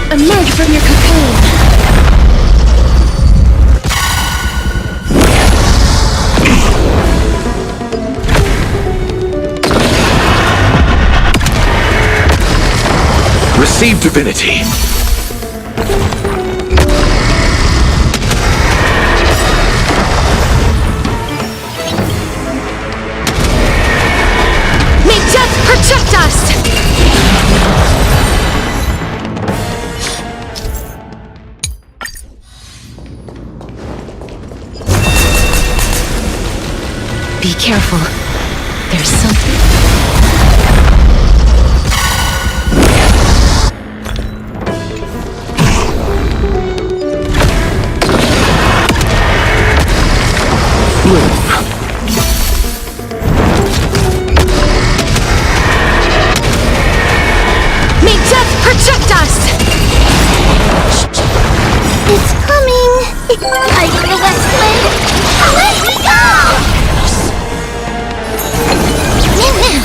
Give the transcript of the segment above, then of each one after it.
Emerge from your cocoon! Receive divinity! May death protect us! Be careful. There's something. May death protect us! It's coming! I don't know what's way! Away we go!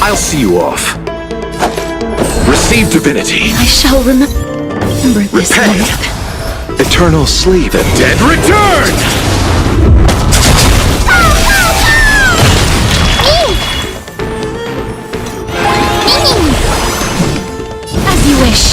I'll see you off. Receive divinity. I shall remember this Repay. moment. Eternal sleep. The dead return! As you wish.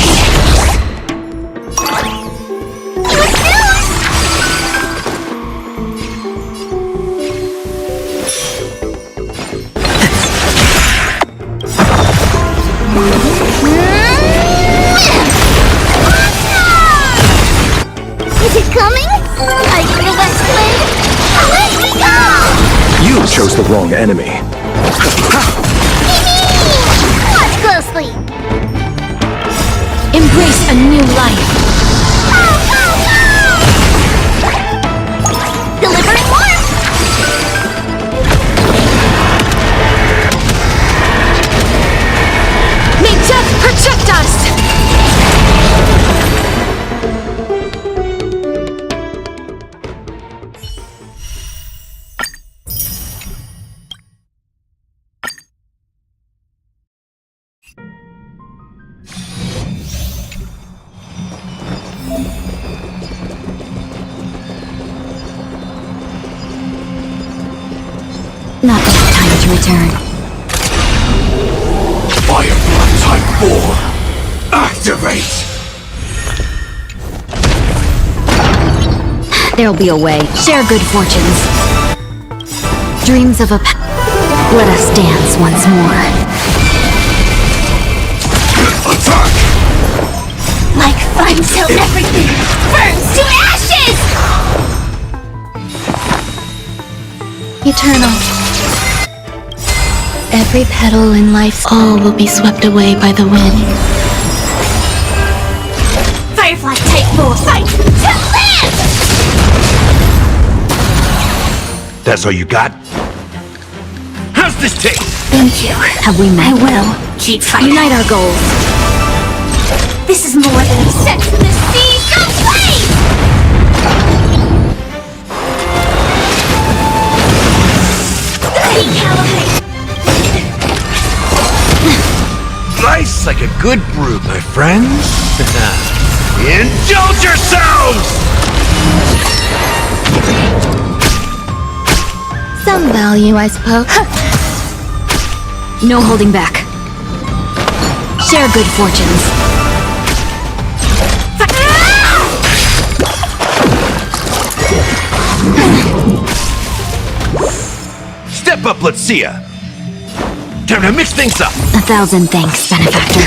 Is it coming? I don't know what's way! Away we go! You chose the wrong enemy. Watch closely! Embrace a new life. Delivering warmth! May death protect us! Not enough time to return. Firefly Type 4. Activate! There'll be a way. Share good fortunes. Dreams of a let us dance once more. Attack! Like fun till everything burns to ashes! Eternal. Every petal in life's all will be swept away by the wind. Firefly Type 4, fight to live! That's all you got? How's this taste? Thank you. Have we met? I will keep fighting. Unite our goals. This is more than a set to the seas of flame! Nice like a good brew, my friends. Indulge yourselves! Some value, I suppose. No holding back. Share good fortunes. Step up, let's see ya. Time to mix things up. 1,000 thanks, benefactor.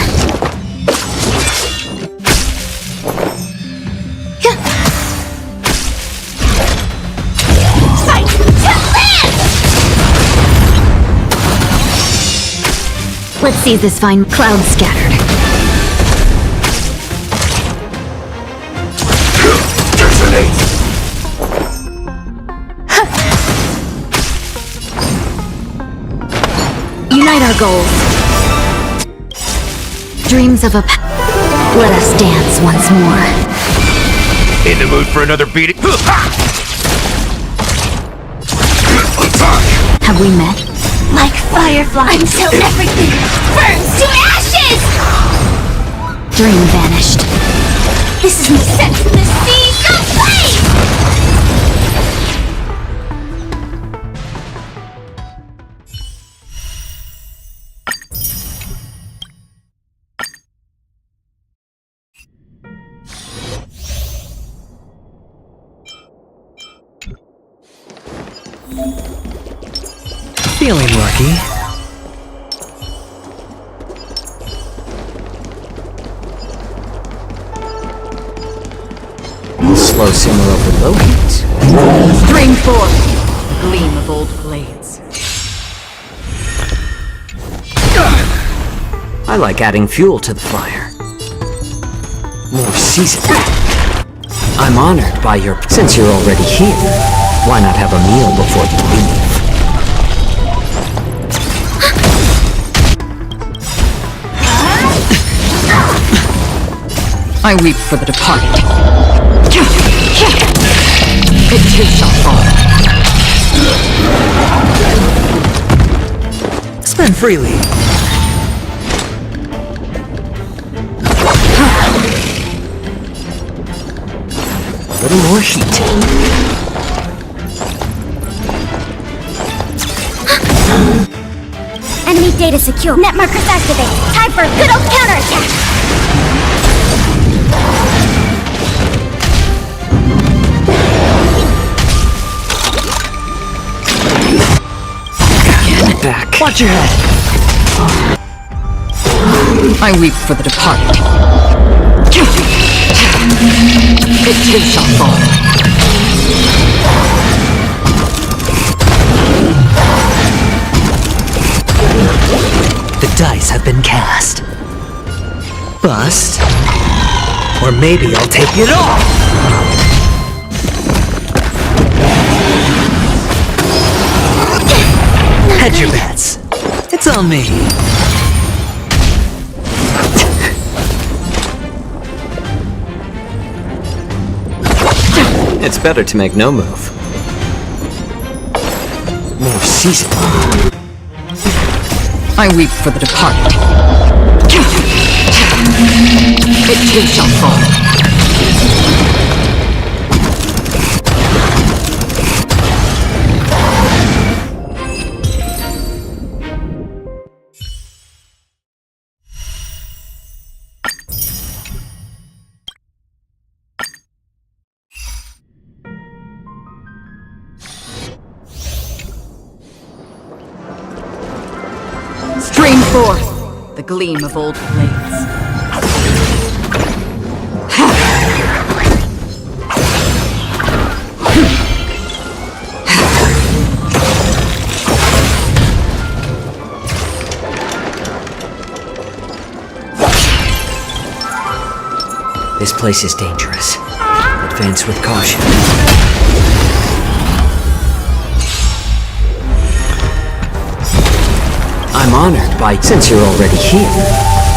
Fight to live! Let's seize this fine cloud scattered. Detonate! Unite our goals. Dreams of a let us dance once more. In the mood for another beating? Attack! Have we met? Like firefly until everything burns to ashes! Dream vanished. This is the set to the seas of flame! Feeling lucky. Slow simmer over low heat. Dream forth. Gleam of old blades. I like adding fuel to the fire. More seasoning. I'm honored by your... Since you're already here, why not have a meal before you leave? I weep for the departed. It too shall fall. Spend freely. A little more heat. Enemy data secure. Net markers activate. Time for a good old counterattack! Back. Watch your head. I weep for the departed. It too shall fall. The dice have been cast. Bust. Or maybe I'll take it off. Hedge your bets. It's on me. It's better to make no move. More seasoning. I weep for the departed. It too shall fall. Forth, the gleam of old blades. This place is dangerous. Advance with caution. I'm honored by... Since you're already here,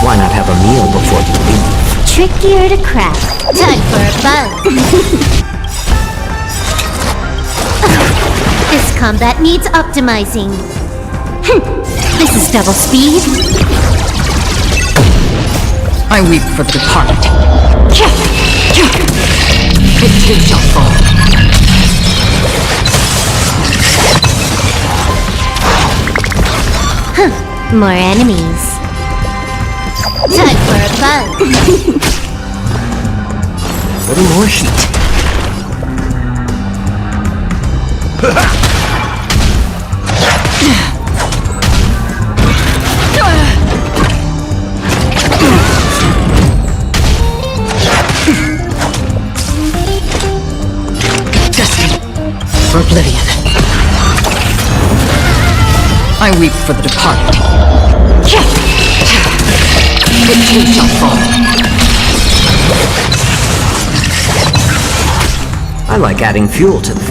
why not have a meal before you leave? Trickier to crack. Time for a buzz. This combat needs optimizing. This is double speed. I weep for the departed. It too shall fall. More enemies. Time for a buzz. A little more heat. For oblivion. I weep for the departed. It too shall fall. I like adding fuel to the...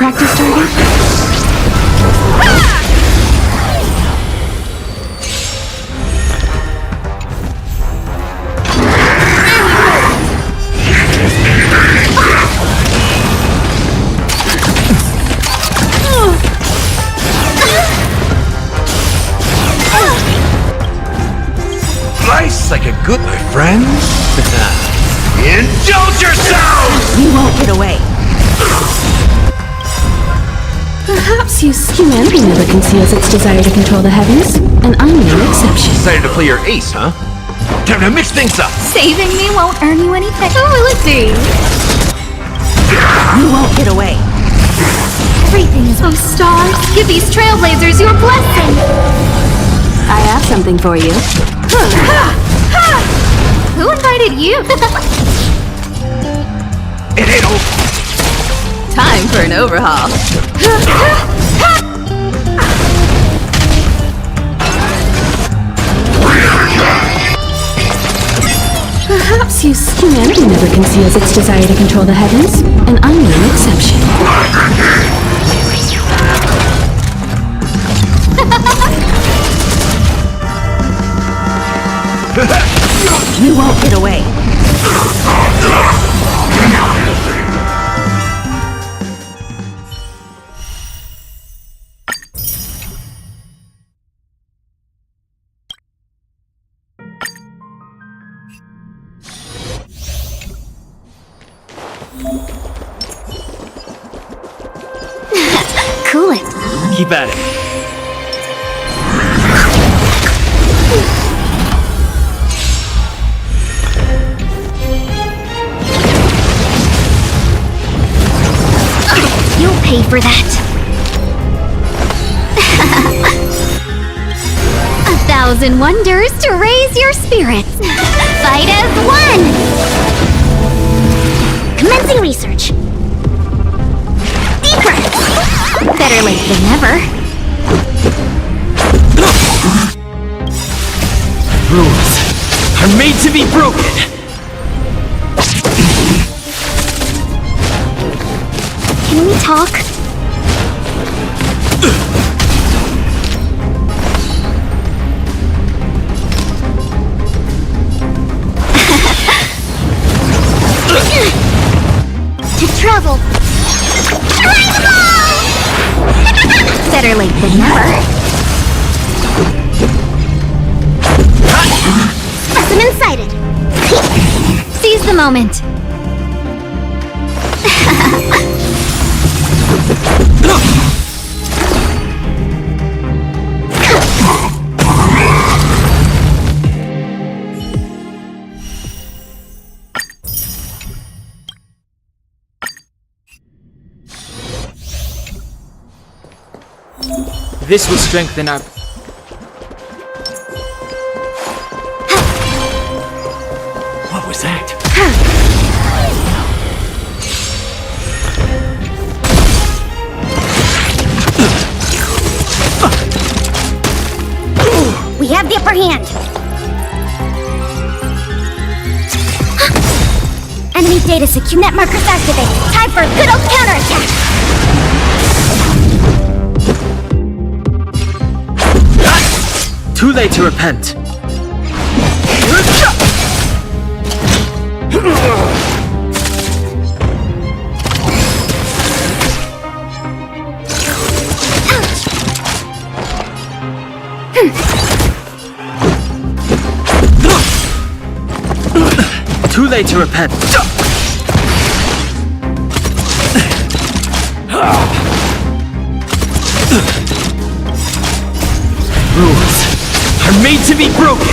Practice target? Nice like a good, my friends. Indulge yourselves! You won't get away. Perhaps humanity never conceals its desire to control the heavens, and I'm no exception. Decided to play your ace, huh? Time to mix things up. Saving me won't earn you anything. Oh, let's see. You won't get away. Everything is... Oh, stars, give these trailblazers your blessing. I have something for you. Who invited you? It ain't over. Time for an overhaul. Perhaps humanity never conceals its desire to control the heavens, and I'm no exception. You won't get away. Cool it. Keep at it. You'll pay for that. 1,000 wonders to raise your spirits. Fight as one. Commencing research. Deeper. Better late than never. Rules are made to be broken. Can we talk? To travel. Try the ball! Better late than never. Specimen excited. Seize the moment. This will strengthen our... What was that? We have the upper hand. Enemy data secure. Net markers activated. Time for a good old counterattack. Too late to repent. Too late to repent. Rules are made to be broken.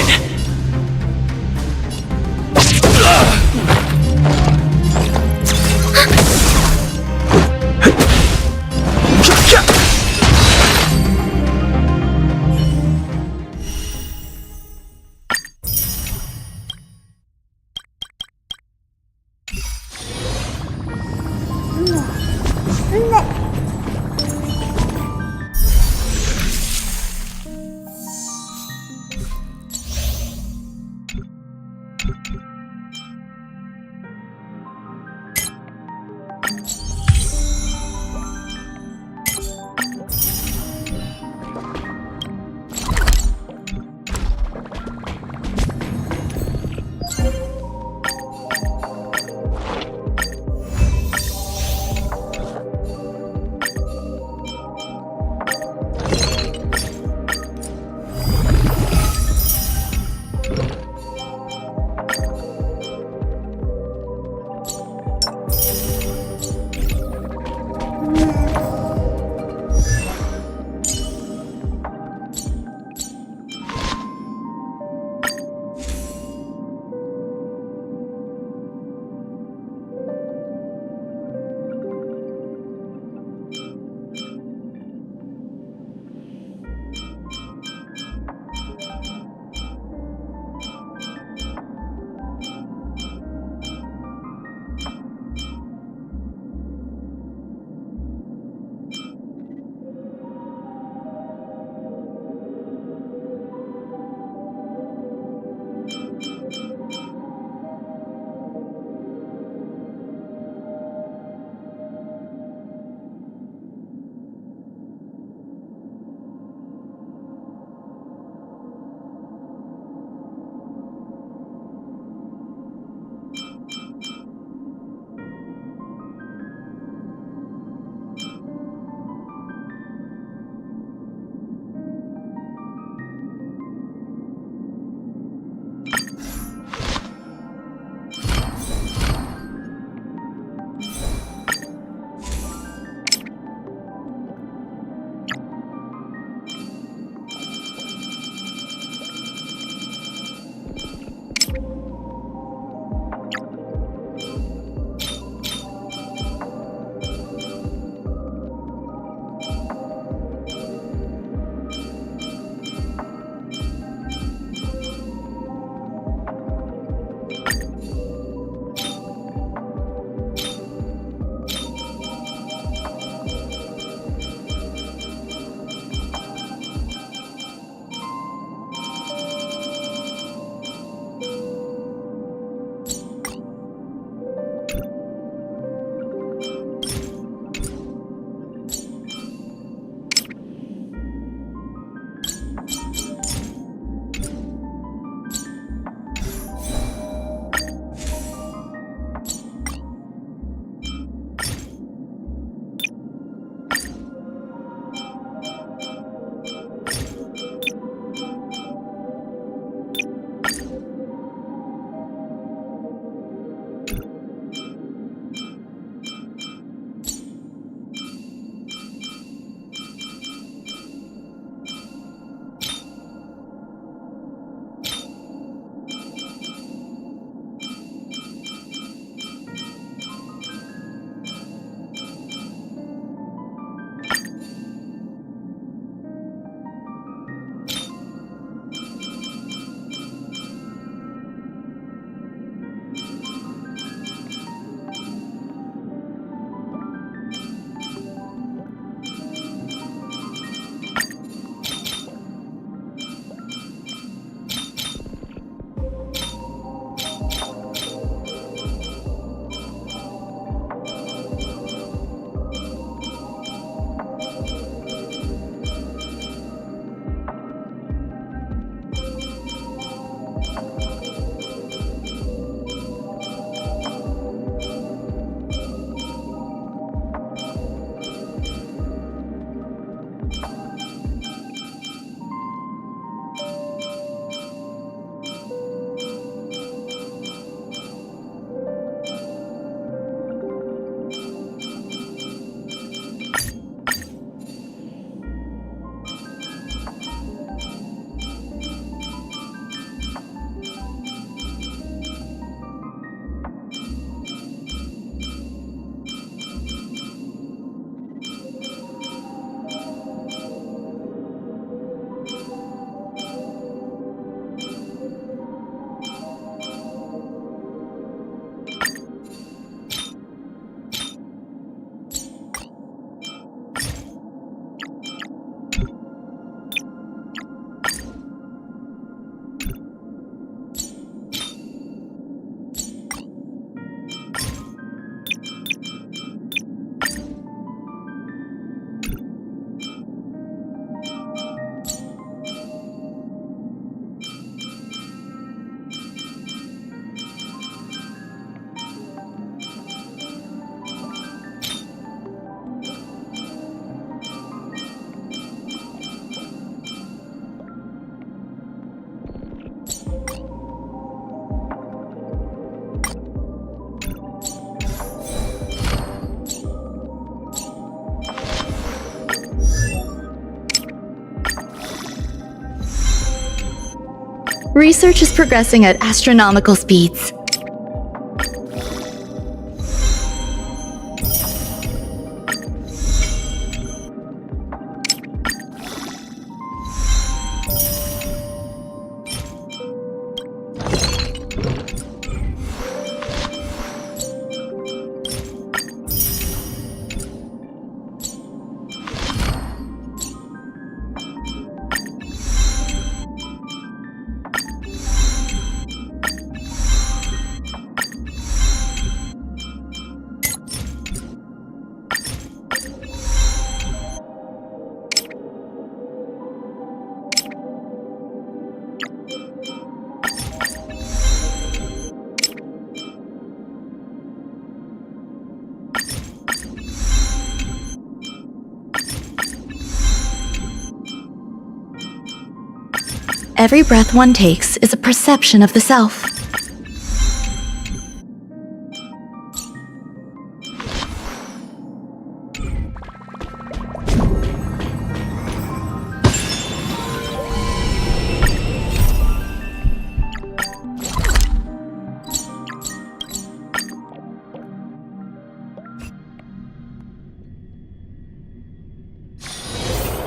Research is progressing at astronomical speeds. Every breath one takes is a perception of the self.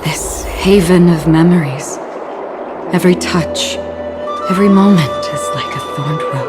This haven of memories. Every touch, every moment is like a thorned rose.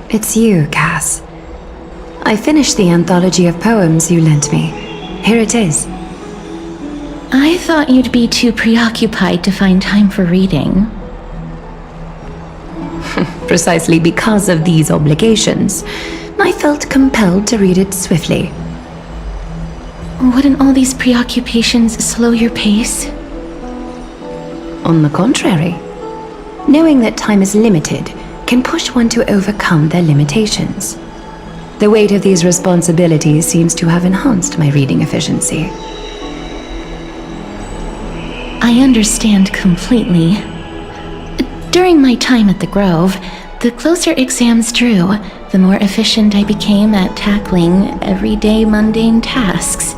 It's you, Cass. I finished the anthology of poems you lent me. Here it is. I thought you'd be too preoccupied to find time for reading. Precisely because of these obligations, I felt compelled to read it swiftly. Wouldn't all these preoccupations slow your pace? On the contrary, knowing that time is limited can push one to overcome their limitations. The weight of these responsibilities seems to have enhanced my reading efficiency. I understand completely. During my time at the Grove, the closer exams drew, the more efficient I became at tackling everyday mundane tasks.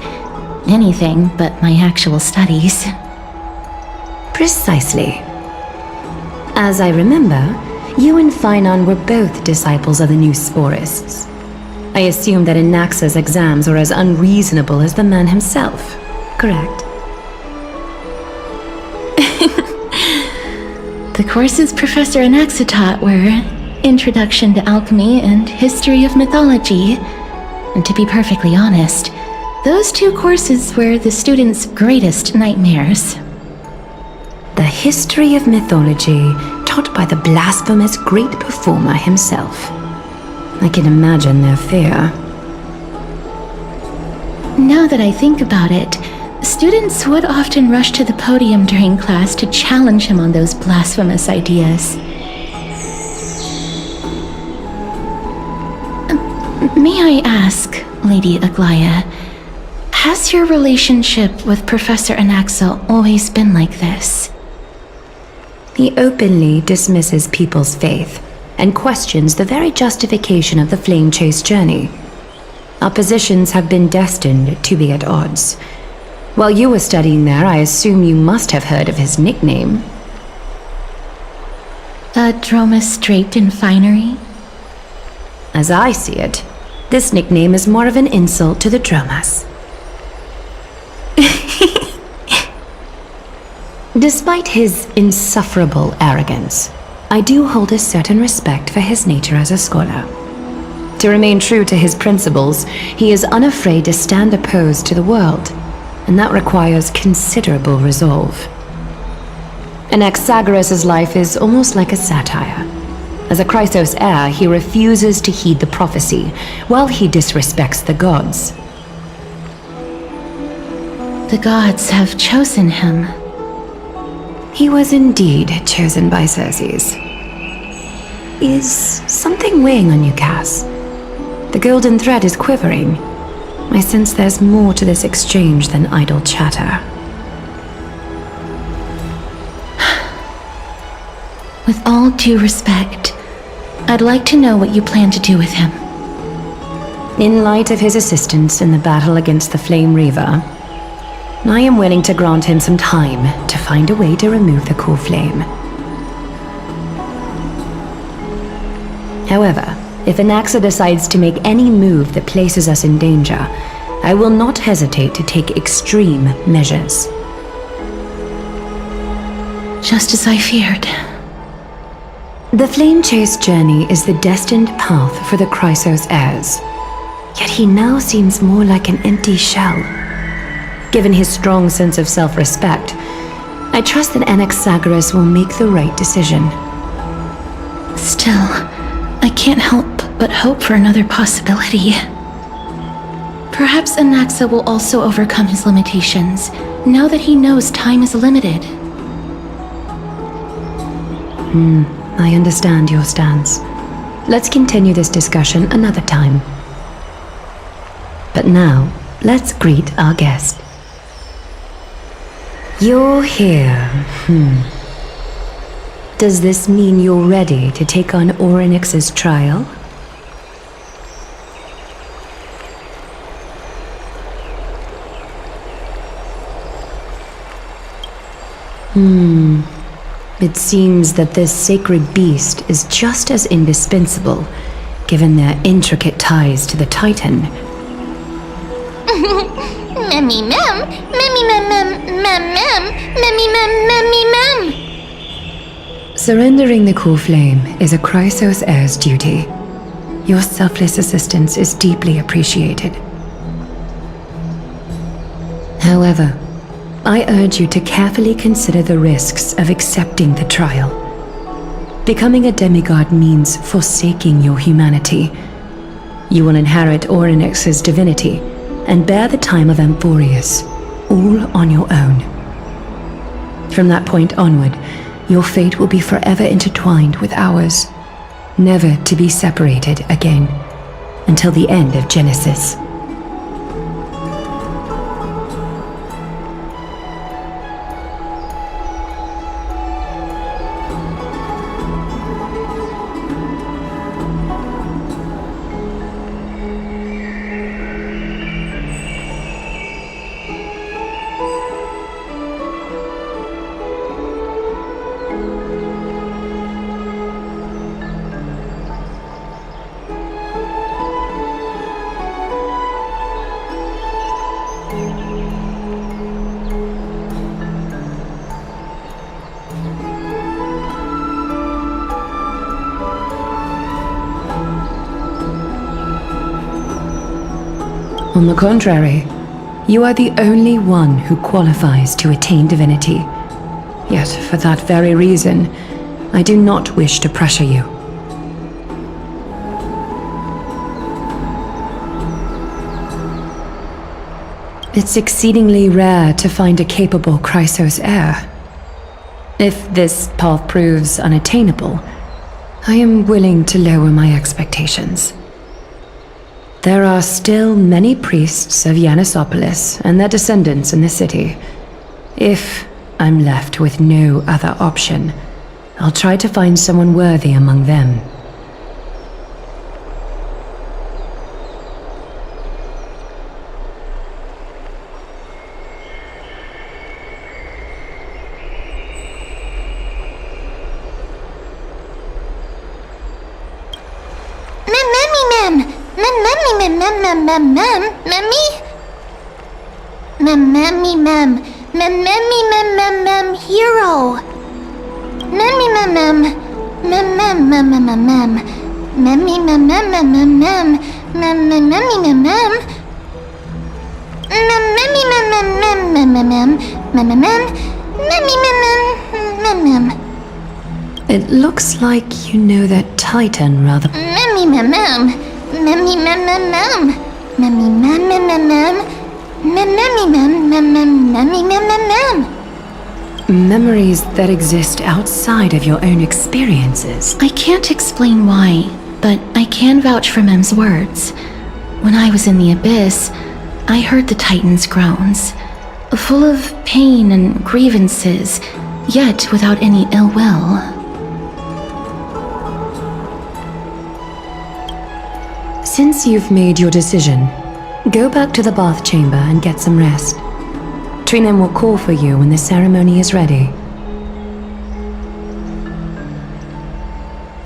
Anything but my actual studies. Precisely. As I remember, you and Finon were both disciples of the new Sporists. I assume that Anaxa's exams were as unreasonable as the man himself, correct? The courses Professor Anaxa taught were Introduction to Alchemy and History of Mythology. And to be perfectly honest, those two courses were the students' greatest nightmares. The history of mythology taught by the blasphemous great performer himself. I can imagine their fear. Now that I think about it, students would often rush to the podium during class to challenge him on those blasphemous ideas. May I ask, Lady Aglaya, has your relationship with Professor Anaxa always been like this? He openly dismisses people's faith and questions the very justification of the flame chase journey. Our positions have been destined to be at odds. While you were studying there, I assume you must have heard of his nickname. A Droma Strait in finery? As I see it, this nickname is more of an insult to the Dromas. Despite his insufferable arrogance, I do hold a certain respect for his nature as a scholar. To remain true to his principles, he is unafraid to stand opposed to the world, and that requires considerable resolve. Anaxagoras' life is almost like a satire. As a Chrysos heir, he refuses to heed the prophecy, while he disrespects the gods. The gods have chosen him. He was indeed chosen by Circes. Is something weighing on you, Cass? The golden thread is quivering. I sense there's more to this exchange than idle chatter. With all due respect, I'd like to know what you plan to do with him. In light of his assistance in the battle against the Flame Reaver, I am willing to grant him some time to find a way to remove the cool flame. However, if Anaxa decides to make any move that places us in danger, I will not hesitate to take extreme measures. Just as I feared. The Flame Chase journey is the destined path for the Chrysos heirs, yet he now seems more like an empty shell. Given his strong sense of self-respect, I trust that Anaxagoras will make the right decision. Still, I can't help but hope for another possibility. Perhaps Anaxa will also overcome his limitations, now that he knows time is limited. I understand your stance. Let's continue this discussion another time. But now, let's greet our guest. You're here. Does this mean you're ready to take on Orynyx's trial? It seems that this sacred beast is just as indispensable, given their intricate ties to the Titan. Memmy mem, memmy mem mem mem mem, memmy mem memmy mem. Surrendering the cool flame is a Chrysos heir's duty. Your selfless assistance is deeply appreciated. However, I urge you to carefully consider the risks of accepting the trial. Becoming a demigod means forsaking your humanity. You will inherit Orynyx's divinity and bear the time of Amphorius, all on your own. From that point onward, your fate will be forever intertwined with ours, never to be separated again, until the end of Genesis. On the contrary, you are the only one who qualifies to attain divinity. Yet, for that very reason, I do not wish to pressure you. It's exceedingly rare to find a capable Chrysos heir. If this path proves unattainable, I am willing to lower my expectations. There are still many priests of Yanissopolis and their descendants in the city. If I'm left with no other option, I'll try to find someone worthy among them. Hero. It looks like you know that Titan rather. Memories that exist outside of your own experiences. I can't explain why, but I can vouch for Mem's words. When I was in the abyss, I heard the Titan's groans, full of pain and grievances, yet without any ill will. Since you've made your decision, go back to the bath chamber and get some rest. Trinem will call for you when the ceremony is ready.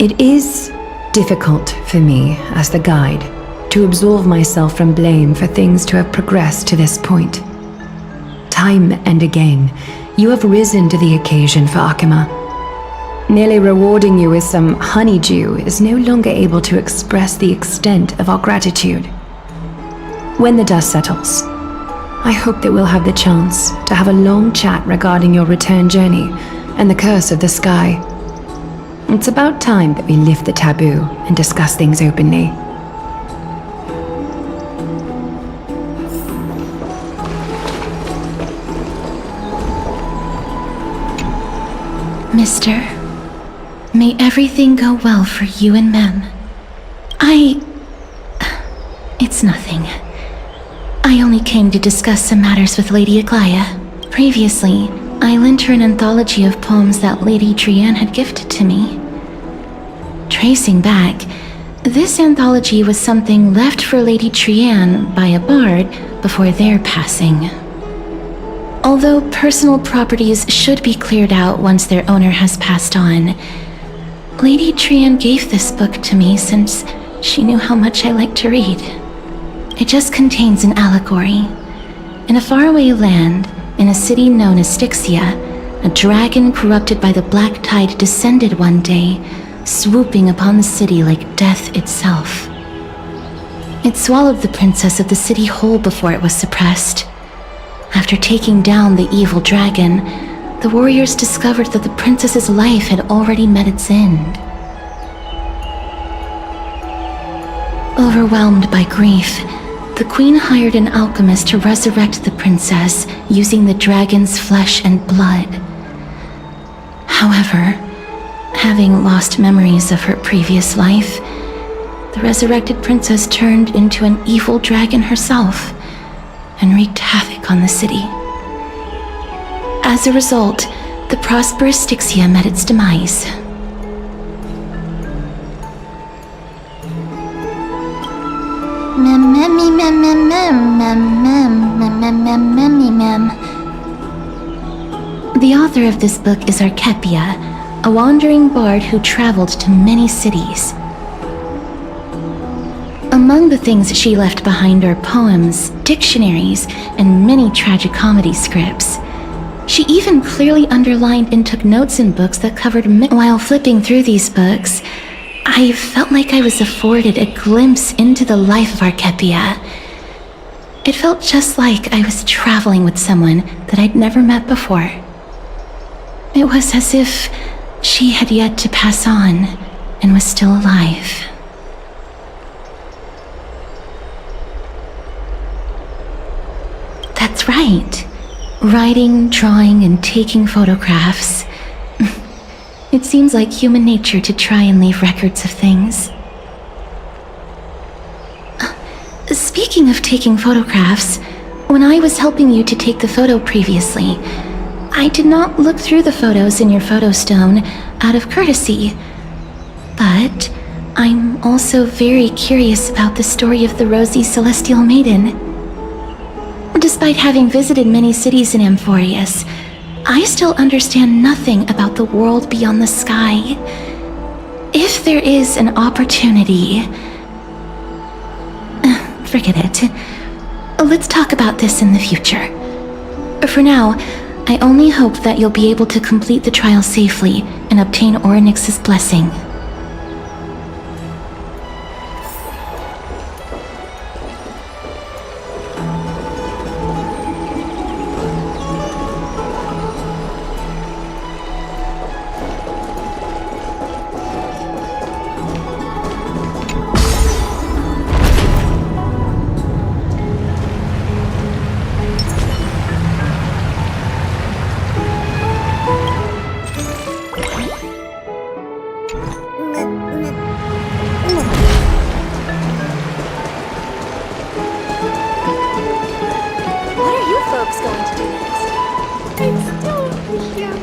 It is difficult for me, as the guide, to absolve myself from blame for things to have progressed to this point. Time and again, you have risen to the occasion for Akima. Nearly rewarding you with some honeydew is no longer able to express the extent of our gratitude. When the dust settles, I hope that we'll have the chance to have a long chat regarding your return journey and the curse of the sky. It's about time that we lift the taboo and discuss things openly. Mister, may everything go well for you and Mem. It's nothing. I only came to discuss some matters with Lady Aglaya. Previously, I lent her an anthology of poems that Lady Trianne had gifted to me. Tracing back, this anthology was something left for Lady Trianne by a bard before their passing. Although personal properties should be cleared out once their owner has passed on, Lady Trianne gave this book to me since she knew how much I liked to read. It just contains an allegory. In a faraway land, in a city known as Styxia, a dragon corrupted by the black tide descended one day, swooping upon the city like death itself. It swallowed the princess of the city whole before it was suppressed. After taking down the evil dragon, the warriors discovered that the princess's life had already met its end. Overwhelmed by grief, the queen hired an alchemist to resurrect the princess using the dragon's flesh and blood. However, having lost memories of her previous life, the resurrected princess turned into an evil dragon herself and wreaked havoc on the city. As a result, the prosperous Styxia met its demise. The author of this book is Archepia, a wandering bard who traveled to many cities. Among the things she left behind are poems, dictionaries, and many tragicomedy scripts. She even clearly underlined and took notes in books that covered While flipping through these books, I felt like I was afforded a glimpse into the life of Archepia. It felt just like I was traveling with someone that I'd never met before. It was as if she had yet to pass on and was still alive. That's right. Writing, drawing, and taking photographs. It seems like human nature to try and leave records of things. Speaking of taking photographs, when I was helping you to take the photo previously, I did not look through the photos in your photo stone out of courtesy. But I'm also very curious about the story of the Rosy Celestial Maiden. Despite having visited many cities in Amphorius, I still understand nothing about the world beyond the sky. If there is an opportunity... Forget it. Let's talk about this in the future. For now, I only hope that you'll be able to complete the trial safely and obtain Orynyx's blessing. What are you folks going to do next? I'm still here.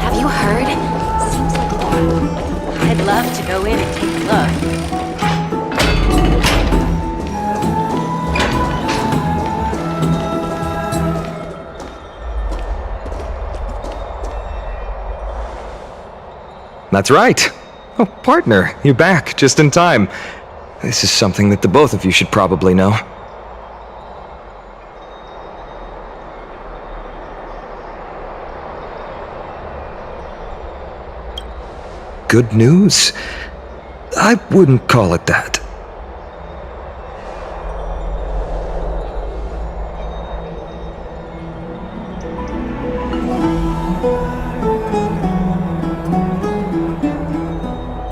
Have you heard? Seems like I'd love to go in and take a look. That's right. Oh, partner, you're back just in time. This is something that the both of you should probably know. Good news? I wouldn't call it that.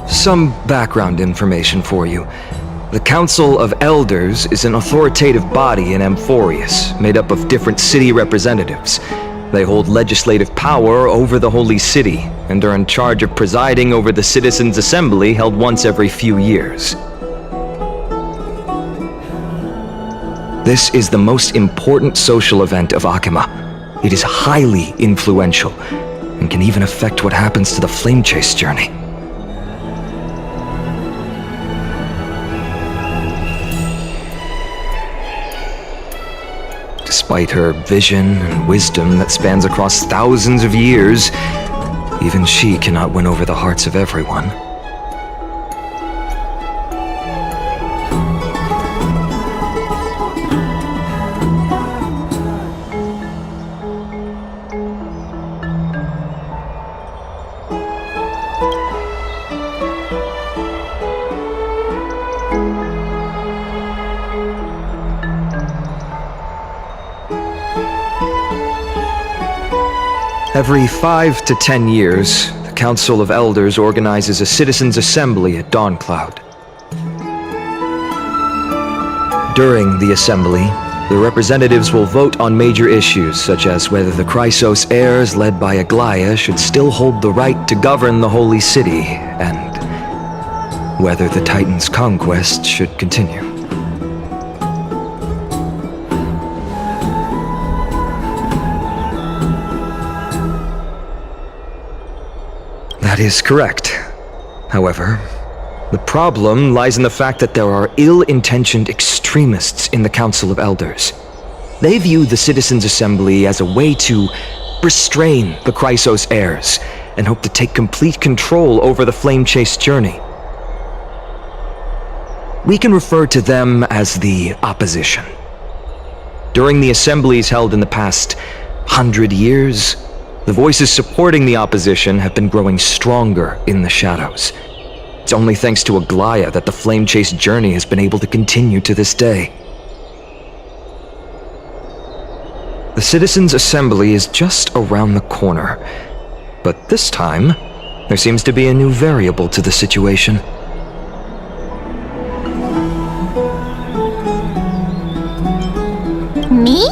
Some background information for you. The Council of Elders is an authoritative body in Amphorius, made up of different city representatives. They hold legislative power over the Holy City, and are in charge of presiding over the Citizens' Assembly held once every few years. This is the most important social event of Akima. It is highly influential, and can even affect what happens to the Flame Chase journey. Despite her vision and wisdom that spans across thousands of years, even she cannot win over the hearts of everyone. Every 5 to 10 years, the Council of Elders organizes a citizens' assembly at Dawncloud. During the assembly, the representatives will vote on major issues such as whether the Chrysos heirs led by Aglaia should still hold the right to govern the Holy City, and whether the Titan's conquest should continue. That is correct. However, the problem lies in the fact that there are ill-intentioned extremists in the Council of Elders. They view the Citizens' Assembly as a way to restrain the Chrysos heirs, and hope to take complete control over the Flame Chase journey. We can refer to them as the Opposition. During the assemblies held in the past 100 years, the voices supporting the opposition have been growing stronger in the shadows. It's only thanks to Aglaia that the Flame Chase journey has been able to continue to this day. The Citizens' Assembly is just around the corner, but this time, there seems to be a new variable to the situation. Me?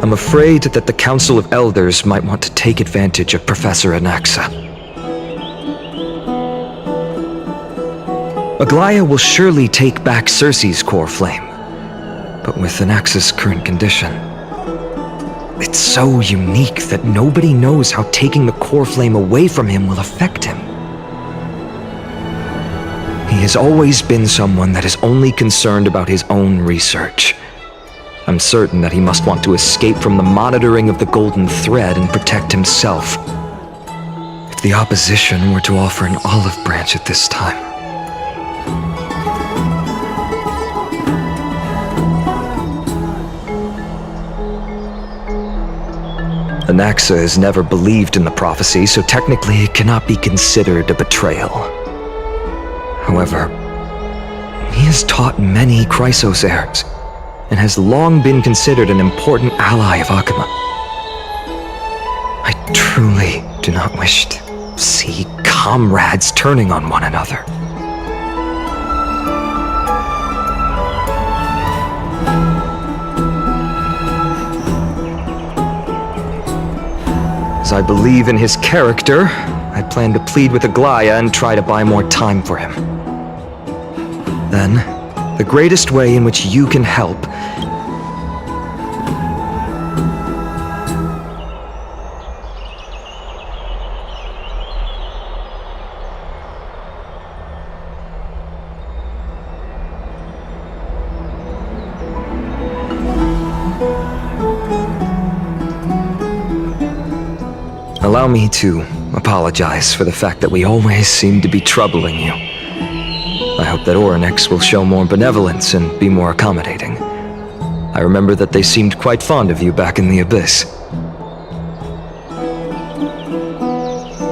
I'm afraid that the Council of Elders might want to take advantage of Professor Anaxa. Aglaya will surely take back Circe's core flame, but with Anaxa's current condition, it's so unique that nobody knows how taking the core flame away from him will affect him. He has always been someone that is only concerned about his own research. I'm certain that he must want to escape from the monitoring of the Golden Thread and protect himself. If the opposition were to offer an olive branch at this time... Anaxa has never believed in the prophecy, so technically it cannot be considered a betrayal. However, he has taught many Chrysos heirs, and has long been considered an important ally of Akuma. I truly do not wish to see comrades turning on one another. As I believe in his character, I plan to plead with Aglaya and try to buy more time for him. Then, the greatest way in which you can help allow me to apologize for the fact that we always seem to be troubling you. I hope that Orynyx will show more benevolence and be more accommodating. I remember that they seemed quite fond of you back in the Abyss.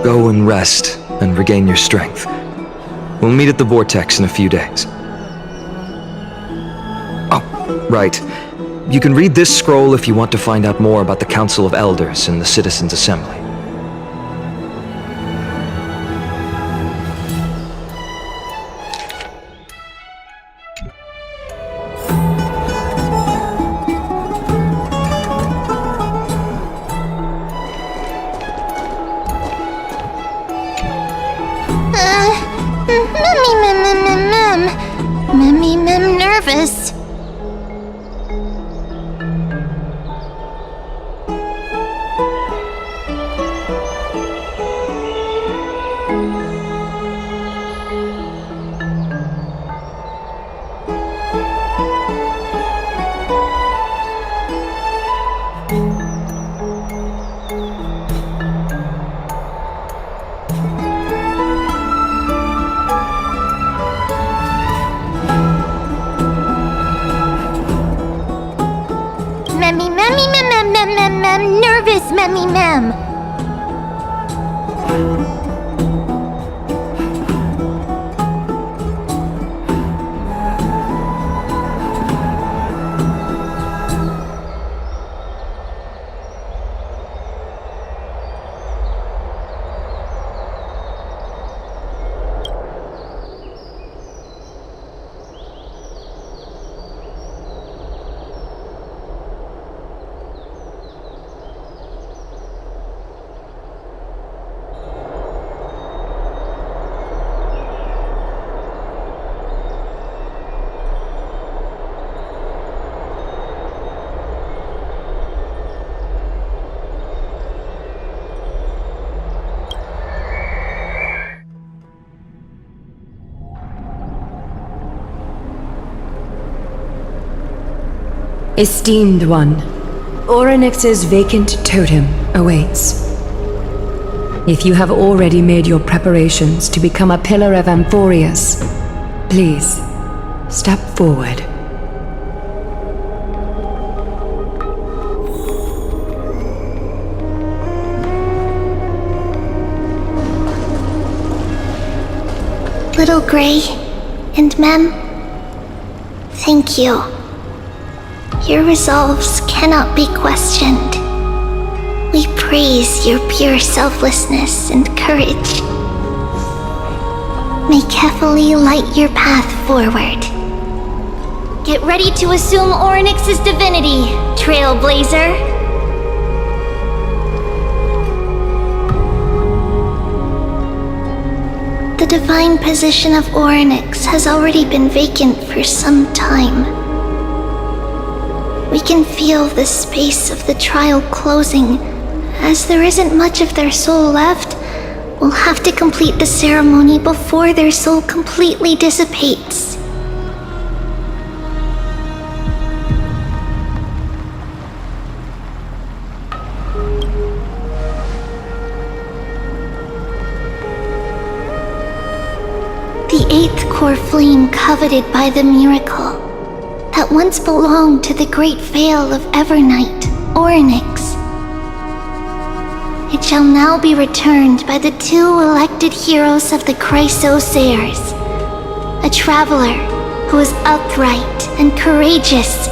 Go and rest and regain your strength. We'll meet at the Vortex in a few days. Oh, right. You can read this scroll if you want to find out more about the Council of Elders and the Citizens' Assembly. Nervous. Nervous, mem. Esteemed one, Orynyx's vacant totem awaits. If you have already made your preparations to become a pillar of Amphorius, please, step forward. Little Grey and Mem, thank you. Your resolves cannot be questioned. We praise your pure selflessness and courage. May Kefali light your path forward. Get ready to assume Orynyx's divinity, Trailblazer. The divine position of Orynyx has already been vacant for some time. We can feel the space of the trial closing. As there isn't much of their soul left, we'll have to complete the ceremony before their soul completely dissipates. The eighth core flame coveted by the miracle that once belonged to the great veil of Evernight, Orynyx. It shall now be returned by the two elected heroes of the Chrysoseirs, a traveler who is upright and courageous,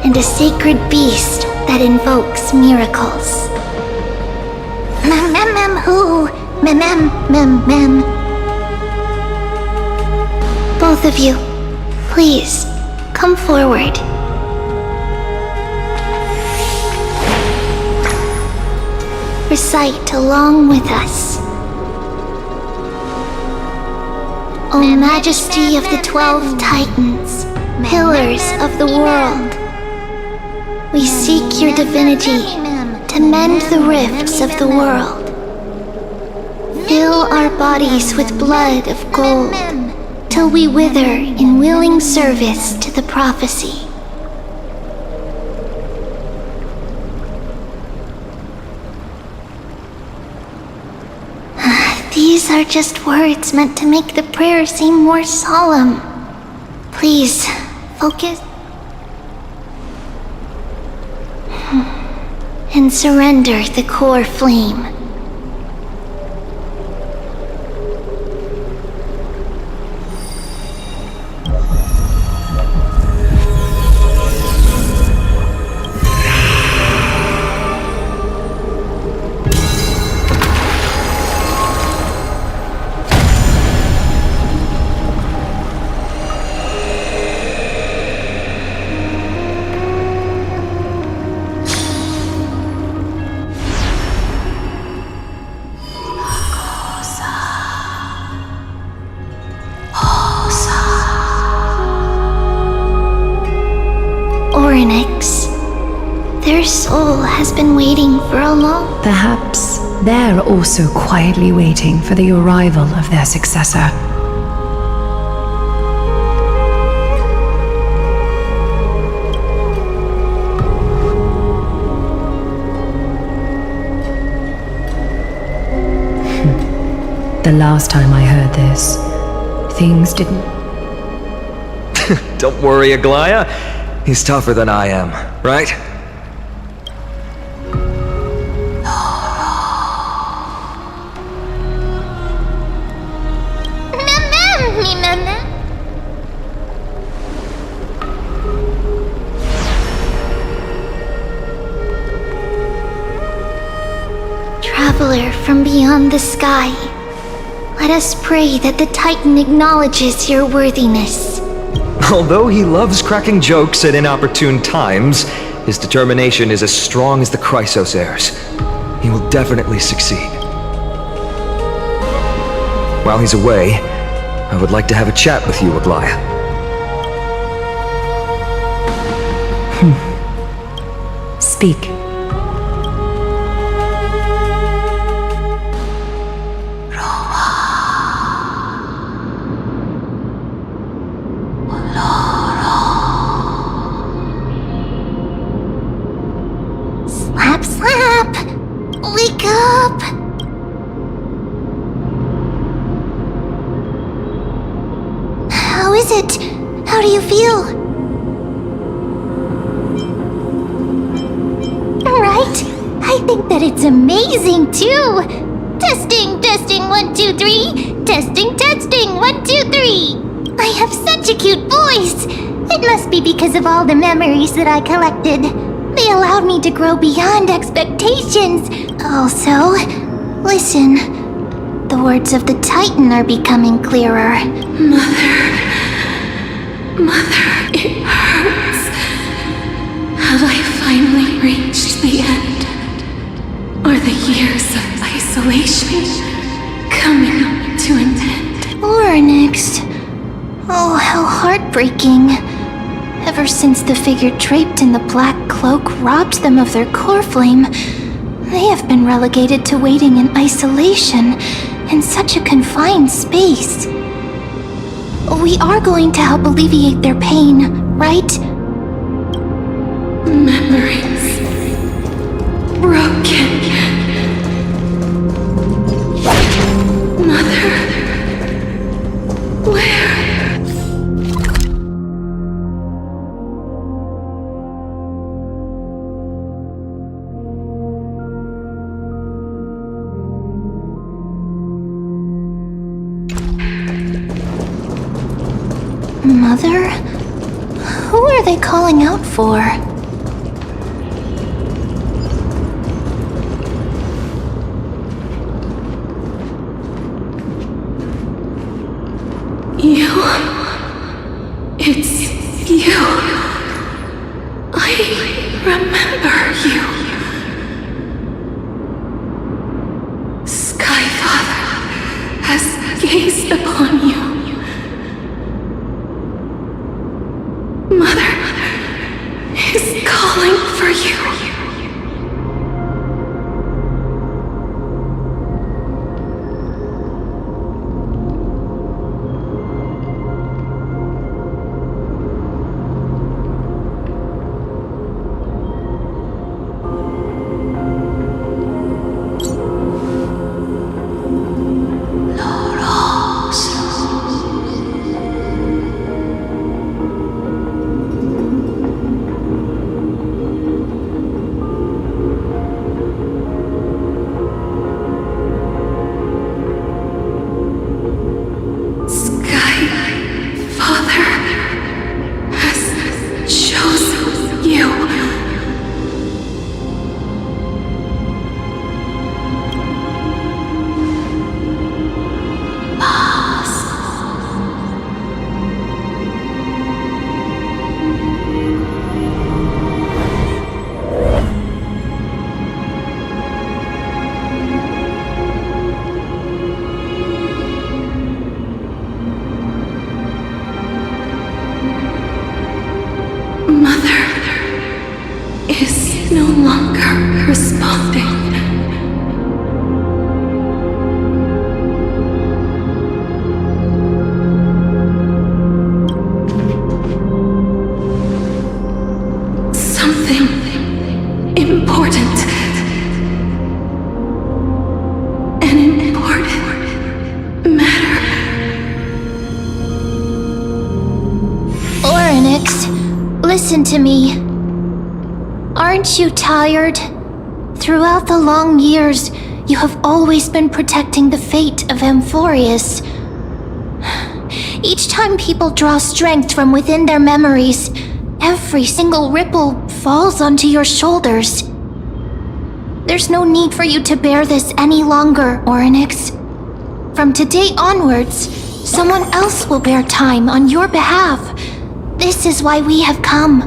and a sacred beast that invokes miracles. Who? Both of you, please, come forward. Recite along with us. O Majesty of the 12 Titans, pillars of the world, we seek your divinity to mend the rifts of the world. Fill our bodies with blood of gold, till we wither in willing service to the prophecy. These are just words meant to make the prayer seem more solemn. Please, focus. And surrender the core flame. Orynyx, their soul has been waiting for a long... Perhaps they're also quietly waiting for the arrival of their successor. The last time I heard this, things didn't... Don't worry, Aglaya. He's tougher than I am, right? Traveler from beyond the sky, let us pray that the Titan acknowledges your worthiness. Although he loves cracking jokes at inopportune times, his determination is as strong as the Chrysoseirs. He will definitely succeed. While he's away, I would like to have a chat with you, Aglaya. Speak. Slap, slap! Wake up! How is it? How do you feel? Right? I think that it's amazing too! Testing, testing, 1, 2, 3! Testing, testing, 1, 2, 3! I have such a cute voice! It must be because of all the memories that I collected. They allowed me to grow beyond expectations. Also, listen. The words of the Titan are becoming clearer. Mother, it hurts. Have I finally reached the end? Are the years of isolation coming to an end? heartbreaking. Ever since the figure draped in the black cloak robbed them of their core flame, they have been relegated to waiting in isolation in such a confined space. We are going to help alleviate their pain, right? Memories. Broken. Mother. Where? Mother? Who are they calling out for? You. It's you. I remember you. Skyfather has gazed upon you. Mother is calling for you. No longer responding. Something important. An important matter. Orynyx, listen to me. Aren't you tired? Throughout the long years, you have always been protecting the fate of Amphorius. Each time people draw strength from within their memories, every single ripple falls onto your shoulders. There's no need for you to bear this any longer, Orynyx. From today onwards, someone else will bear time on your behalf. This is why we have come.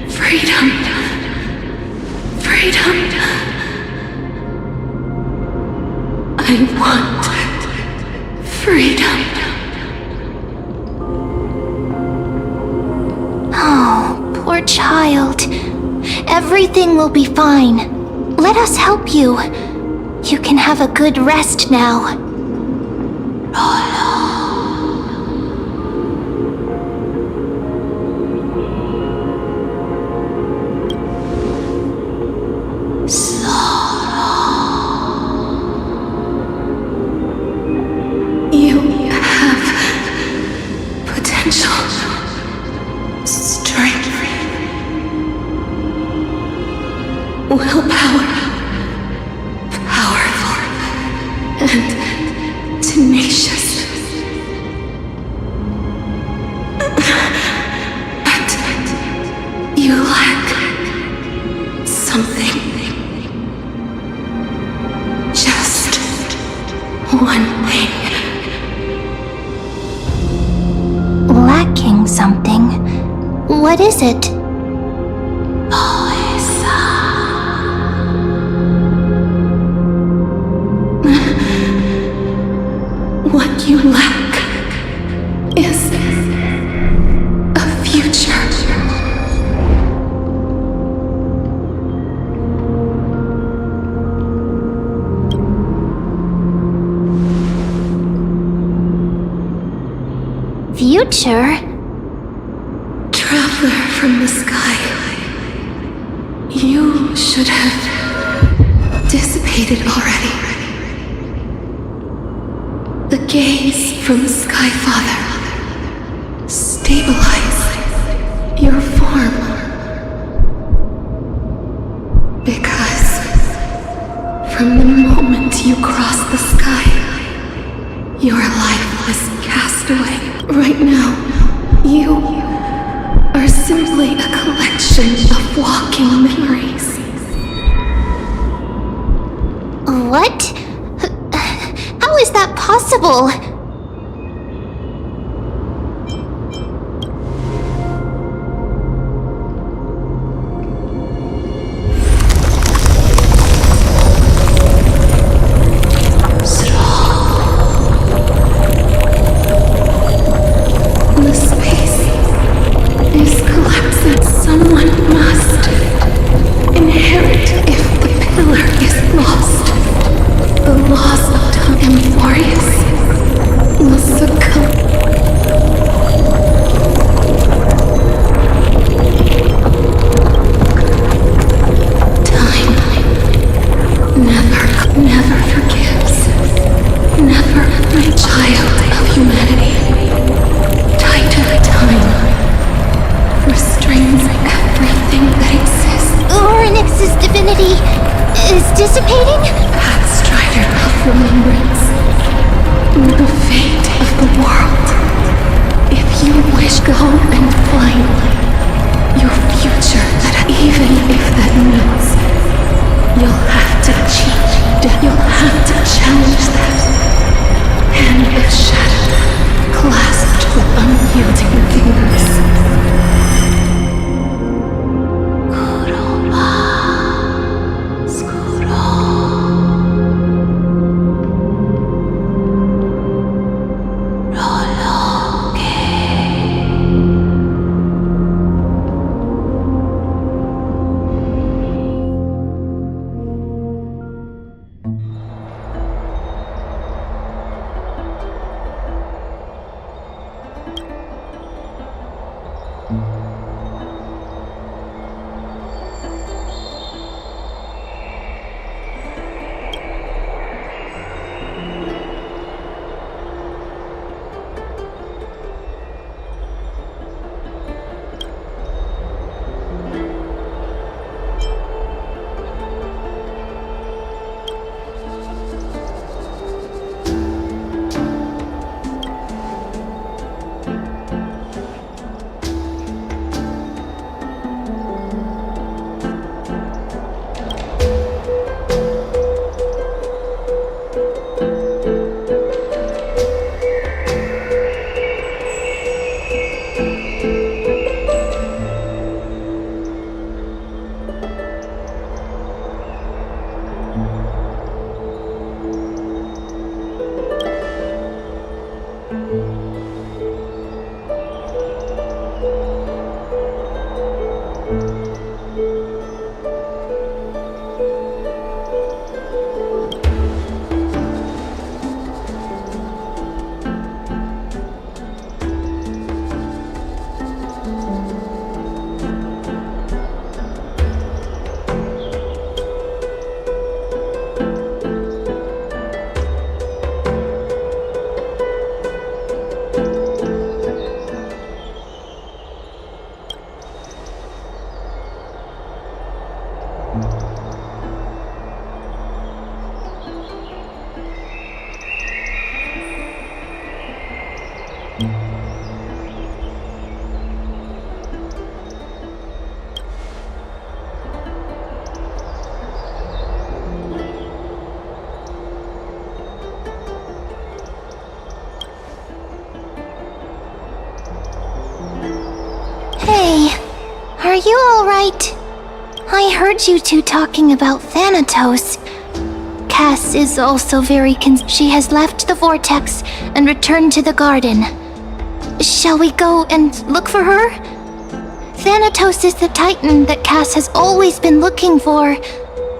Freedom. Freedom. I want freedom. Oh, poor child. Everything will be fine. Let us help you. You can have a good rest now. You have potential, strength, willpower, powerful, and tenacious. But you lack something. Just one thing. Lacking something? What is it? What you lack future? Traveler from the sky. You should have dissipated already. The gaze from the Sky Father. Stabilize your form. Because from the moment you crossed the sky, your life was cast away. Right now, you are simply a collection of walking memories. What? How is that possible? The space is collapsing. Someone must inherit if the pillar is lost. The laws of time Amphorius will succumb. Time never forgives. Never, my child of humanity. Tighter time restrains everything that exists. Orynyx's divinity is dissipating? Pathstrider of remembrance. The fate of the world. If you wish, go and find your future. That even if that means you'll have to cheat, you'll have to challenge that. Hand of shadow, clasped with unyielding fingers. Hey, are you alright? I heard you two talking about Thanatos. Cass is also very she has left the vortex and returned to the garden. Shall we go and look for her? Thanatos is the Titan that Cass has always been looking for.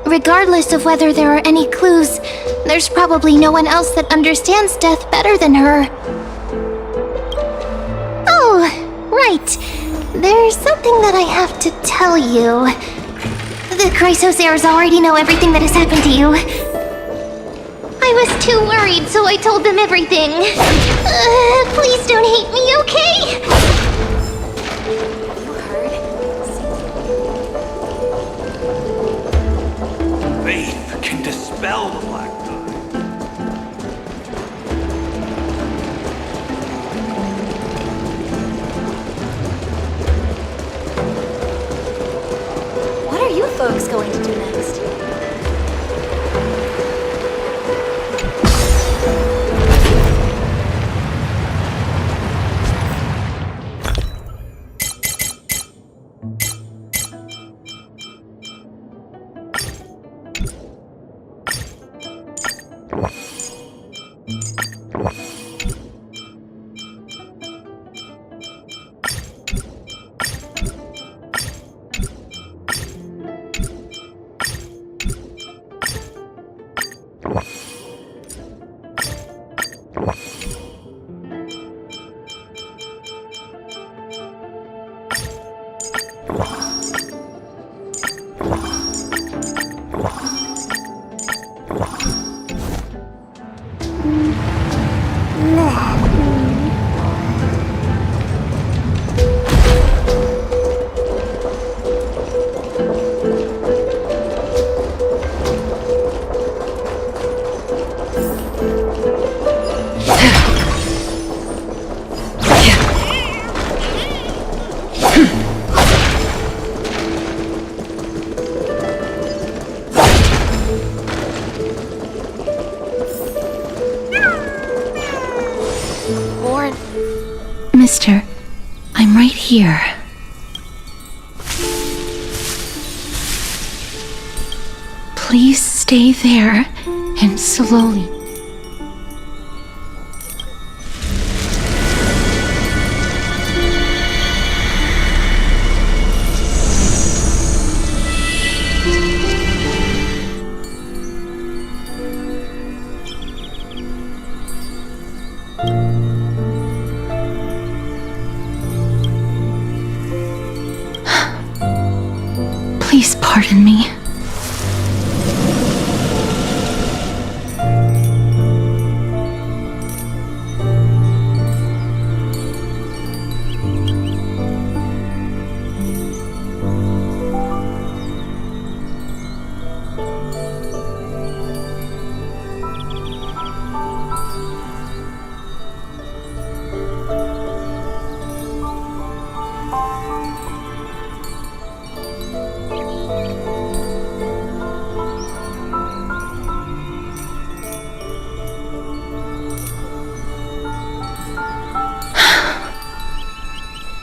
Regardless of whether there are any clues, there's probably no one else that understands death better than her. Right. There's something that I have to tell you. The Chrysosairs already know everything that has happened to you. I was too worried, so I told them everything. Please don't hate me, okay? Faith can dispel the black dye. What are you folks going to do next? Mister, I'm right here. Please stay there and slowly. Please pardon me.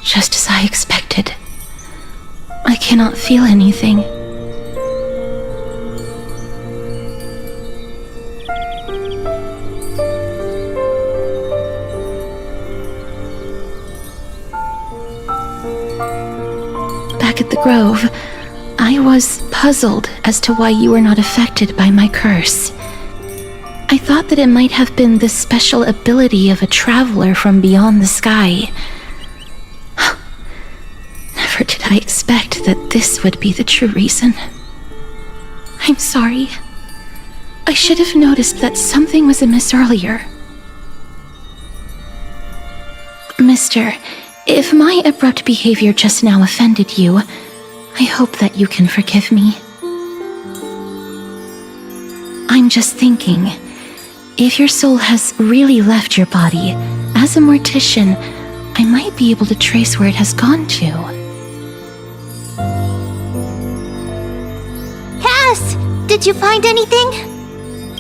Just as I expected. I cannot feel anything. Back at the Grove, I was puzzled as to why you were not affected by my curse. I thought that it might have been the special ability of a traveler from beyond the sky. Never did I expect that this would be the true reason. I'm sorry. I should have noticed that something was amiss earlier. Mister, if my abrupt behavior just now offended you, I hope that you can forgive me. I'm just thinking, if your soul has really left your body, as a mortician, I might be able to trace where it has gone to. Cass! Did you find anything?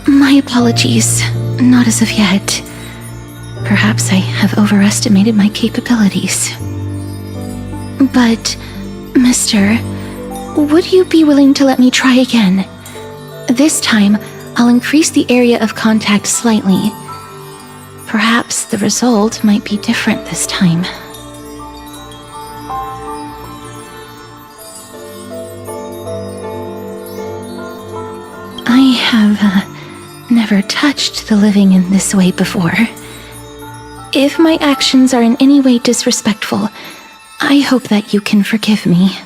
My apologies. Not as of yet. Perhaps I have overestimated my capabilities. But, Mister, would you be willing to let me try again? This time, I'll increase the area of contact slightly. Perhaps the result might be different this time. I have never touched the living in this way before. If my actions are in any way disrespectful, I hope that you can forgive me.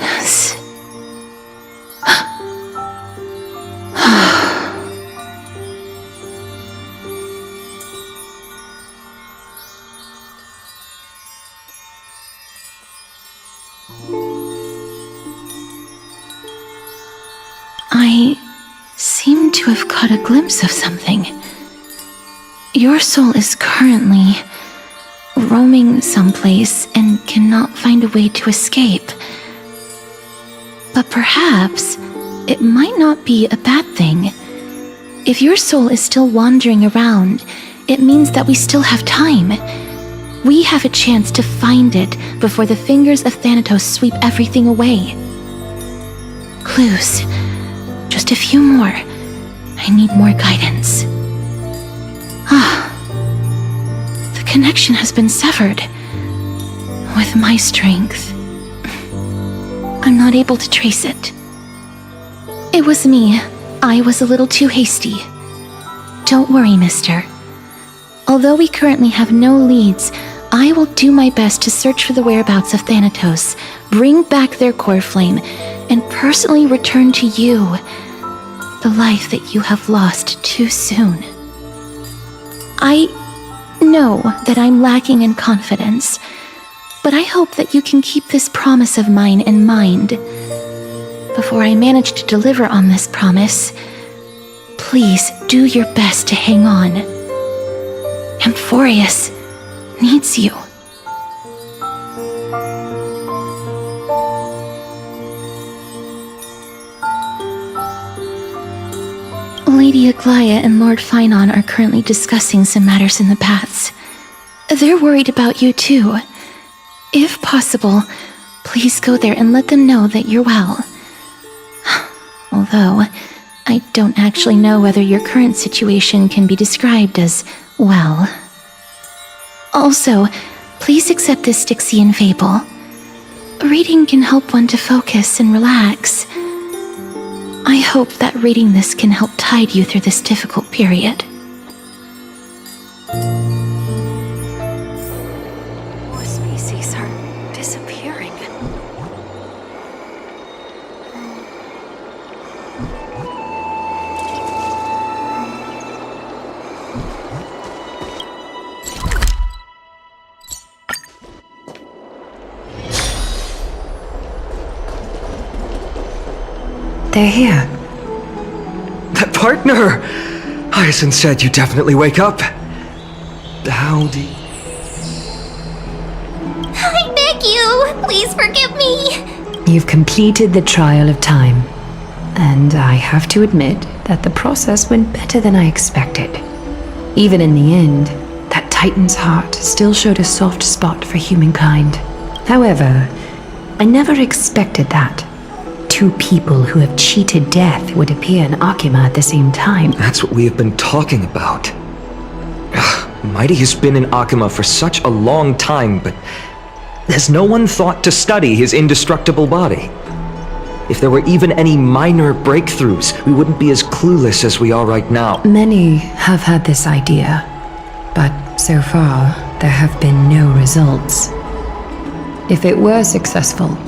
Yes. I seem to have caught a glimpse of something. Your soul is currently roaming someplace and cannot find a way to escape. But perhaps it might not be a bad thing. If your soul is still wandering around, it means that we still have time. We have a chance to find it before the fingers of Thanatos sweep everything away. Clues. Just a few more. I need more guidance. The connection has been severed. With my strength, I'm not able to trace it. It was me. I was a little too hasty. Don't worry, mister. Although we currently have no leads, I will do my best to search for the whereabouts of Thanatos, bring back their core flame, and personally return to you the life that you have lost too soon. I know that I'm lacking in confidence, but I hope that you can keep this promise of mine in mind. Before I manage to deliver on this promise, please do your best to hang on. Amphorius needs you. Lady Aglaia and Lord Finon are currently discussing some matters in the paths. They're worried about you too. If possible, please go there and let them know that you're well. Although, I don't actually know whether your current situation can be described as well. Also, please accept this Styxian fable. Reading can help one to focus and relax. I hope that reading this can help tide you through this difficult period. More species are disappearing. They're here. Partner! Hyacinth said you definitely wake up. Howdy. I beg you, please forgive me. You've completed the trial of time. And I have to admit that the process went better than I expected. Even in the end, that Titan's heart still showed a soft spot for humankind. However, I never expected that. Two people who have cheated death would appear in Akima at the same time. That's what we have been talking about. Mighty has been in Akima for such a long time, but has no one thought to study his indestructible body? If there were even any minor breakthroughs, we wouldn't be as clueless as we are right now. Many have had this idea, but so far there have been no results. If it were successful,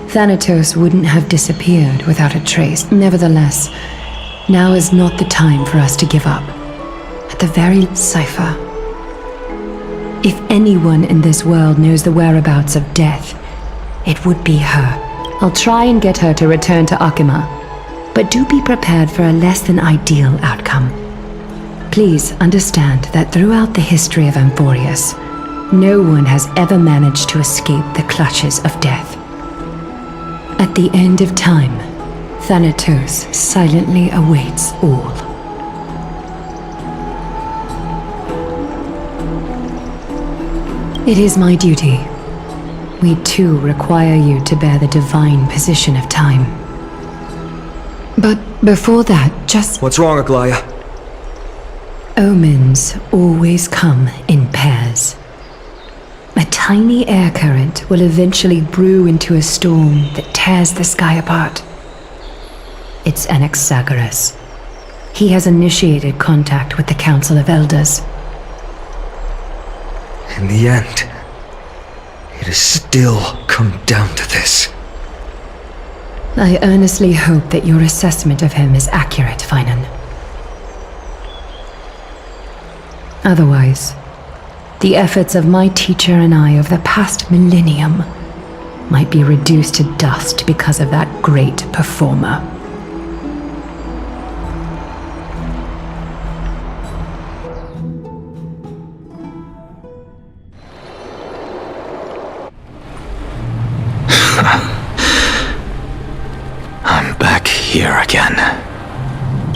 Thanatos wouldn't have disappeared without a trace. Nevertheless, now is not the time for us to give up. At the very cipher. If anyone in this world knows the whereabouts of death, it would be her. I'll try and get her to return to Akima, but do be prepared for a less than ideal outcome. Please understand that throughout the history of Amphorius, no one has ever managed to escape the clutches of death. At the end of time, Thanatos silently awaits all. It is my duty. We too require you to bear the divine position of time. But before that, just... What's wrong, Aglaia? Omens always come in pairs. A tiny air current will eventually brew into a storm that tears the sky apart. It's Anaxagoras. He has initiated contact with the Council of Elders. In the end, it has still come down to this. I earnestly hope that your assessment of him is accurate, Finan. Otherwise, the efforts of my teacher and I over the past millennium might be reduced to dust because of that great performer. I'm back here again.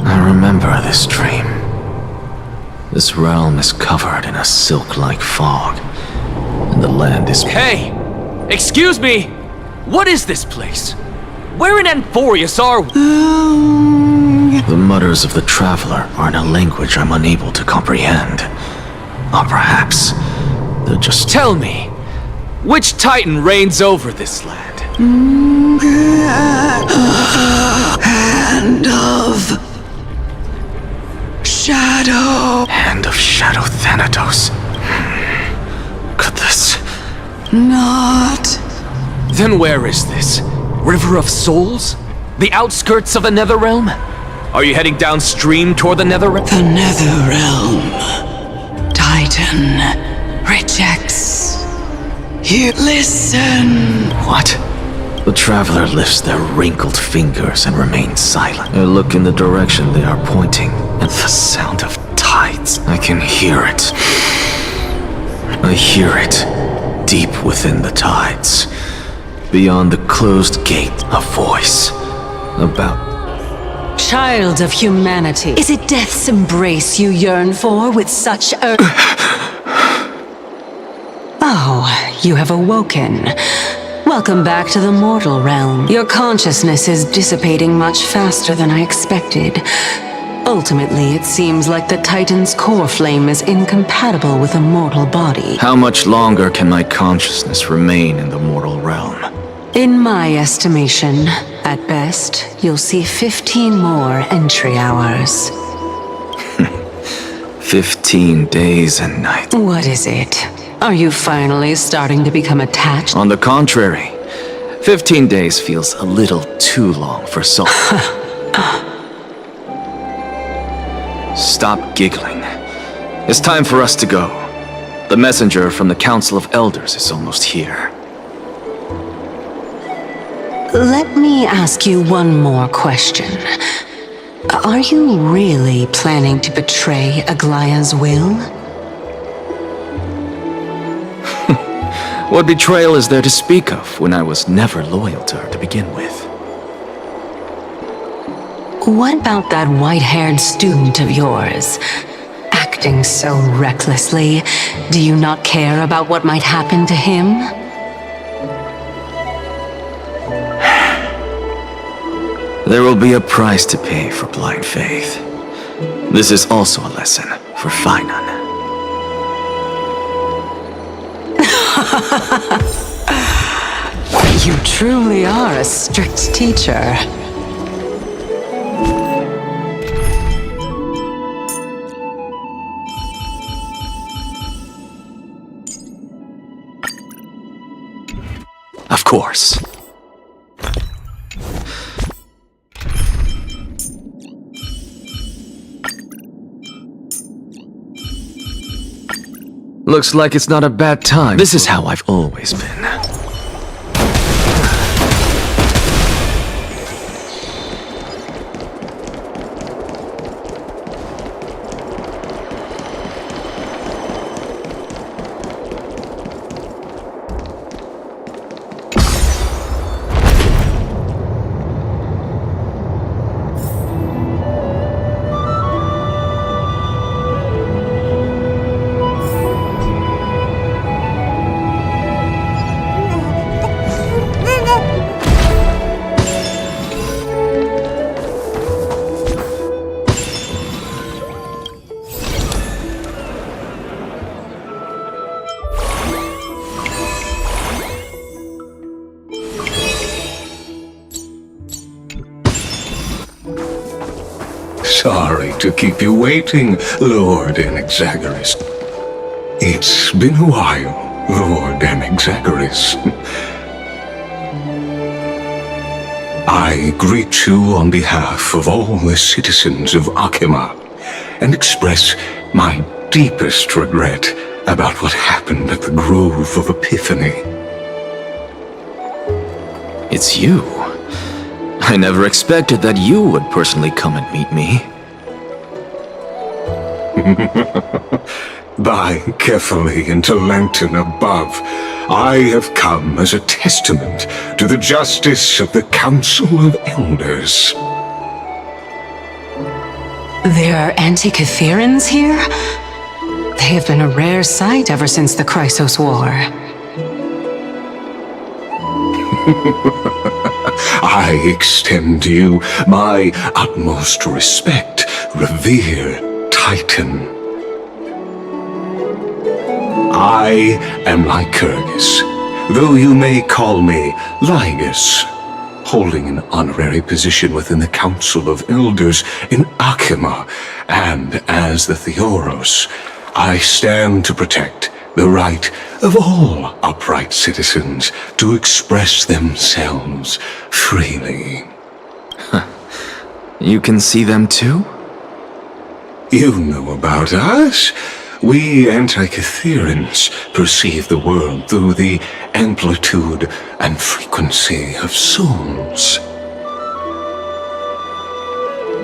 I remember this dream. This realm is covered in a silk-like fog, and the land is— Hey! Excuse me! What is this place? Where in Anthorius are we? The mutters of the traveler are in a language I'm unable to comprehend. Or perhaps they're just— Tell me, which Titan reigns over this land? Hand of Shadow. Hand of Shadow Thanatos. Could this not— Then where is this? River of Souls? The outskirts of the Netherrealm? Are you heading downstream toward the Netherrealm? The Netherrealm. Titan rejects. You listen. What? The traveler lifts their wrinkled fingers and remains silent. I look in the direction they are pointing, and the sound of tides. I can hear it. I hear it deep within the tides. Beyond the closed gate, a voice. About— Child of humanity, is it death's embrace you yearn for with such Oh, you have awoken. Welcome back to the mortal realm. Your consciousness is dissipating much faster than I expected. Ultimately, it seems like the Titan's core flame is incompatible with a mortal body. How much longer can my consciousness remain in the mortal realm? In my estimation, at best, you'll see 15 more entry hours. 15 days and nights. What is it? Are you finally starting to become attached? On the contrary, 15 days feels a little too long for so— Stop giggling. It's time for us to go. The messenger from the Council of Elders is almost here. Let me ask you one more question. Are you really planning to betray Aglaya's will? What betrayal is there to speak of when I was never loyal to her to begin with? What about that white-haired student of yours? Acting so recklessly, do you not care about what might happen to him? There will be a price to pay for blind faith. This is also a lesson for Finan. You truly are a strict teacher. Of course. Looks like it's not a bad time. This is how I've always been. to keep you waiting, Lord Anaxagoras. It's been a while, Lord Anaxagoras. I greet you on behalf of all the citizens of Akima and express my deepest regret about what happened at the Grove of Epiphany. It's you. I never expected that you would personally come and meet me. By carefully into Lantern above, I have come as a testament to the justice of the Council of Elders. There are Antikytherans here? They have been a rare sight ever since the Chrysos War. I extend to you my utmost respect, revered Titan. I am Lycurgus, though you may call me Lygus, holding an honorary position within the Council of Elders in Akima, and as the Theoros, I stand to protect the right of all upright citizens to express themselves freely. You can see them too? You know about us. We Antikytherans perceive the world through the amplitude and frequency of souls.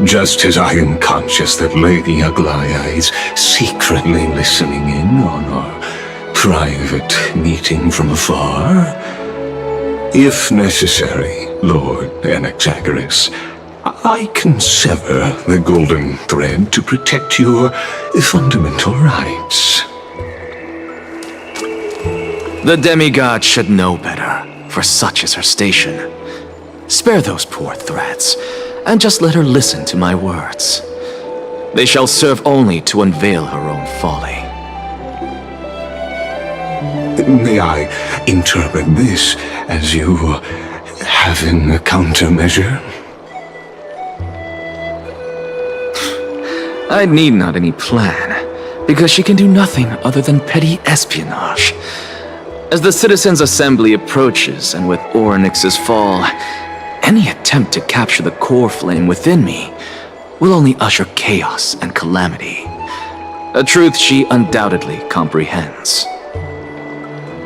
Just as I am conscious that Lady Aglaya is secretly listening in on our private meeting from afar, if necessary, Lord Anaxagoras, I can sever the golden thread to protect your fundamental rights. The demigod should know better, for such is her station. Spare those poor threats, and just let her listen to my words. They shall serve only to unveil her own folly. May I interpret this as you having a countermeasure? I need not any plan, because she can do nothing other than petty espionage. As the Citizens' Assembly approaches, and with Orynyx's fall, any attempt to capture the core flame within me will only usher chaos and calamity. A truth she undoubtedly comprehends.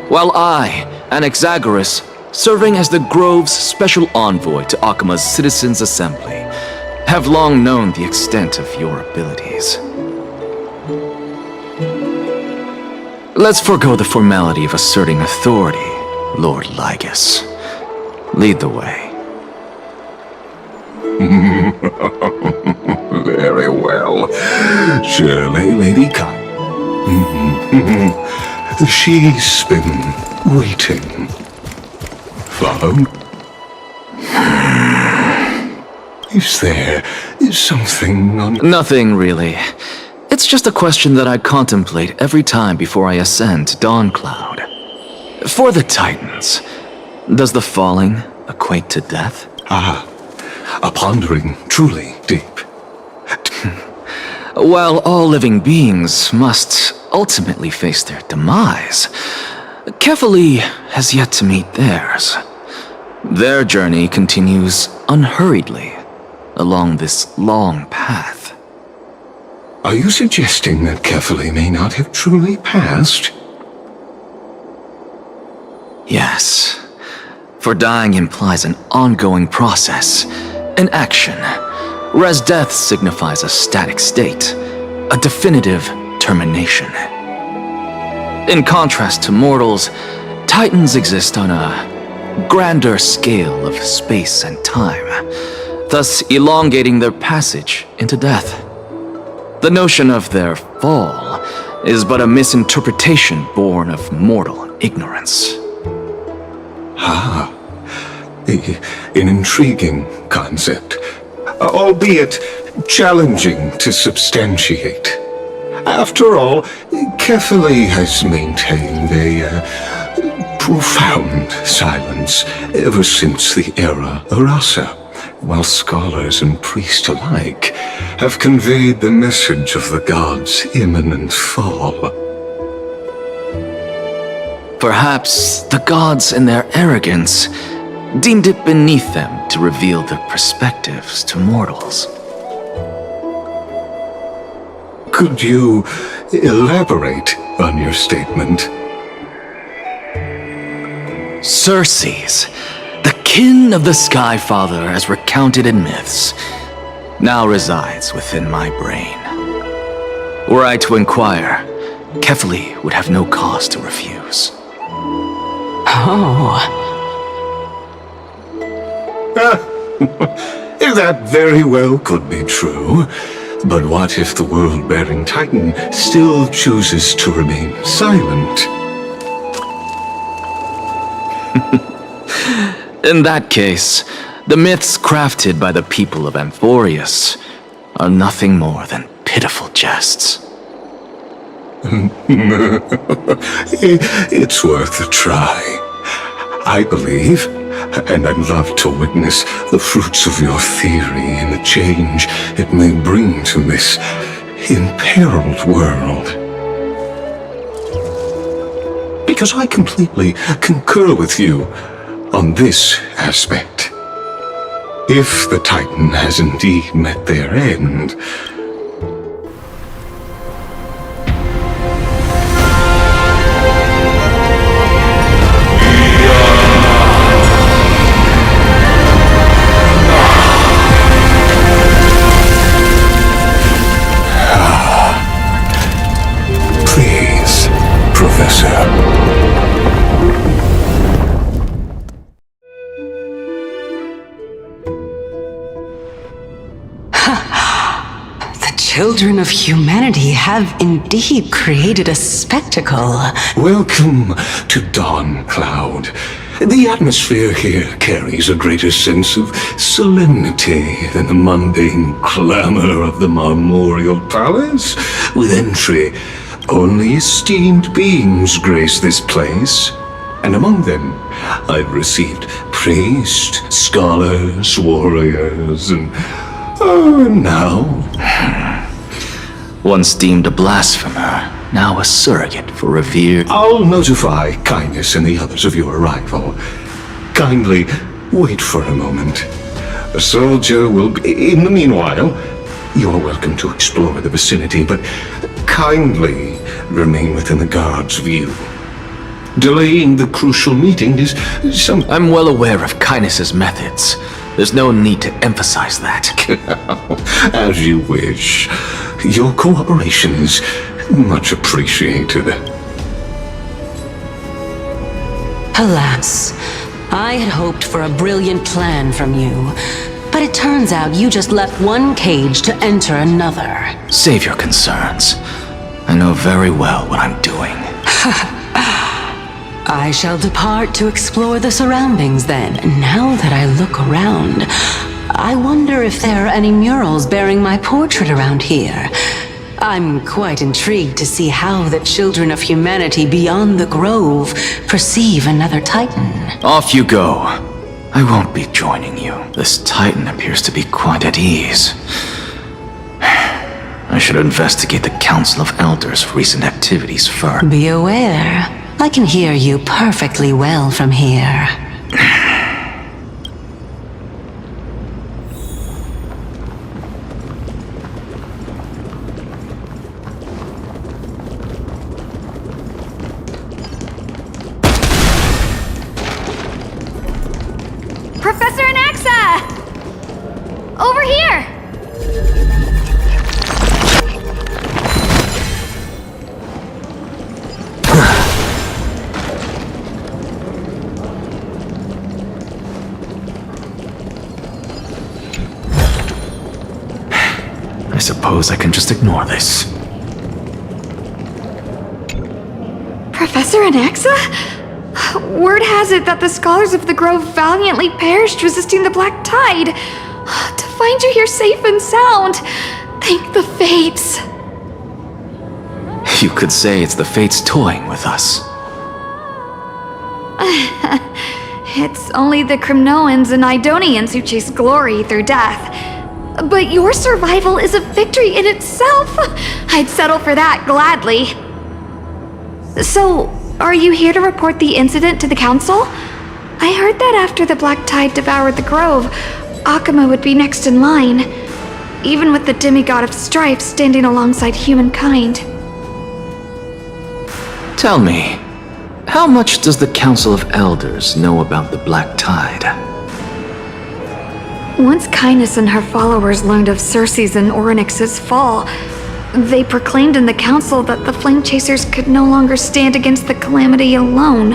While I, Anaxagoras, serving as the Grove's special envoy to Akima's Citizens' Assembly, have long known the extent of your abilities. Let's forego the formality of asserting authority, Lord Lygus. Lead the way. Very well. Surely, Lady Kai. She's been waiting. Follow? Is there something on... Nothing, really. It's just a question that I contemplate every time before I ascend to Dawncloud. For the Titans, does the falling equate to death? Ah, a pondering truly deep. While all living beings must ultimately face their demise, Kefali has yet to meet theirs. Their journey continues unhurriedly along this long path. Are you suggesting that Kefali may not have truly passed? Yes. For dying implies an ongoing process, an action, whereas death signifies a static state, a definitive termination. In contrast to mortals, Titans exist on a grander scale of space and time, thus elongating their passage into death. The notion of their fall is but a misinterpretation born of mortal ignorance. Ah, an intriguing concept, albeit challenging to substantiate. After all, Kefali has maintained a profound silence ever since the era Arasa, while scholars and priests alike have conveyed the message of the gods' imminent fall. Perhaps the gods, in their arrogance, deemed it beneath them to reveal their perspectives to mortals. Could you elaborate on your statement? Circes, the kin of the Sky Father as recounted in myths, now resides within my brain. Were I to inquire, Kefali would have no cause to refuse. Oh. That very well could be true. But what if the world-bearing Titan still chooses to remain silent? In that case, the myths crafted by the people of Amphorius are nothing more than pitiful jests. It's worth a try. I believe, and I'd love to witness the fruits of your theory and the change it may bring to this imperiled world. Because I completely concur with you on this aspect. If the Titan has indeed met their end, please, Professor. Children of humanity have indeed created a spectacle. Welcome to Dawn Cloud. The atmosphere here carries a greater sense of solemnity than the mundane clamor of the Marmorial Palace. With entry, only esteemed beings grace this place. And among them, I've received priests, scholars, warriors, and now... Once deemed a blasphemer, now a surrogate for revered... I'll notify Kindness and the others of your arrival. Kindly wait for a moment. A soldier will be... In the meanwhile, you're welcome to explore the vicinity, but kindly remain within the guard's view. Delaying the crucial meeting is some... I'm well aware of Kindness's methods. There's no need to emphasize that. As you wish. Your cooperation is much appreciated. Alas, I had hoped for a brilliant plan from you, but it turns out you just left one cage to enter another. Save your concerns. I know very well what I'm doing. I shall depart to explore the surroundings then. Now that I look around, I wonder if there are any murals bearing my portrait around here. I'm quite intrigued to see how the children of humanity beyond the grove perceive another Titan. Off you go. I won't be joining you. This Titan appears to be quite at ease. I should investigate the Council of Elders' recent activities first. Be aware. I can hear you perfectly well from here. Professor Anaxa! Over here! I suppose I can just ignore this. Professor Anaxa? Word has it that the scholars of the Grove valiantly perished resisting the Black Tide. To find you here safe and sound, thank the Fates. You could say it's the Fates toying with us. It's only the Crimnoans and Idonians who chase glory through death. But your survival is a victory in itself. I'd settle for that gladly. So, are you here to report the incident to the council? I heard that after the Black Tide devoured the grove, Akuma would be next in line, even with the demigod of strife standing alongside humankind. Tell me, how much does the Council of Elders know about the Black Tide? Once Kindness and her followers learned of Circe's and Orynyx's fall, they proclaimed in the council that the Flame Chasers could no longer stand against the calamity alone.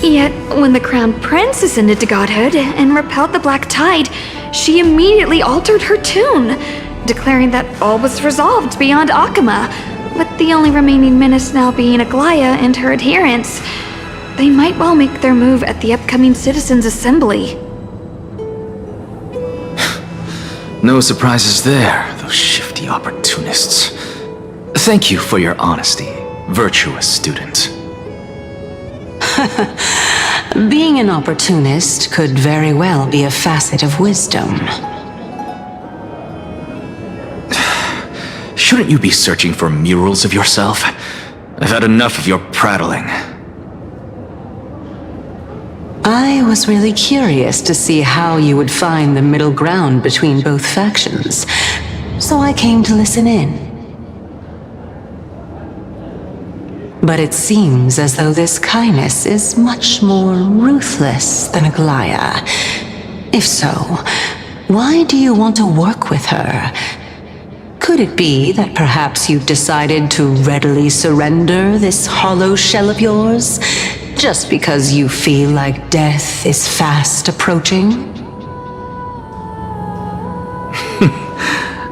Yet, when the Crown Prince ascended to godhood and repelled the Black Tide, she immediately altered her tune, declaring that all was resolved beyond Akuma, with the only remaining menace now being Aglaya and her adherents. They might well make their move at the upcoming Citizens' Assembly. No surprises there, those shifty opportunists. Thank you for your honesty, virtuous student. Being an opportunist could very well be a facet of wisdom. Shouldn't you be searching for murals of yourself? I've had enough of your prattling. I was really curious to see how you would find the middle ground between both factions, so I came to listen in. But it seems as though this Kindness is much more ruthless than Aglaya. If so, why do you want to work with her? Could it be that perhaps you've decided to readily surrender this hollow shell of yours, just because you feel like death is fast approaching?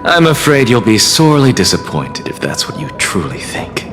I'm afraid you'll be sorely disappointed if that's what you truly think.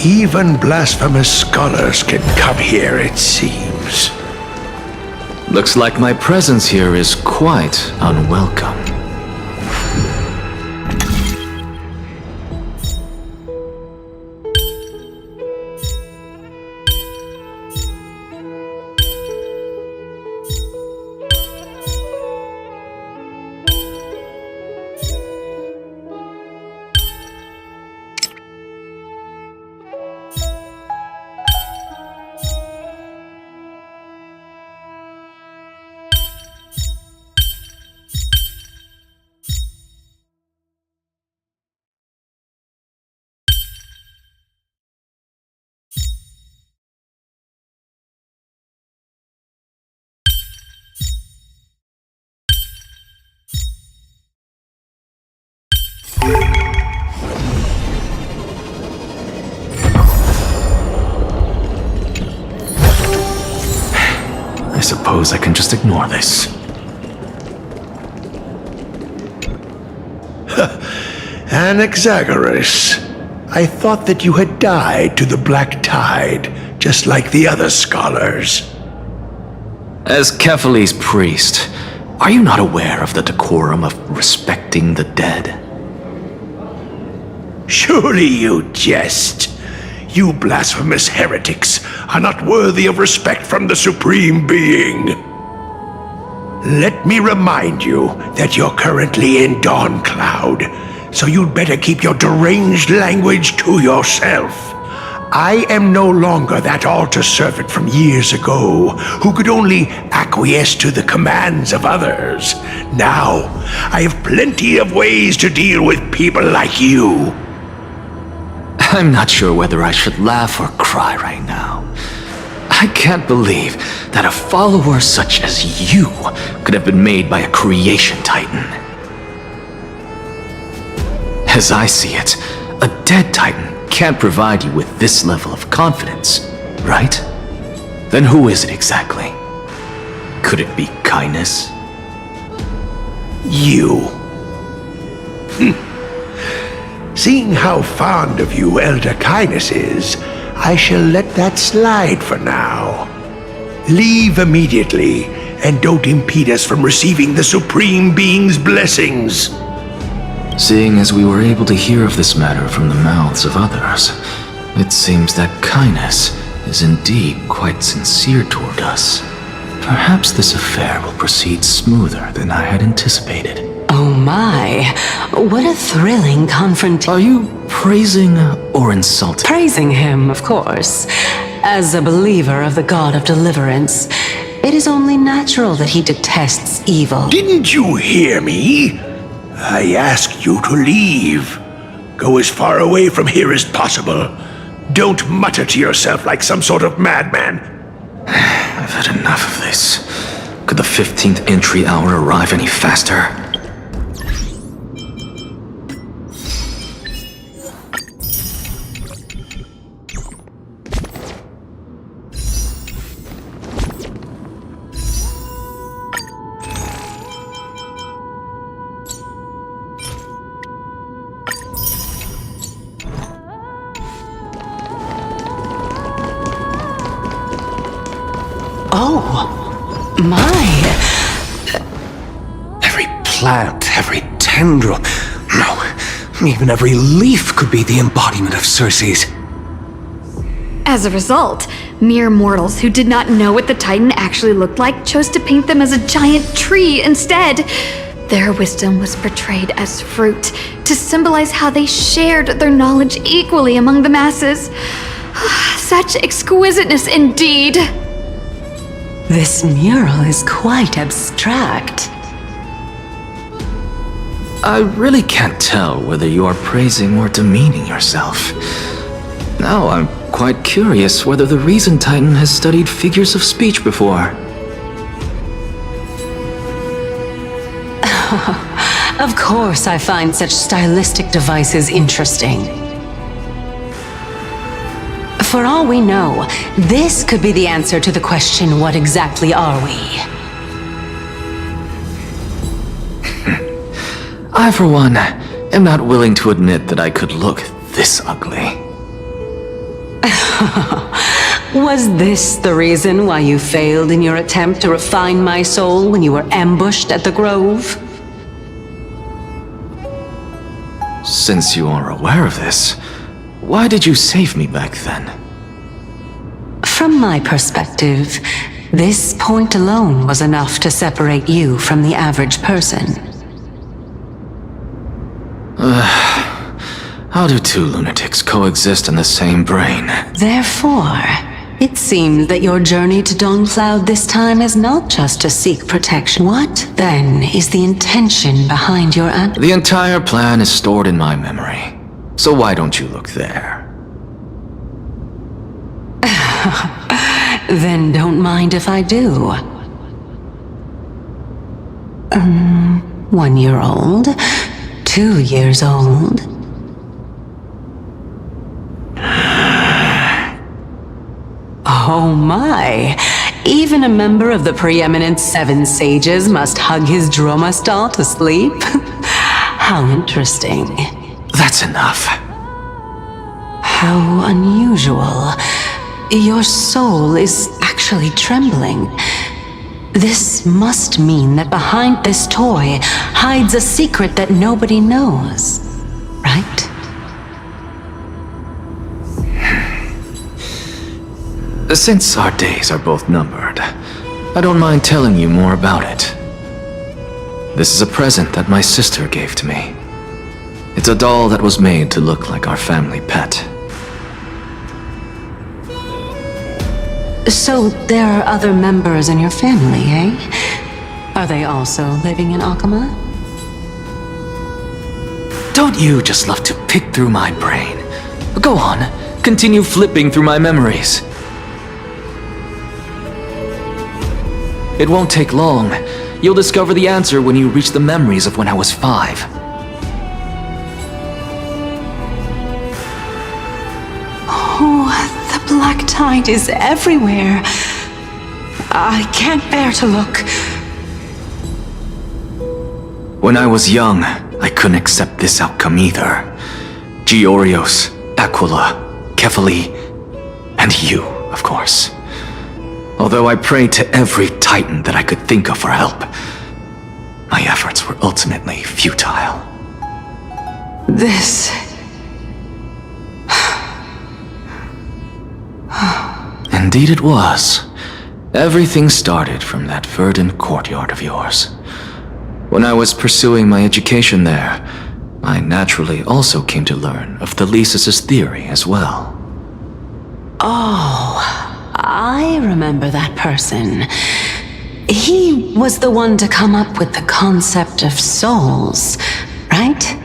Even blasphemous scholars can come here, it seems. Looks like my presence here is quite unwelcome. I suppose I can just ignore this. Anaxagoras, I thought that you had died to the Black Tide, just like the other scholars. As Kephales's priest, are you not aware of the decorum of respecting the dead? Surely you jest. You blasphemous heretics are not worthy of respect from the Supreme Being. Let me remind you that you're currently in Dawn Cloud, so you'd better keep your deranged language to yourself. I am no longer that altar servant from years ago who could only acquiesce to the commands of others. Now, I have plenty of ways to deal with people like you. I'm not sure whether I should laugh or cry right now. I can't believe that a follower such as you could have been made by a creation titan. As I see it, a dead titan can't provide you with this level of confidence, right? Then who is it exactly? Could it be kindness? You. Seeing how fond of you Elder Kindness is, I shall let that slide for now. Leave immediately, and don't impede us from receiving the Supreme Being's blessings. Seeing as we were able to hear of this matter from the mouths of others, it seems that kindness is indeed quite sincere toward us. Perhaps this affair will proceed smoother than I had anticipated. Oh my, what a thrilling confrontation. Are you praising or insulting? Praising him, of course. As a believer of the God of Deliverance, it is only natural that he detests evil. Didn't you hear me? I asked you to leave. Go as far away from here as possible. Don't mutter to yourself like some sort of madman. I've had enough of this. Could the 15th entry hour arrive any faster? Oh, my. Every plant, every tendril, no, even every leaf could be the embodiment of Circe's. As a result, mere mortals who did not know what the Titan actually looked like chose to paint them as a giant tree instead. Their wisdom was portrayed as fruit to symbolize how they shared their knowledge equally among the masses. Such exquisiteness indeed. This mural is quite abstract. I really can't tell whether you are praising or demeaning yourself. Now I'm quite curious whether the Reason Titan has studied figures of speech before. Of course I find such stylistic devices interesting. For all we know, this could be the answer to the question, what exactly are we? I, for one, am not willing to admit that I could look this ugly. Was this the reason why you failed in your attempt to refine my soul when you were ambushed at the Grove? Since you are aware of this, why did you save me back then? From my perspective, this point alone was enough to separate you from the average person. How do two lunatics coexist in the same brain? Therefore, it seems that your journey to Dawn-Cloud this time is not just to seek protection. What, then, is the intention behind your The entire plan is stored in my memory. So why don't you look there? Then don't mind if I do. 1 year old, 2 years old. Oh my! Even a member of the preeminent 7 sages must hug his droma stall to sleep? How interesting. That's enough. How unusual. Your soul is actually trembling. This must mean that behind this toy hides a secret that nobody knows, right? Since our days are both numbered, I don't mind telling you more about it. This is a present that my sister gave to me. It's a doll that was made to look like our family pet. So there are other members in your family, eh? Are they also living in Akama? Don't you just love to pick through my brain? Go on, continue flipping through my memories. It won't take long. You'll discover the answer when you reach the memories of when I was 5. Oh, the black tide is everywhere. I can't bear to look. When I was young, I couldn't accept this outcome either. Georios, Aquila, Kefali, and you, of course. Although I prayed to every titan that I could think of for help, my efforts were ultimately futile. This... Indeed it was. Everything started from that verdant courtyard of yours. When I was pursuing my education there, I naturally also came to learn of Thelesis' theory as well. Oh, I remember that person. He was the one to come up with the concept of souls, right?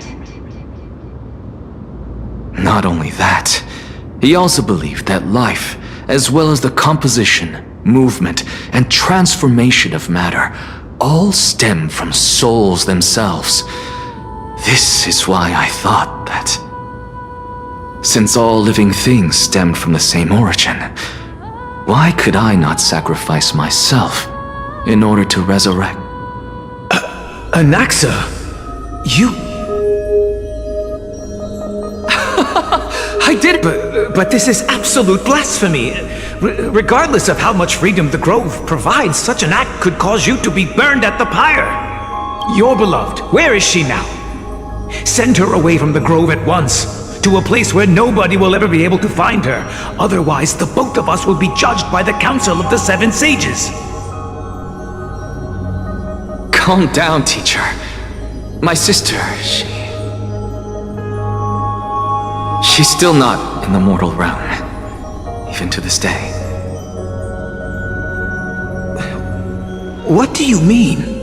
Not only that, he also believed that life, as well as the composition, movement, and transformation of matter, all stem from souls themselves. This is why I thought that, since all living things stemmed from the same origin, why could I not sacrifice myself in order to resurrect? Anaxa, you... I did, but this is absolute blasphemy. Regardless of how much freedom the Grove provides, such an act could cause you to be burned at the pyre. Your beloved, where is she now? Send her away from the Grove at once, to a place where nobody will ever be able to find her. Otherwise, the both of us will be judged by the Council of the Seven Sages. Calm down, teacher. My sister, she's still not in the mortal realm, even to this day. What do you mean?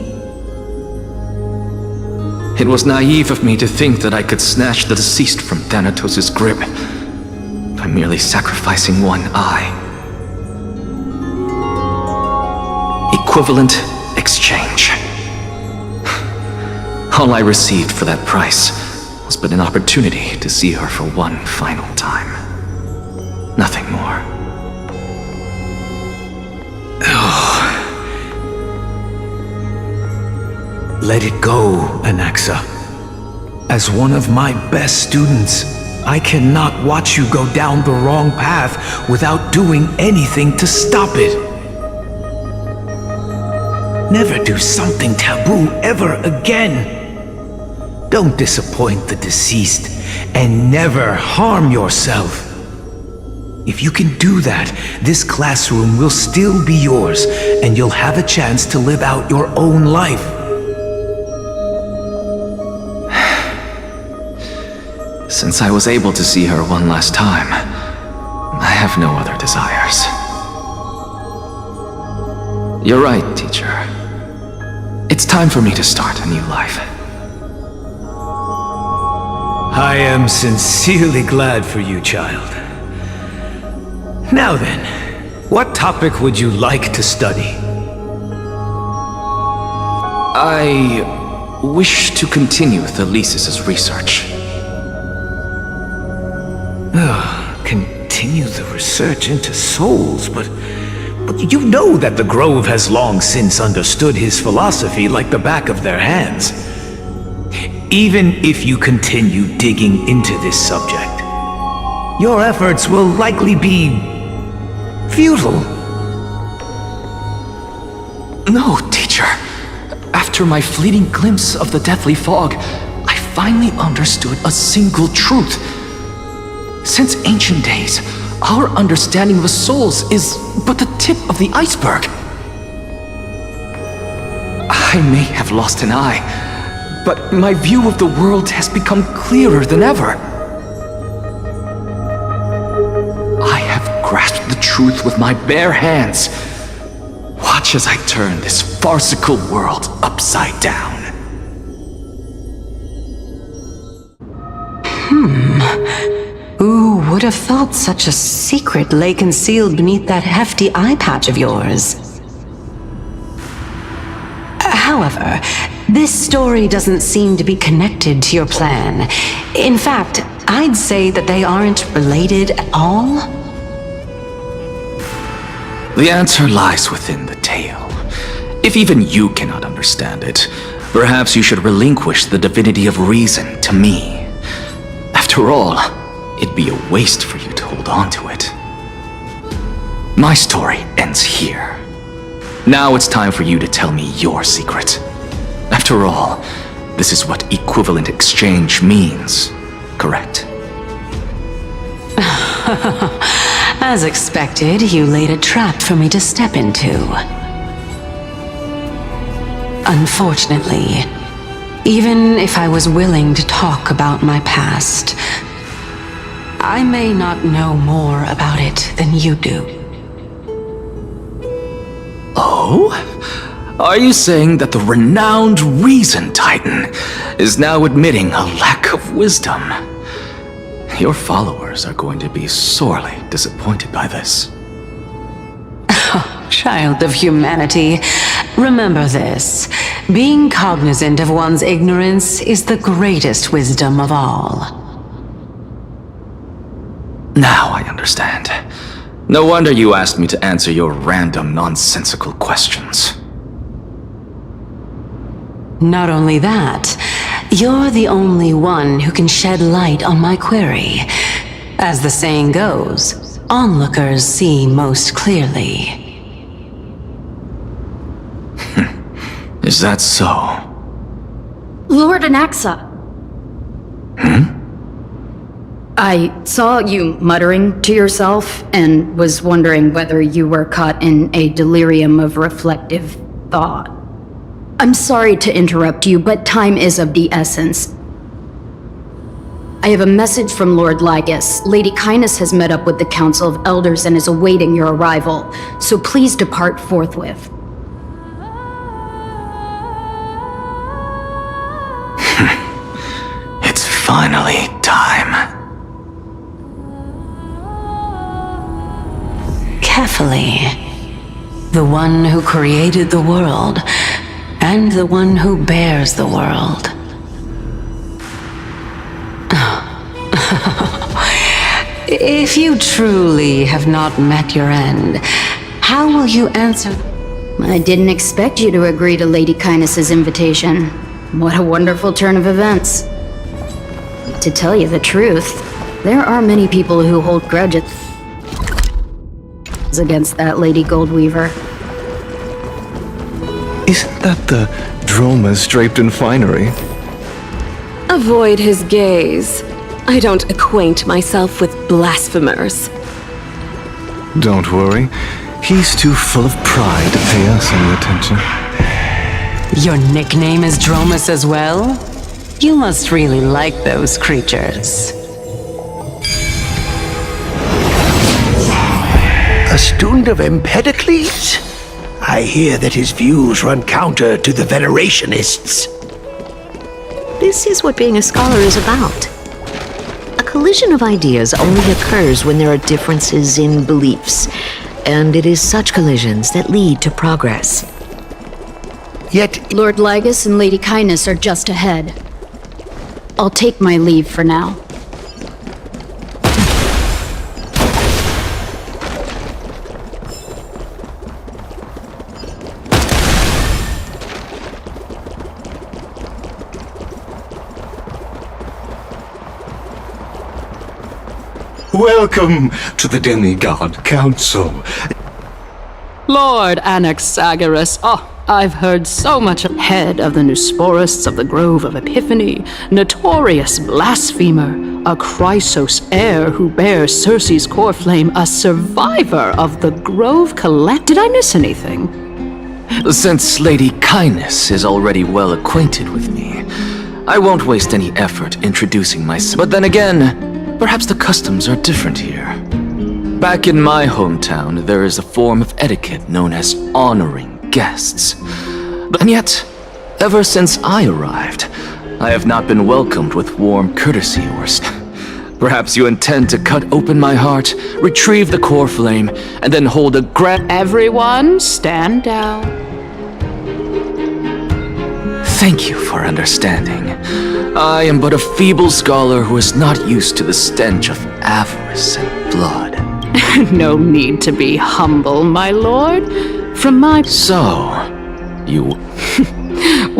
It was naive of me to think that I could snatch the deceased from Thanatos' grip by merely sacrificing one eye. Equivalent exchange. All I received for that price was but an opportunity to see her for one final time. Nothing more. Let it go, Anaxa. As one of my best students, I cannot watch you go down the wrong path without doing anything to stop it. Never do something taboo ever again. Don't disappoint the deceased, and never harm yourself. If you can do that, this classroom will still be yours, and you'll have a chance to live out your own life. Since I was able to see her one last time, I have no other desires. You're right, teacher. It's time for me to start a new life. I am sincerely glad for you, child. Now then, what topic would you like to study? I wish to continue Thelesis' research. Continue the research into souls, but you know that the Grove has long since understood his philosophy like the back of their hands. Even if you continue digging into this subject, your efforts will likely be futile. No, teacher. After my fleeting glimpse of the deathly fog, I finally understood a single truth. Since ancient days, our understanding of the souls is but the tip of the iceberg. I may have lost an eye, but my view of the world has become clearer than ever. I have grasped the truth truth with my bare hands. Watch as I turn this farcical world upside down. Who would have thought such a secret lay concealed beneath that hefty eye patch of yours? However, this story doesn't seem to be connected to your plan. In fact, I'd say that they aren't related at all. The answer lies within the tale. If even you cannot understand it, perhaps you should relinquish the divinity of reason to me. After all, it'd be a waste for you to hold on to it. My story ends here. Now it's time for you to tell me your secret. After all, this is what equivalent exchange means, correct? As expected, you laid a trap for me to step into. Unfortunately, even if I was willing to talk about my past, I may not know more about it than you do. Oh? Are you saying that the renowned Reason Titan is now admitting a lack of wisdom? Your followers are going to be sorely disappointed by this. Child of humanity, remember this. Being cognizant of one's ignorance is the greatest wisdom of all. Now I understand. No wonder you asked me to answer your random, nonsensical questions. Not only that, you're the only one who can shed light on my query. As the saying goes, onlookers see most clearly. Is that so? Lord Anaxa. I saw you muttering to yourself and was wondering whether you were caught in a delirium of reflective thought. I'm sorry to interrupt you, but time is of the essence. I have a message from Lord Ligus. Lady Kindness has met up with the Council of Elders and is awaiting your arrival, so please depart forthwith. It's finally time. Carefully. The one who created the world, and the one who bears the world. If you truly have not met your end, how will you answer? I didn't expect you to agree to Lady Kindness's invitation. What a wonderful turn of events. To tell you the truth, there are many people who hold grudges against that Lady Goldweaver. Isn't that the Dromas draped in finery? Avoid his gaze. I don't acquaint myself with blasphemers. Don't worry. He's too full of pride to pay us any attention. Your nickname is Dromas as well? You must really like those creatures. A student of Empedocles? I hear that his views run counter to the Venerationists. This is what being a scholar is about. A collision of ideas only occurs when there are differences in beliefs, and it is such collisions that lead to progress. Yet, Lord Ligus and Lady Kindness are just ahead. I'll take my leave for now. Welcome to the Demigod Council. Lord Anaxagoras, I've heard so much. Head of the Nusporists of the Grove of Epiphany, notorious blasphemer, a Chrysos heir who bears Circe's core flame, a survivor of the Grove Collect. Did I miss anything? Since Lady Kindness is already well acquainted with me, I won't waste any effort introducing myself. But then again, perhaps the customs are different here. Back in my hometown, there is a form of etiquette known as honoring guests. And yet, ever since I arrived, I have not been welcomed with warm courtesy or... Perhaps you intend to cut open my heart, retrieve the core flame, and then hold a Everyone, stand down. Thank you for understanding. I am but a feeble scholar who is not used to the stench of avarice and blood. No need to be humble, my lord. From my... So, you...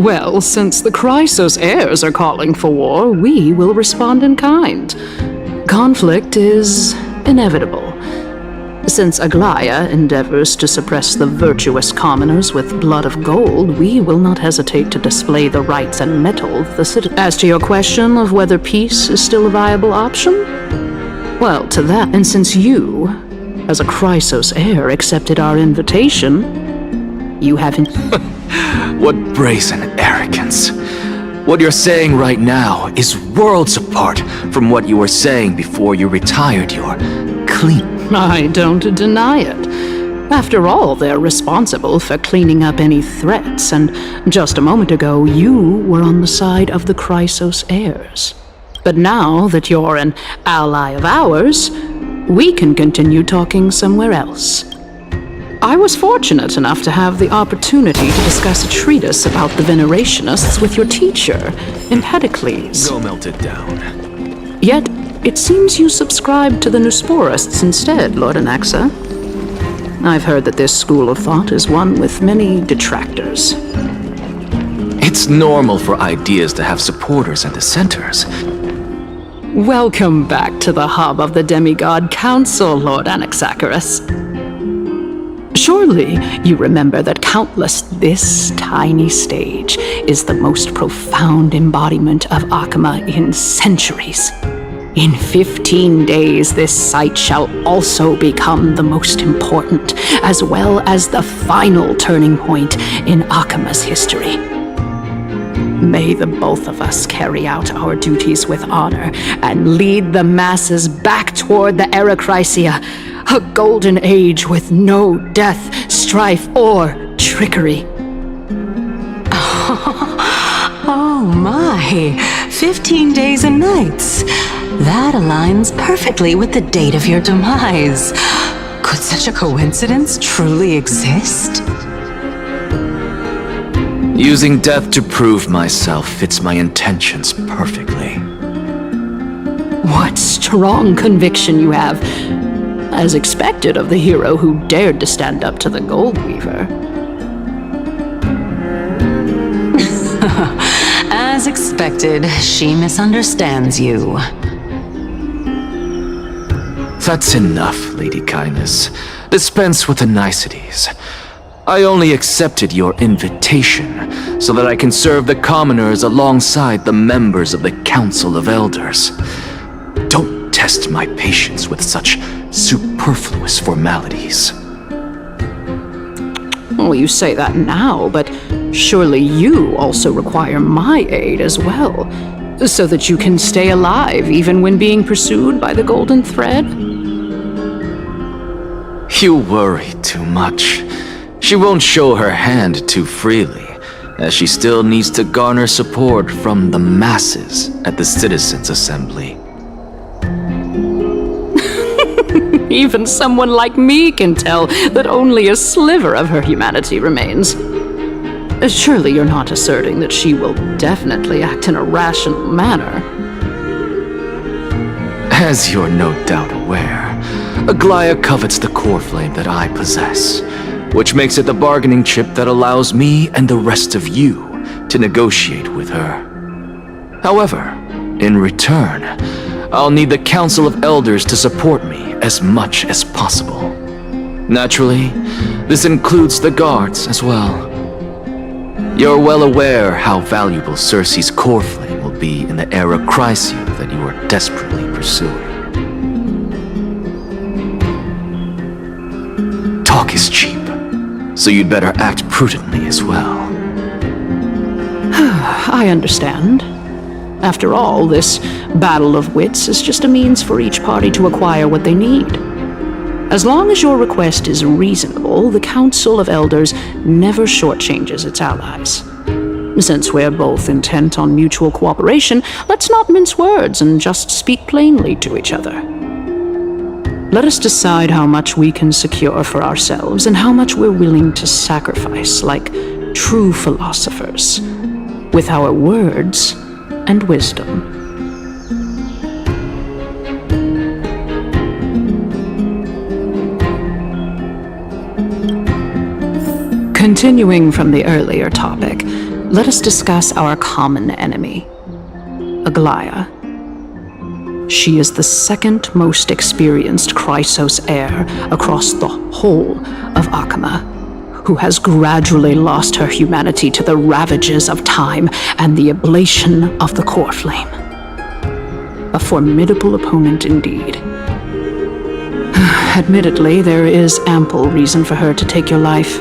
Well, since the Chrysos heirs are calling for war, we will respond in kind. Conflict is inevitable. Since Aglaya endeavors to suppress the virtuous commoners with blood of gold, we will not hesitate to display the rights and mettle of the citizens. As to your question of whether peace is still a viable option, well, to that, and since you, as a Chrysos heir, accepted our invitation, you haven't... What brazen arrogance. What you're saying right now is worlds apart from what you were saying before you retired your clean. I don't deny it. After all, they're responsible for cleaning up any threats, and just a moment ago, you were on the side of the Chrysos heirs. But now that you're an ally of ours, we can continue talking somewhere else. I was fortunate enough to have the opportunity to discuss a treatise about the Venerationists with your teacher, Empedocles. Go melt it down. Yet, it seems you subscribe to the Nusporists instead, Lord Anaxa. I've heard that this school of thought is one with many detractors. It's normal for ideas to have supporters and dissenters. Welcome back to the hub of the Demigod Council, Lord Anaxagoras. Surely you remember that countless this tiny stage is the most profound embodiment of Akama in centuries. In 15 days, this site shall also become the most important, as well as the final turning point in Akama's history. May the both of us carry out our duties with honor and lead the masses back toward the Erechrysia, a golden age with no death, strife, or trickery. Oh my, 15 days and nights. That aligns perfectly with the date of your demise. Could such a coincidence truly exist? Using death to prove myself fits my intentions perfectly. What strong conviction you have, as expected of the hero who dared to stand up to the Gold Weaver. As expected, she misunderstands you. That's enough, Lady Kindness. Dispense with the niceties. I only accepted your invitation so that I can serve the commoners alongside the members of the Council of Elders. Don't test my patience with such superfluous formalities. Well, you say that now, but surely you also require my aid as well, so that you can stay alive even when being pursued by the Golden Thread? You worry too much. She won't show her hand too freely, as she still needs to garner support from the masses at the Citizens' Assembly. Even someone like me can tell that only a sliver of her humanity remains. Surely you're not asserting that she will definitely act in a rational manner. As you're no doubt aware, Aglaya covets the core flame that I possess, which makes it the bargaining chip that allows me and the rest of you to negotiate with her. However, in return, I'll need the Council of Elders to support me as much as possible. Naturally, this includes the guards as well. You're well aware how valuable Cersei's core flame will be in the Erechrysia that you are desperately pursuing. Talk is cheap, so you'd better act prudently as well. I understand. After all, this battle of wits is just a means for each party to acquire what they need. As long as your request is reasonable, the Council of Elders never shortchanges its allies. Since we're both intent on mutual cooperation, let's not mince words and just speak plainly to each other. Let us decide how much we can secure for ourselves and how much we're willing to sacrifice, like true philosophers, with our words and wisdom. Continuing from the earlier topic, let us discuss our common enemy, Aglaia. She is the second most experienced Chrysos heir across the whole of Akama, who has gradually lost her humanity to the ravages of time and the ablation of the core flame. A formidable opponent indeed. Admittedly, there is ample reason for her to take your life.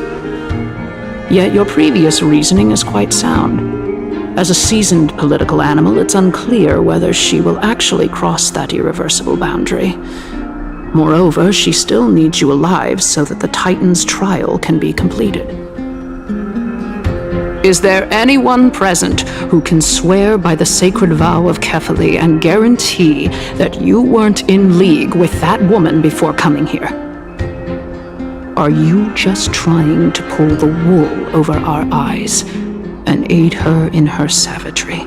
Yet your previous reasoning is quite sound. As a seasoned political animal, it's unclear whether she will actually cross that irreversible boundary. Moreover, she still needs you alive so that the Titan's trial can be completed. Is there anyone present who can swear by the sacred vow of Kefali and guarantee that you weren't in league with that woman before coming here? Are you just trying to pull the wool over our eyes and aid her in her savagery?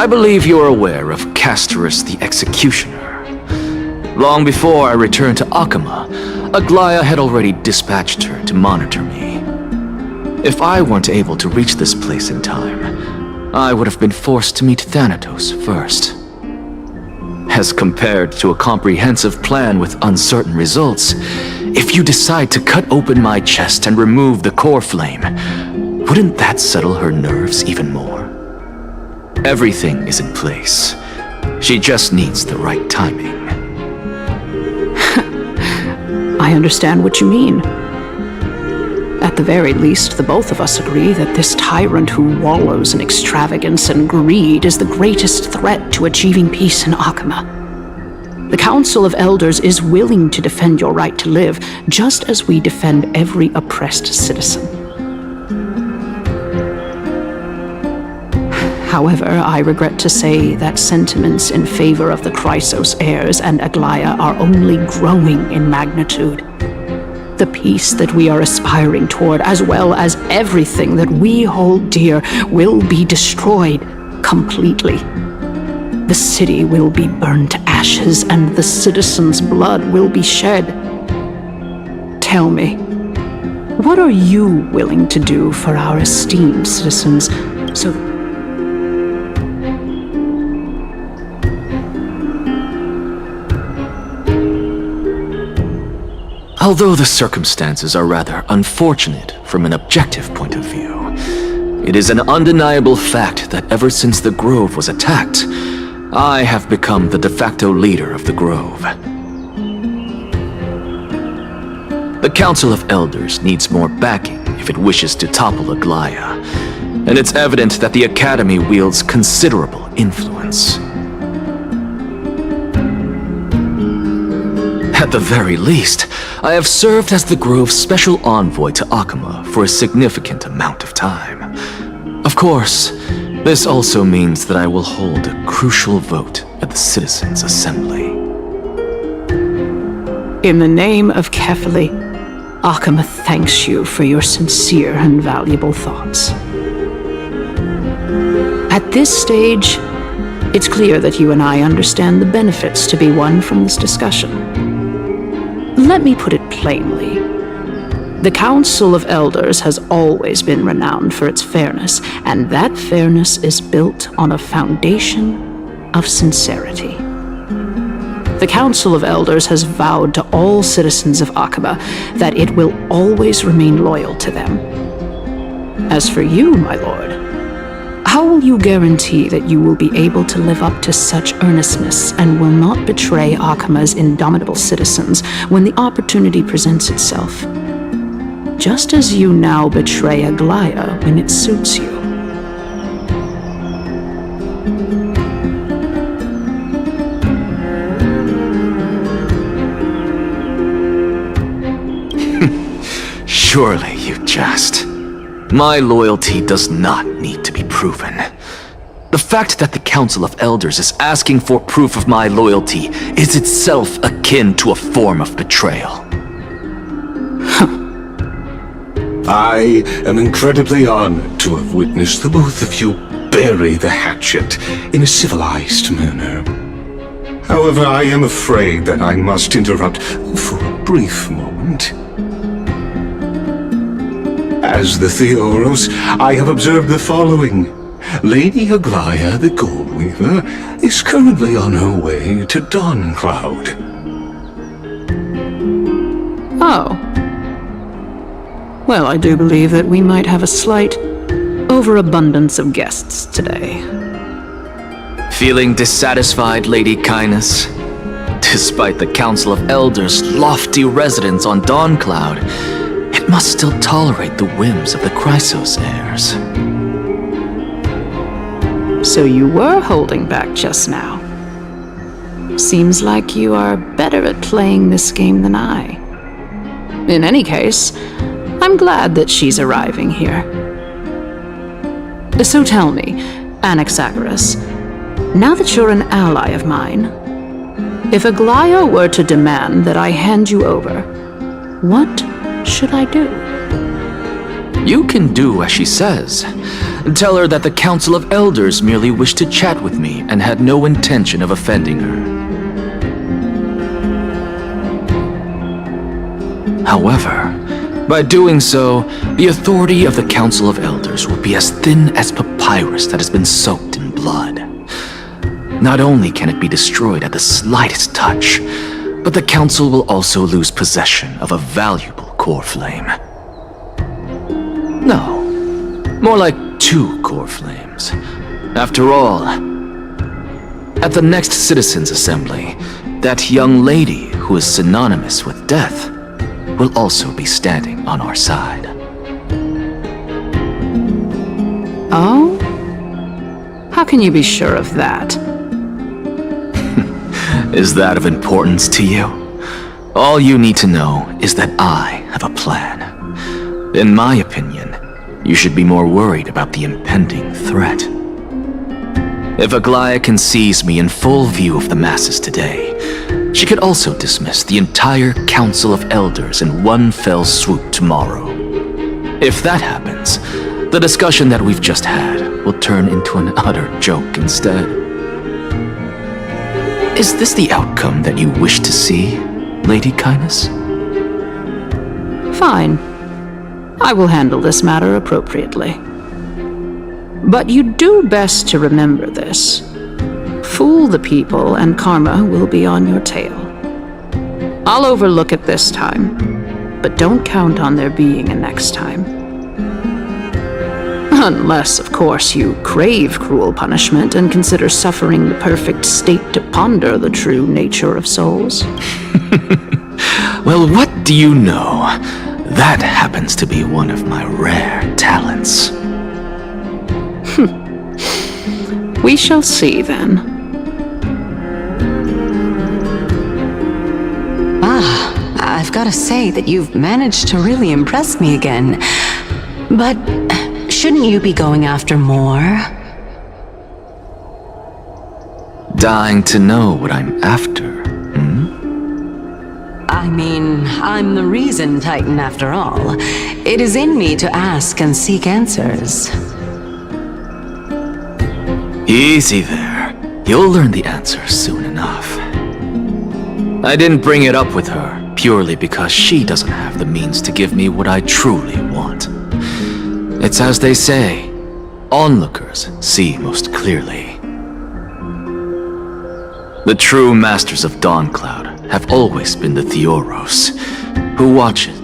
I believe you're aware of Castorus the Executioner. Long before I returned to Akama, Aglaia had already dispatched her to monitor me. If I weren't able to reach this place in time, I would have been forced to meet Thanatos first. As compared to a comprehensive plan with uncertain results, if you decide to cut open my chest and remove the core flame, wouldn't that settle her nerves even more? Everything is in place. She just needs the right timing. I understand what you mean. At the very least, the both of us agree that this tyrant who wallows in extravagance and greed is the greatest threat to achieving peace in Akama. The Council of Elders is willing to defend your right to live, just as we defend every oppressed citizen. However, I regret to say that sentiments in favor of the Chrysos heirs and Aglaia are only growing in magnitude. The peace that we are aspiring toward, as well as everything that we hold dear, will be destroyed completely. The city will be burned to ashes, and the citizens' blood will be shed. Tell me, what are you willing to do for our esteemed citizens so that Although the circumstances are rather unfortunate from an objective point of view, it is an undeniable fact that ever since the Grove was attacked, I have become the de facto leader of the Grove. The Council of Elders needs more backing if it wishes to topple Aglaia, and it's evident that the Academy wields considerable influence. At the very least, I have served as the Grove's special envoy to Akama for a significant amount of time. Of course, this also means that I will hold a crucial vote at the Citizens' Assembly. in the name of Kefali, Akama thanks you for your sincere and valuable thoughts. At this stage, it's clear that you and I understand the benefits to be won from this discussion. Let me put it plainly. The Council of Elders has always been renowned for its fairness, and that fairness is built on a foundation of sincerity. The Council of Elders has vowed to all citizens of Akaba that it will always remain loyal to them. As for you, my lord, how will you guarantee that you will be able to live up to such earnestness and will not betray Akaba's indomitable citizens when the opportunity presents itself? Just as you now betray Aglaya when it suits you. Surely you jest. My loyalty does not need to be proven. The fact that the Council of Elders is asking for proof of my loyalty is itself akin to a form of betrayal. I am incredibly honored to have witnessed the both of you bury the hatchet in a civilized manner. However, I am afraid that I must interrupt for a brief moment. As the Theoros, I have observed the following. Lady Aglaya the Goldweaver is currently on her way to Dawncloud. Oh. Well, I do believe that we might have a slight overabundance of guests today. Feeling dissatisfied, Lady Kindness? Despite the Council of Elders' lofty residence on Dawncloud, it must still tolerate the whims of the Chrysos heirs. So you were holding back just now. Seems like you are better at playing this game than I. In any case, I'm glad that she's arriving here. So tell me, Anaxagoras, now that you're an ally of mine, if Aglaya were to demand that I hand you over, what should I do? You can do as she says. Tell her that the Council of Elders merely wished to chat with me and had no intention of offending her. However, by doing so, the authority of the Council of Elders will be as thin as papyrus that has been soaked in blood. Not only can it be destroyed at the slightest touch, but the Council will also lose possession of a valuable core flame. No, more like 2 core flames. After all, at the next Citizens' Assembly, that young lady who is synonymous with death will also be standing on our side. Oh? How can you be sure of that? Is that of importance to you? All you need to know is that I have a plan. In my opinion, you should be more worried about the impending threat. If Aglaya can seize me in full view of the masses today, she could also dismiss the entire Council of Elders in one fell swoop tomorrow. If that happens, the discussion that we've just had will turn into an utter joke instead. Is this the outcome that you wish to see, Lady Kindness? Fine. I will handle this matter appropriately. But you do best to remember this. Fool the people and karma will be on your tail. I'll overlook it this time, but don't count on there being a next time. Unless, of course, you crave cruel punishment and consider suffering the perfect state to ponder the true nature of souls. Well, what do you know? That happens to be one of my rare talents. We shall see then. I've got to say that you've managed to really impress me again. But shouldn't you be going after more? Dying to know what I'm after, I mean, I'm the reason Titan after all. It is in me to ask and seek answers. Easy there. You'll learn the answer soon enough. I didn't bring it up with her purely because she doesn't have the means to give me what I truly want. It's as they say, onlookers see most clearly. The true masters of Dawncloud have always been the Theoros, who watch it.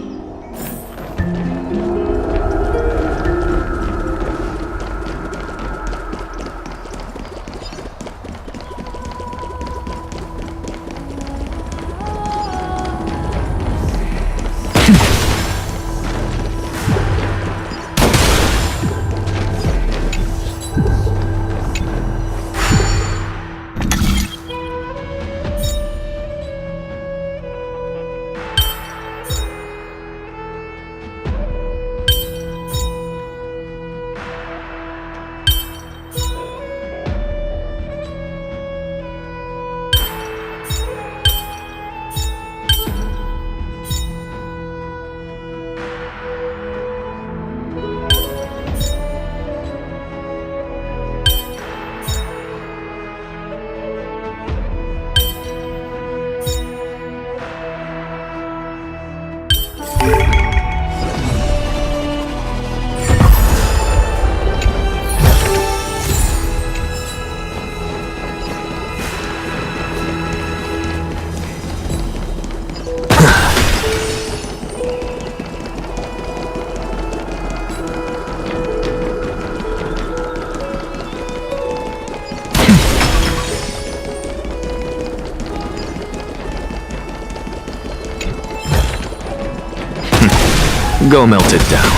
Go melt it down.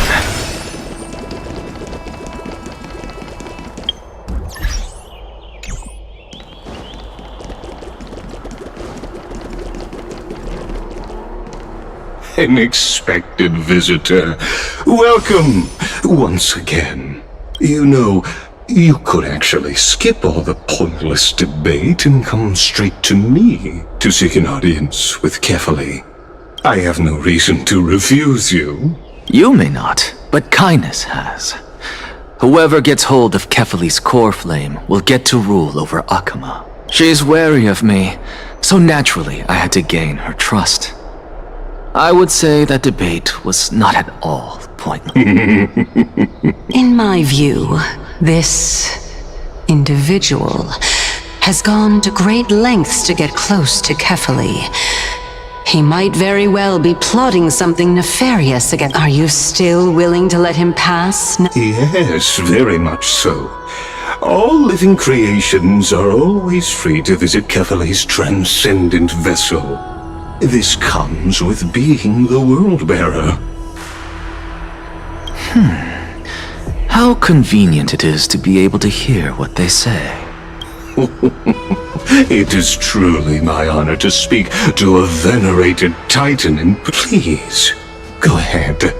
An expected visitor. Welcome once again. You know, you could actually skip all the pointless debate and come straight to me to seek an audience with Kefali. I have no reason to refuse you. You may not, but Kindness has. Whoever gets hold of Kefali's core flame will get to rule over Akama. She's wary of me, so naturally I had to gain her trust. I would say that debate was not at all pointless. In my view, this individual has gone to great lengths to get close to Kefali. He might very well be plotting something nefarious against... Are you still willing to let him pass? Yes, very much so. All living creations are always free to visit Kefali's transcendent vessel. This comes with being the world-bearer. How convenient it is to be able to hear what they say. It is truly my honor to speak to a venerated titan, and please, go ahead.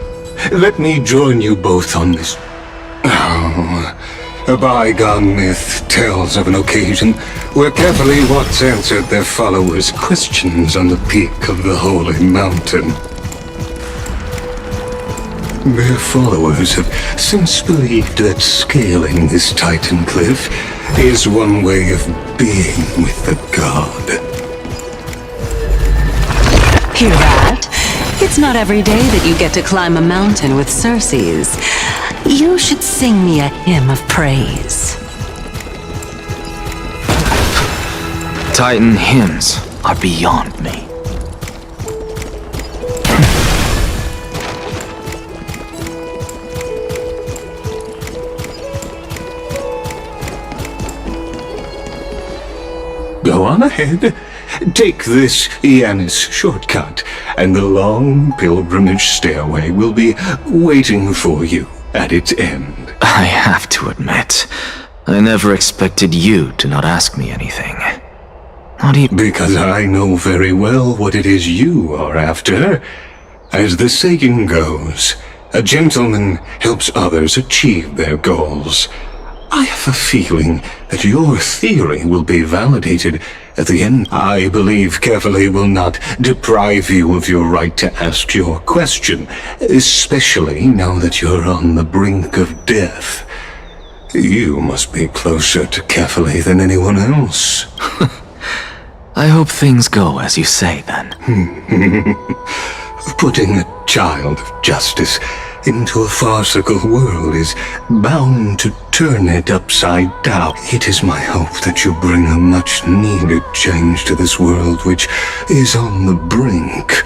Let me join you both on this. A bygone myth tells of an occasion where Kefali once answered their followers' questions on the peak of the holy mountain. Their followers have since believed that scaling this titan cliff is one way of being with the god. Hear that? It's not every day that you get to climb a mountain with Circes. You should sing me a hymn of praise. Titan hymns are beyond me. Go on ahead. Take this Yanis shortcut, and the long pilgrimage stairway will be waiting for you at its end. I have to admit, I never expected you to not ask me anything. Not even... Because I know very well what it is you are after. As the saying goes, a gentleman helps others achieve their goals. I have a feeling that your theory will be validated at the end. I believe Kefali will not deprive you of your right to ask your question, especially now that you're on the brink of death. You must be closer to Kefali than anyone else. I hope things go as you say, then. Putting a child of justice into a farcical world is bound to turn it upside down. It is my hope that you bring a much-needed change to this world, which is on the brink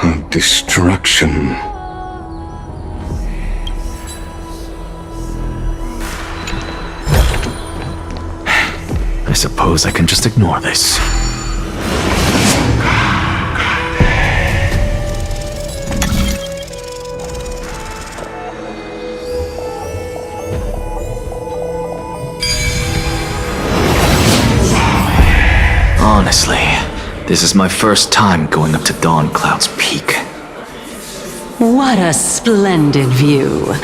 of destruction. I suppose I can just ignore this. Honestly, this is my first time going up to Dawn Cloud's peak. What a splendid view.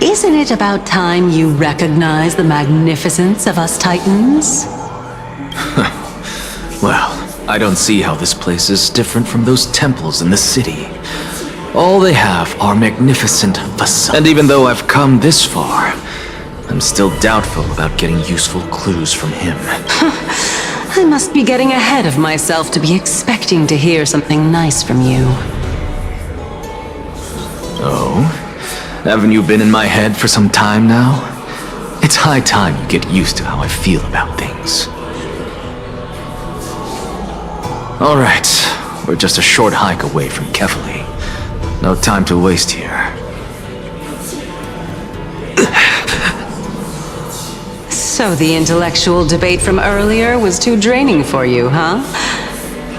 Isn't it about time you recognize the magnificence of us Titans? Well, I don't see how this place is different from those temples in the city. All they have are magnificent facades. And even though I've come this far, I'm still doubtful about getting useful clues from him. I must be getting ahead of myself to be expecting to hear something nice from you. Oh? Haven't you been in my head for some time now? It's high time you get used to how I feel about things. Alright, we're just a short hike away from Kefali. No time to waste here. So the intellectual debate from earlier was too draining for you, huh?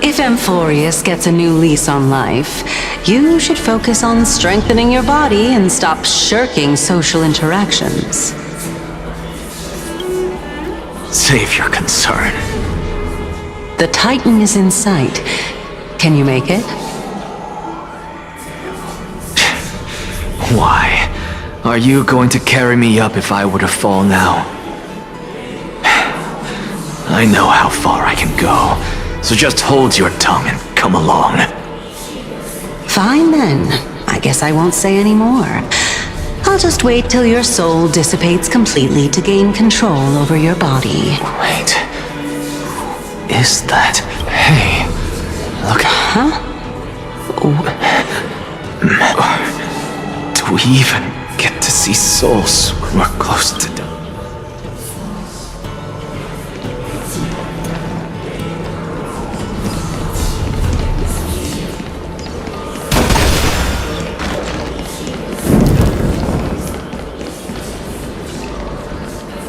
If Amphorius gets a new lease on life, you should focus on strengthening your body and stop shirking social interactions. Save your concern. The Titan is in sight. Can you make it? Why? Are you going to carry me up if I were to fall now? I know how far I can go, so just hold your tongue and come along. Fine then. I guess I won't say any more. I'll just wait till your soul dissipates completely to gain control over your body. Wait. Is that... Hey. Look. Huh? Do we even get to see souls when we're close to death?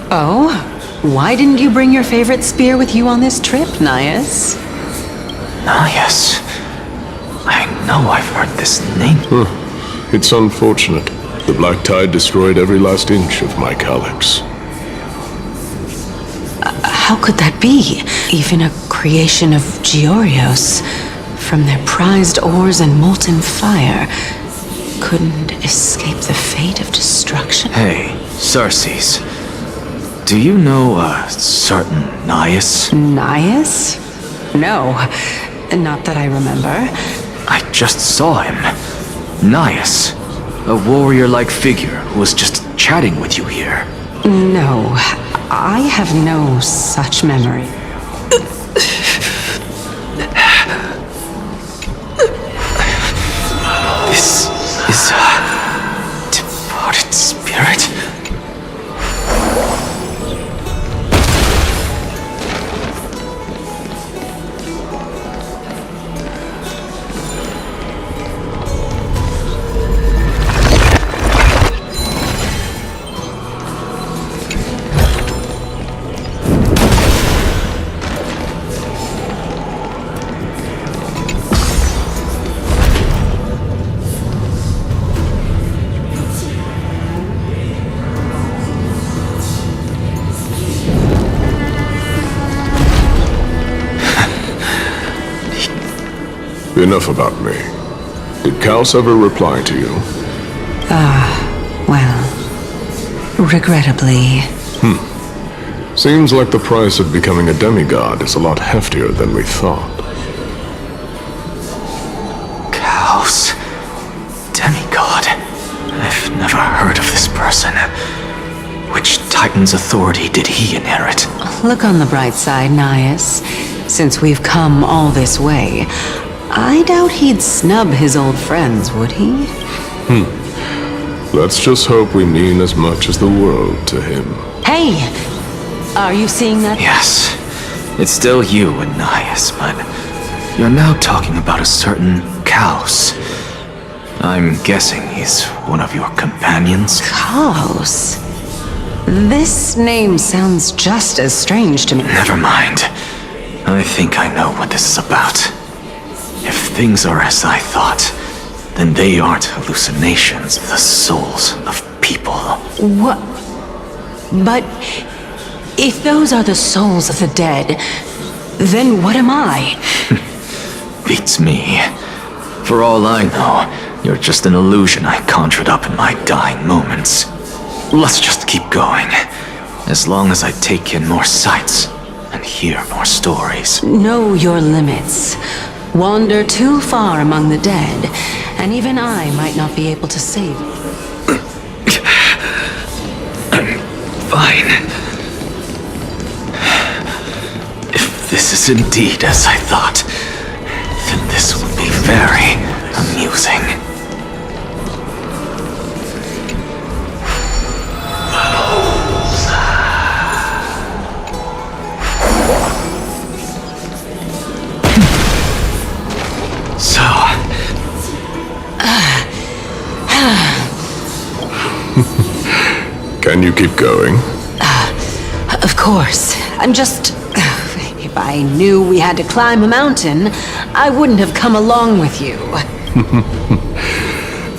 Oh? Why didn't you bring your favorite spear with you on this trip, Nias? Nias? I know I've heard this name. It's unfortunate. The Black Tide destroyed every last inch of my calyx. How could that be? Even a creation of Georios, from their prized ores and molten fire, couldn't escape the fate of destruction. Hey, Circes. Do you know a certain Nias? Nias? No, not that I remember. I just saw him. Nias. A warrior-like figure who was just chatting with you here. No, I have no such memory. This is a departed spirit? Enough about me. Did Kaos ever reply to you? Well, regrettably. Seems like the price of becoming a demigod is a lot heftier than we thought. Kaos. Demigod. I've never heard of this person. Which Titan's authority did he inherit? Look on the bright side, Nias. Since we've come all this way, I doubt he'd snub his old friends, would he? Let's just hope we mean as much as the world to him. Hey! Are you seeing that? Yes, it's still you, Anias, but you're now talking about a certain Kaos. I'm guessing he's one of your companions? Kaos? This name sounds just as strange to me. Never mind. I think I know what this is about. If things are as I thought, then they aren't hallucinations, the souls of people. What? But if those are the souls of the dead, then what am I? Beats me. For all I know, you're just an illusion I conjured up in my dying moments. Let's just keep going. As long as I take in more sights and hear more stories. Know your limits. Wander too far among the dead, and even I might not be able to save you. I'm fine. If this is indeed as I thought, then this will be very amusing. So... Can you keep going? Of course. I'm just... If I knew we had to climb a mountain, I wouldn't have come along with you.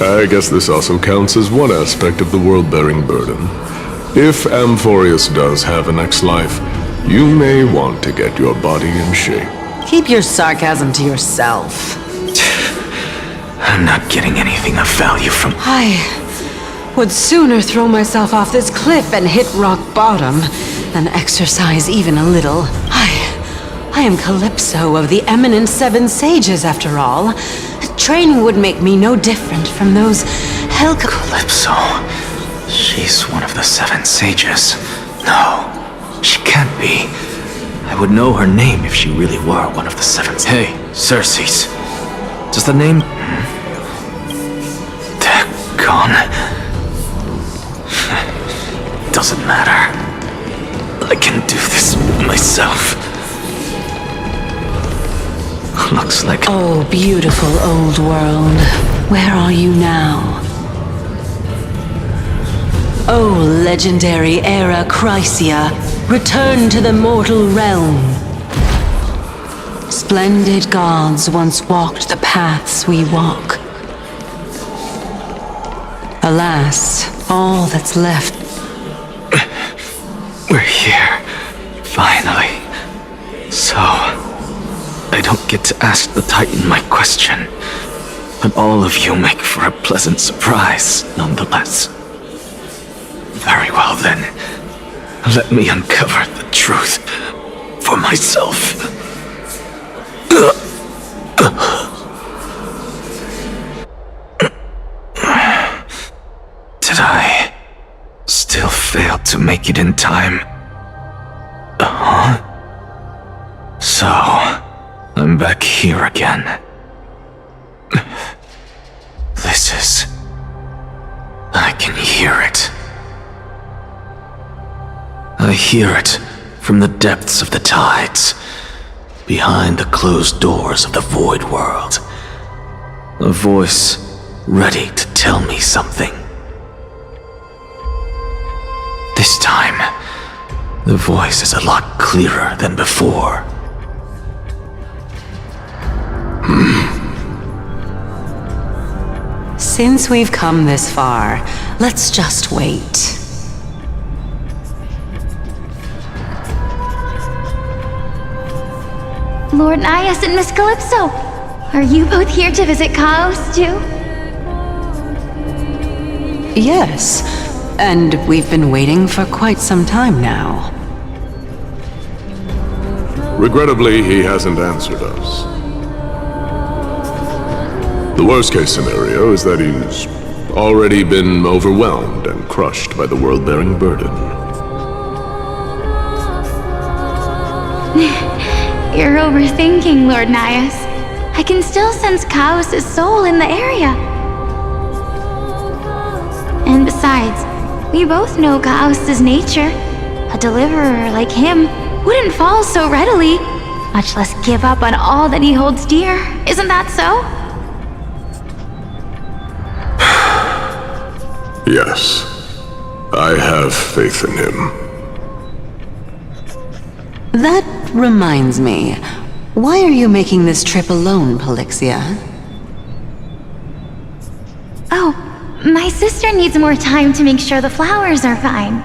I guess this also counts as one aspect of the world-bearing burden. If Amphorius does have a next life, you may want to get your body in shape. Keep your sarcasm to yourself. I'm not getting anything of value from... I would sooner throw myself off this cliff and hit rock bottom than exercise even a little. I am Calypso of the eminent Seven Sages, after all. Training would make me no different from those hell... Calypso? She's one of the Seven Sages. No, she can't be. I would know her name if she really were one of the Seven... Hey, Circes. Does the name... They're gone. Doesn't matter. I can do this myself. Looks like... Oh, beautiful old world. Where are you now? Oh, legendary era Chrysia, return to the mortal realm. Splendid gods once walked the paths we walk. Alas, all that's left... We're here. Finally. So... I don't get to ask the Titan my question, but all of you make for a pleasant surprise, nonetheless. Very well then, let me uncover the truth for myself. Did I still fail to make it in time? So... I'm back here again. This is... I can hear it. I hear it from the depths of the tides, behind the closed doors of the void world. A voice ready to tell me something. This time, the voice is a lot clearer than before. Since we've come this far, let's just wait. Lord Nias and Miss Calypso, are you both here to visit Chaos too? Yes, and we've been waiting for quite some time now. Regrettably, he hasn't answered us. The worst-case scenario is that he's already been overwhelmed and crushed by the world-bearing burden. You're overthinking, Lord Nias. I can still sense Chaos' soul in the area. And besides, we both know Chaos' nature. A deliverer like him wouldn't fall so readily, much less give up on all that he holds dear. Isn't that so? Yes, I have faith in him. That reminds me. Why are you making this trip alone, Polixia? Oh, my sister needs more time to make sure the flowers are fine.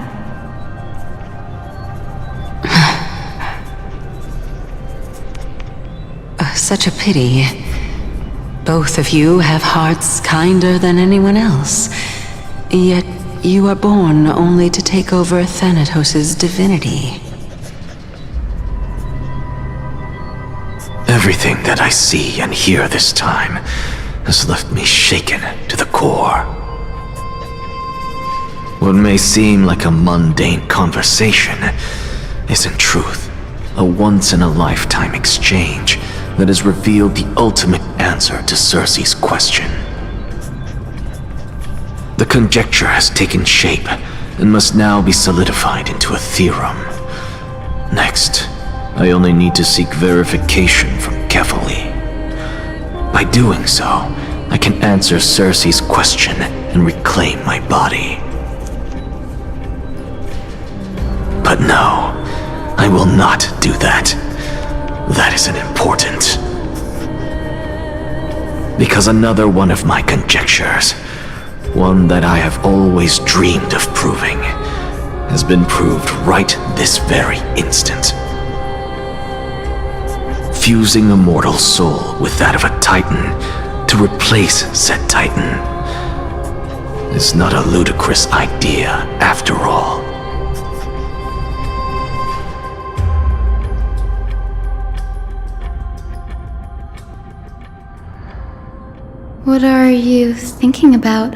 Such a pity. Both of you have hearts kinder than anyone else. Yet you are born only to take over Thanatos' divinity. Everything that I see and hear this time has left me shaken to the core. What may seem like a mundane conversation is in truth a once-in-a-lifetime exchange that has revealed the ultimate answer to Circe's question. The conjecture has taken shape and must now be solidified into a theorem. Next, I only need to seek verification from Kefali. By doing so, I can answer Circe's question and reclaim my body. But no, I will not do that. That isn't important. Because another one of my conjectures, one that I have always dreamed of proving, has been proved right this very instant. Fusing a mortal soul with that of a Titan to replace said Titan is not a ludicrous idea after all. What are you thinking about?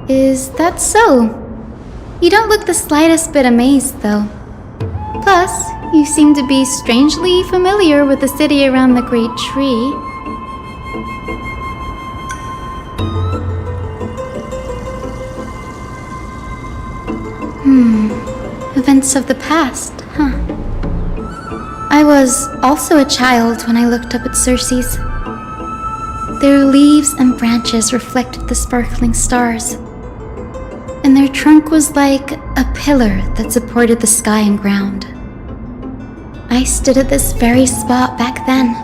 Is that so? You don't look the slightest bit amazed, though. Plus, you seem to be strangely familiar with the city around the Great Tree. Events of the past, huh? I was also a child when I looked up at Circe's. Their leaves and branches reflected the sparkling stars, and their trunk was like a pillar that supported the sky and ground. I stood at this very spot back then,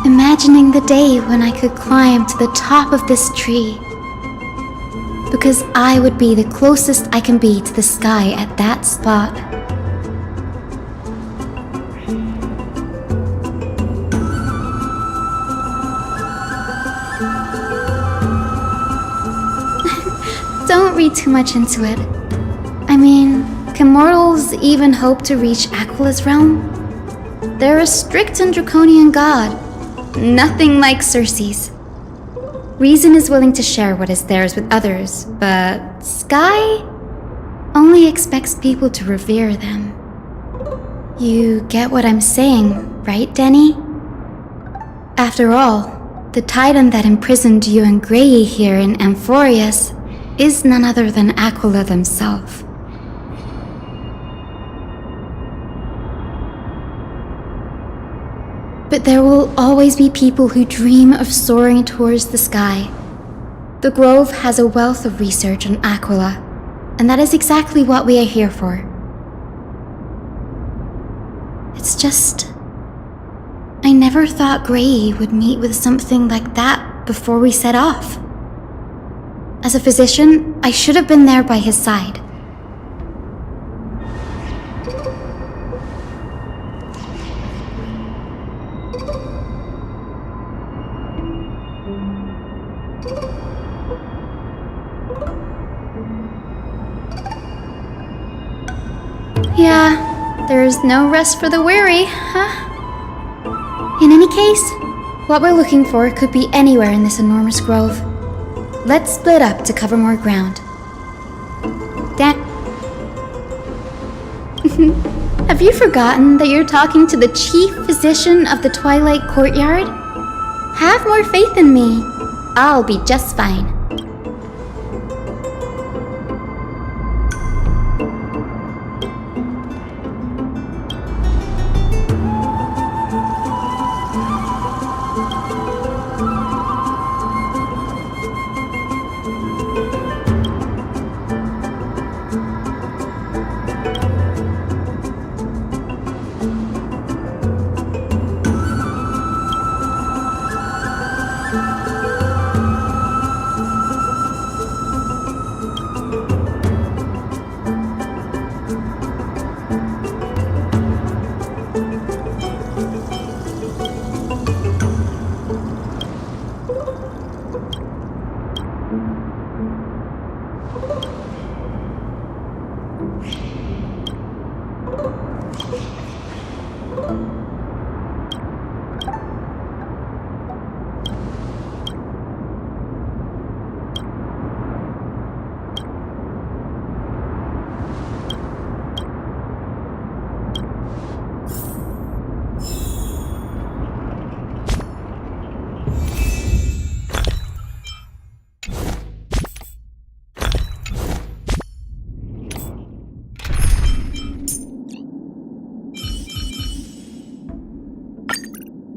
imagining the day when I could climb to the top of this tree, because I would be the closest I can be to the sky at that spot. Don't read too much into it. I mean, can mortals even hope to reach Aquila's realm? They're a strict and draconian god, nothing like Circe's. Reason is willing to share what is theirs with others, but Sky only expects people to revere them. You get what I'm saying, right, Denny? After all, the Titan that imprisoned you and Grey here in Amphorius is none other than Aquila themselves. But there will always be people who dream of soaring towards the sky. The Grove has a wealth of research on Aquila, and that is exactly what we are here for. It's just, I never thought Grey would meet with something like that before we set off. As a physician, I should have been there by his side. Yeah, there's no rest for the weary, huh? In any case, what we're looking for could be anywhere in this enormous grove. Let's split up to cover more ground. Have you forgotten that you're talking to the chief physician of the Twilight Courtyard? Have more faith in me. I'll be just fine.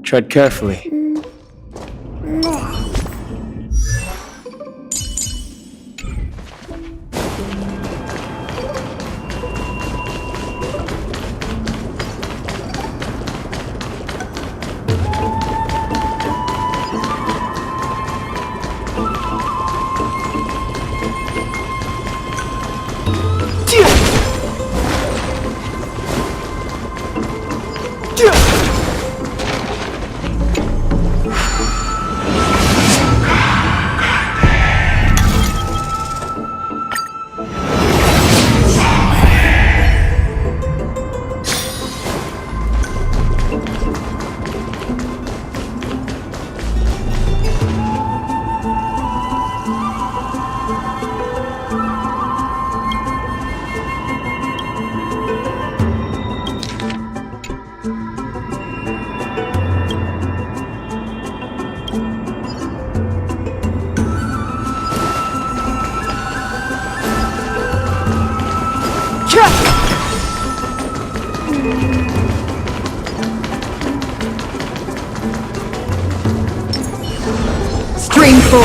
Tread carefully. Stream 4.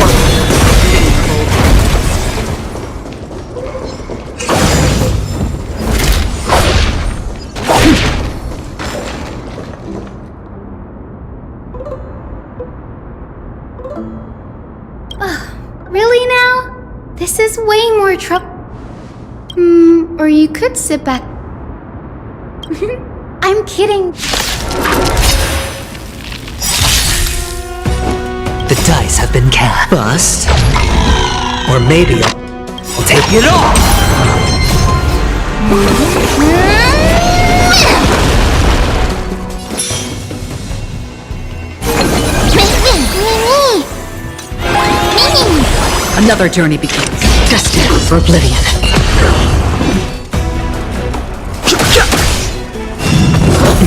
Really now? This is way more trouble. Or you could sit back. I'm kidding. The dice have been cast. Bust. Or maybe I'll take it off. Another journey begins. Destined for oblivion.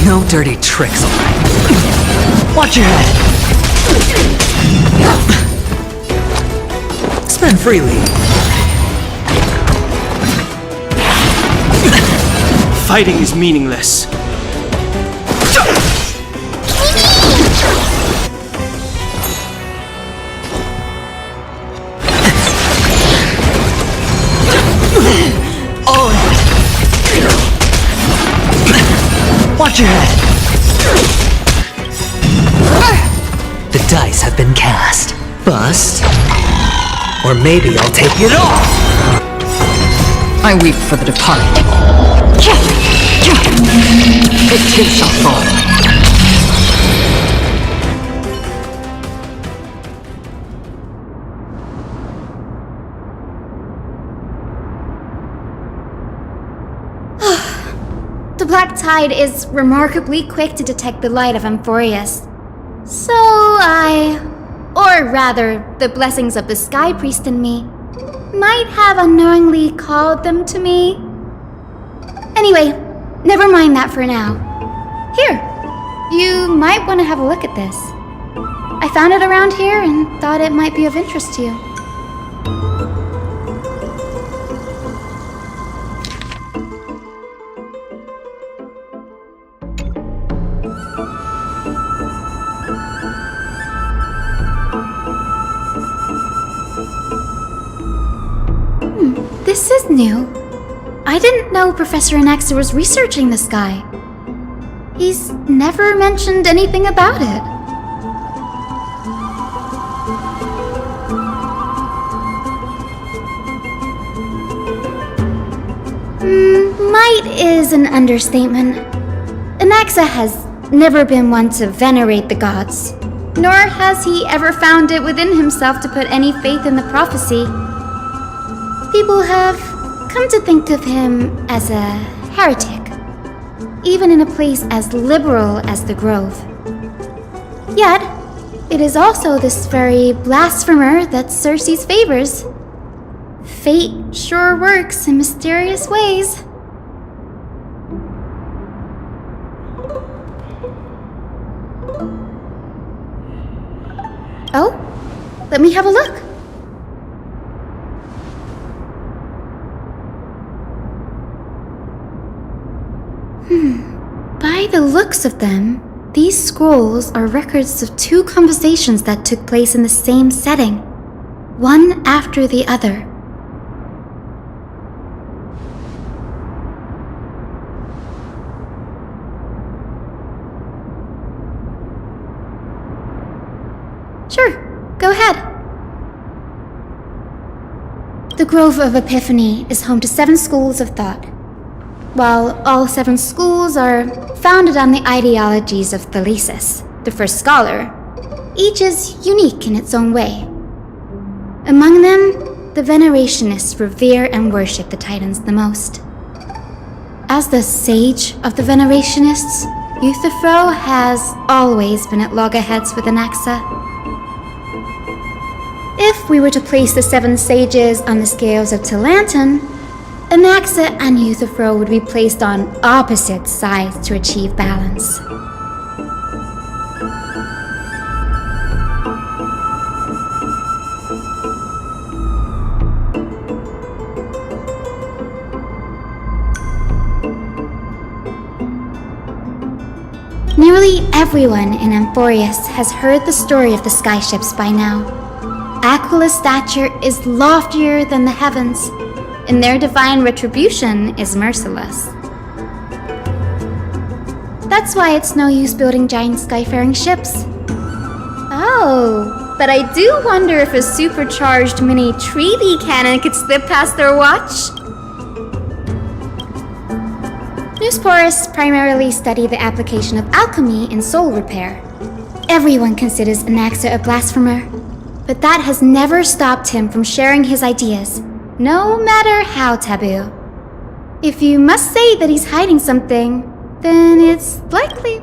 No dirty tricks, alright. Watch your head. Spend freely. Fighting is meaningless. Watch your head. The dice have been cast. Bust. Or maybe I'll take it off. I weep for the departed. It too shall fall. The Black Tide is remarkably quick to detect the light of Amphorius. So I or rather, the blessings of the Sky Priest in me, might have unknowingly called them to me. Anyway, never mind that for now. Here, you might want to have a look at this. I found it around here and thought it might be of interest to you. This is new. I didn't know Professor Anaxa was researching the sky. He's never mentioned anything about it. Might is an understatement. Anaxa has never been one to venerate the gods, nor has he ever found it within himself to put any faith in the prophecy. People have come to think of him as a heretic, even in a place as liberal as the Grove. Yet, it is also this very blasphemer that Circe's favors. Fate sure works in mysterious ways. Oh, let me have a look. By the looks of them, these scrolls are records of two conversations that took place in the same setting, one after the other. Sure, go ahead. The Grove of Epiphany is home to 7 schools of thought. While all 7 schools are founded on the ideologies of Thalesis, the first scholar, each is unique in its own way. Among them, the Venerationists revere and worship the Titans the most. As the sage of the Venerationists, Euthyphro has always been at loggerheads with Anaxa. If we were to place the 7 sages on the scales of Talanton, Anaxa and Euthyphro would be placed on opposite sides to achieve balance. Nearly everyone in Amphorius has heard the story of the skyships by now. Aquila's stature is loftier than the heavens, and their divine retribution is merciless. That's why it's no use building giant skyfaring ships. Oh, but I do wonder if a supercharged mini Treaty cannon could slip past their watch. Newsporus primarily study the application of alchemy in soul repair. Everyone considers Anaxa a blasphemer, but that has never stopped him from sharing his ideas, no matter how taboo. If you must say that he's hiding something, then it's likely.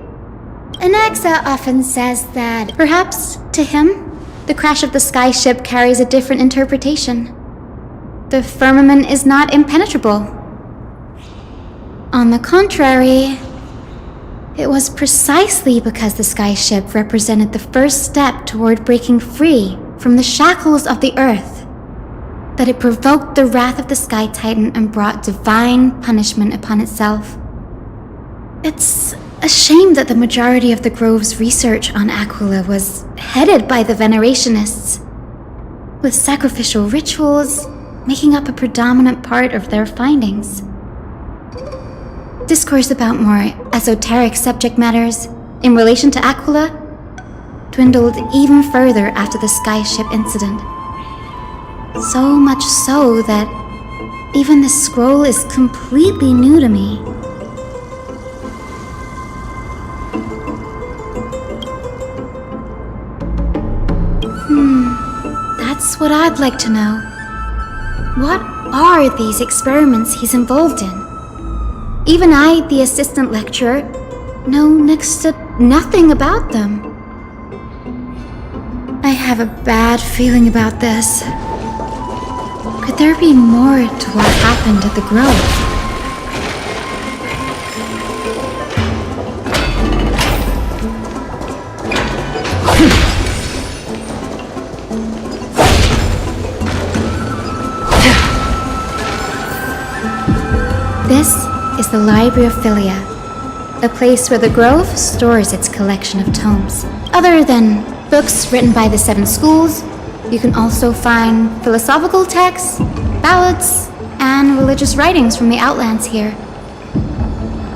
Anaxa often says that perhaps, to him, the crash of the skyship carries a different interpretation. The firmament is not impenetrable. On the contrary, it was precisely because the skyship represented the first step toward breaking free from the shackles of the earth that it provoked the wrath of the Sky Titan and brought divine punishment upon itself. It's a shame that the majority of the Grove's research on Aquila was headed by the Venerationists, with sacrificial rituals making up a predominant part of their findings. Discourse about more esoteric subject matters in relation to Aquila dwindled even further after the skyship incident. So much so that even this scroll is completely new to me. That's what I'd like to know. What are these experiments he's involved in? Even I, the assistant lecturer, know next to nothing about them. I have a bad feeling about this. Could there be more to what happened at the Grove? This is the Library of Philia, a place where the Grove stores its collection of tomes. Other than books written by the 7 schools, you can also find philosophical texts, ballads, and religious writings from the Outlands here.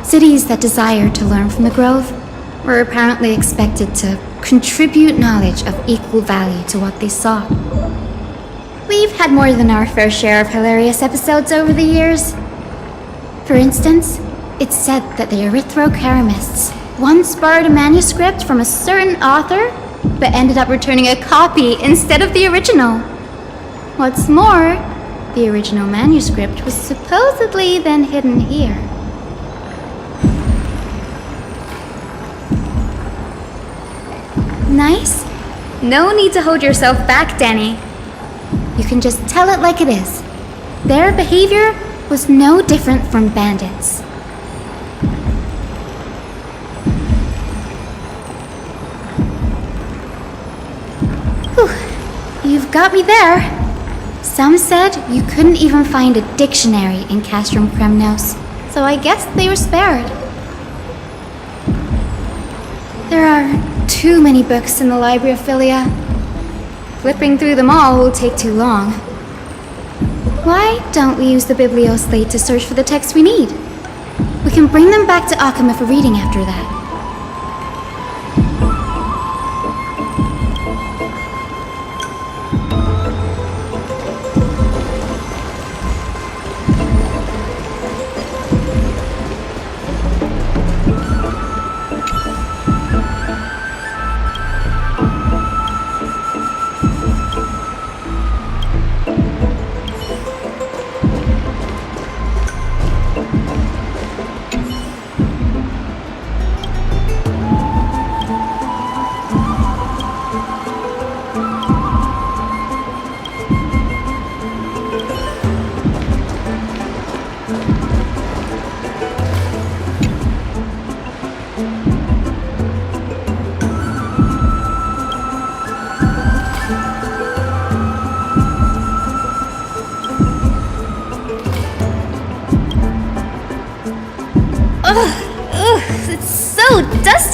Cities that desired to learn from the Grove were apparently expected to contribute knowledge of equal value to what they sought. We've had more than our fair share of hilarious episodes over the years. For instance, it's said that the Erythro-Keramists once borrowed a manuscript from a certain author, but ended up returning a copy instead of the original. What's more, the original manuscript was supposedly then hidden here. Nice? No need to hold yourself back, Danny. You can just tell it like it is. Their behavior was no different from bandits. Whew. You've got me there. Some said you couldn't even find a dictionary in Castrum Kremnos, so I guess they were spared. There are too many books in the Library of Philia. Flipping through them all will take too long. Why don't we use the Biblioslate to search for the texts we need? We can bring them back to Akama for reading after that.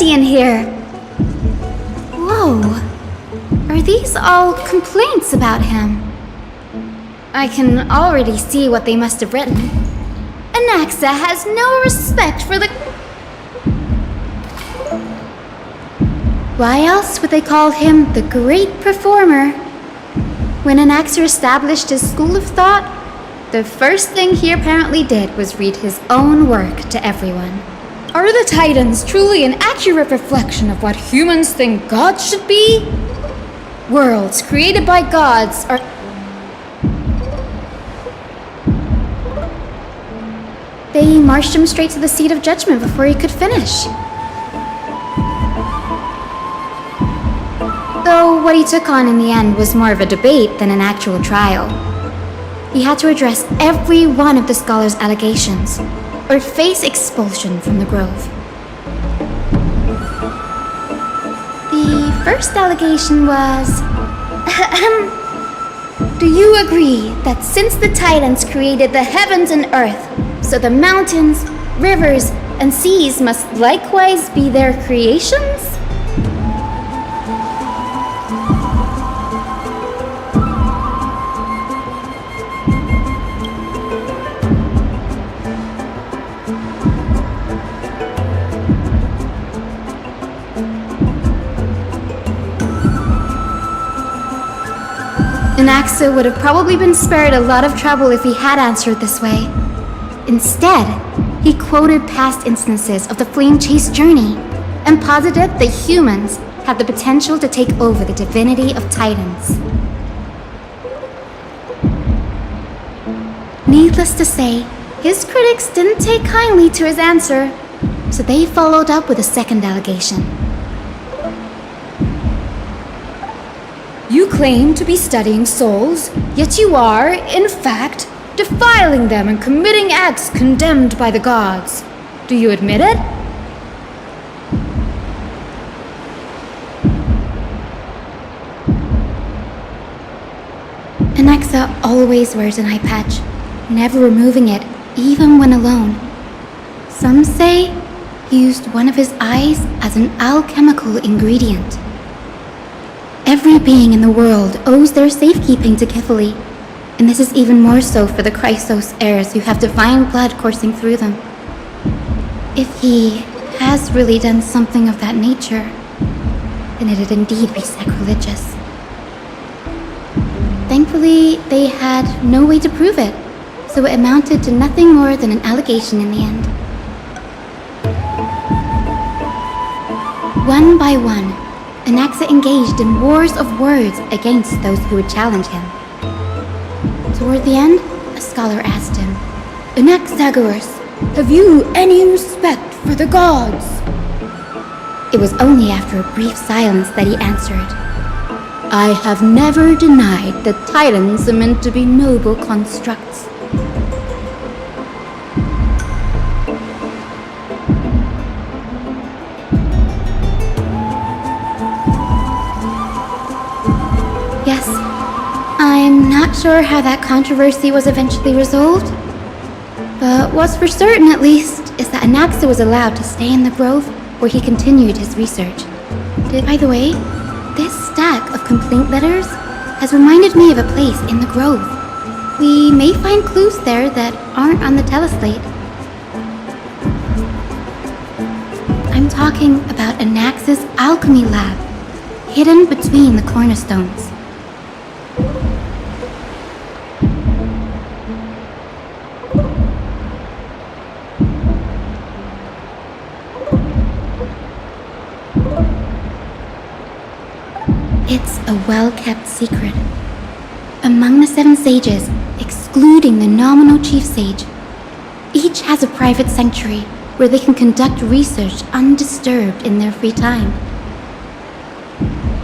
In here. Whoa. Are these all complaints about him? I can already see what they must have written. Anaxa has no respect for the... Why else would they call him the Great Performer? When Anaxa established his school of thought, the first thing he apparently did was read his own work to everyone. Are the Titans truly an accurate reflection of what humans think gods should be? Worlds created by gods are... They marched him straight to the seat of judgment before he could finish. Though what he took on in the end was more of a debate than an actual trial. He had to address every one of the scholars' allegations, or face expulsion from the Grove. The first allegation was... Do you agree that since the Titans created the heavens and earth, so the mountains, rivers, and seas must likewise be their creations? Anaxa would have probably been spared a lot of trouble if he had answered this way. Instead, he quoted past instances of the Flame Chase journey and posited that humans have the potential to take over the divinity of Titans. Needless to say, his critics didn't take kindly to his answer, so they followed up with a second allegation. You claim to be studying souls, yet you are, in fact, defiling them and committing acts condemned by the gods. Do you admit it? Anaxa always wears an eye patch, never removing it, even when alone. Some say he used one of his eyes as an alchemical ingredient. Every being in the world owes their safekeeping to Kifili, and this is even more so for the Chrysos heirs who have divine blood coursing through them. If he has really done something of that nature, then it'd indeed be sacrilegious. Thankfully, they had no way to prove it, so it amounted to nothing more than an allegation in the end. One by one, Anaxa engaged in wars of words against those who would challenge him. Toward the end, a scholar asked him, "Anaxagoras, have you any respect for the gods?" It was only after a brief silence that he answered, "I have never denied that titans are meant to be noble constructs." Yes, I'm not sure how that controversy was eventually resolved, but what's for certain at least is that Anaxa was allowed to stay in the grove where he continued his research. By the way, this stack of complaint letters has reminded me of a place in the grove. We may find clues there that aren't on the teleslate. I'm talking about Anaxa's alchemy lab, hidden between the cornerstones. It's a well-kept secret. Among the 7 sages, excluding the nominal chief sage, each has a private sanctuary where they can conduct research undisturbed in their free time.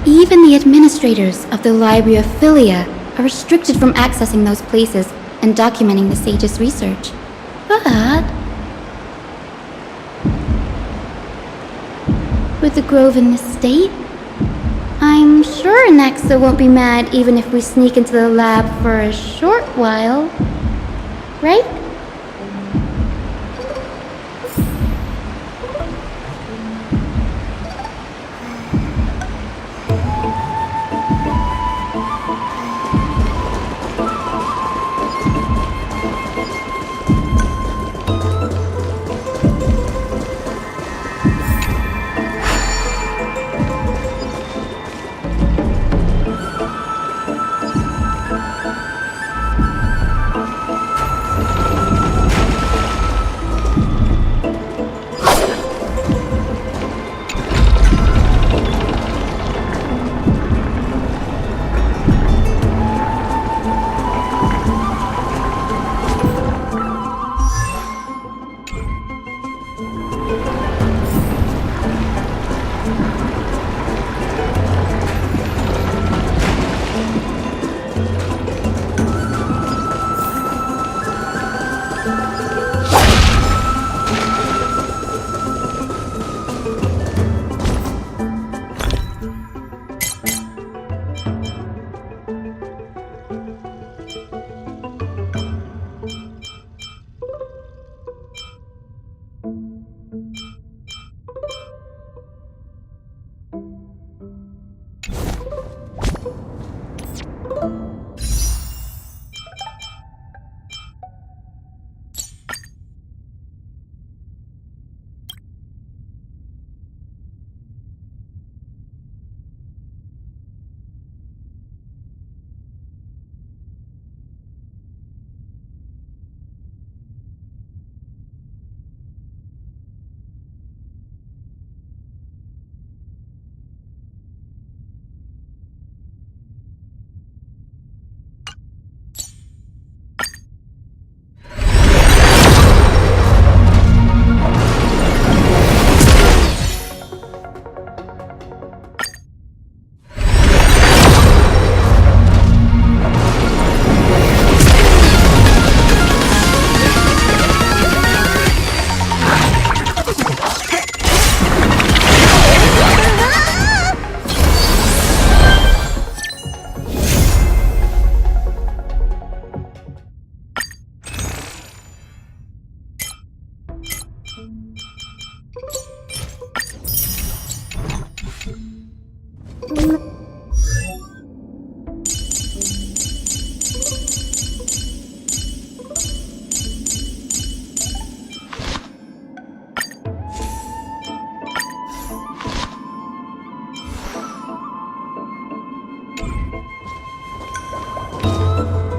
Even the administrators of the Library of Philia are restricted from accessing those places and documenting the sages' research. But with the grove in this state, I'm sure Anaxa won't be mad even if we sneak into the lab for a short while, right?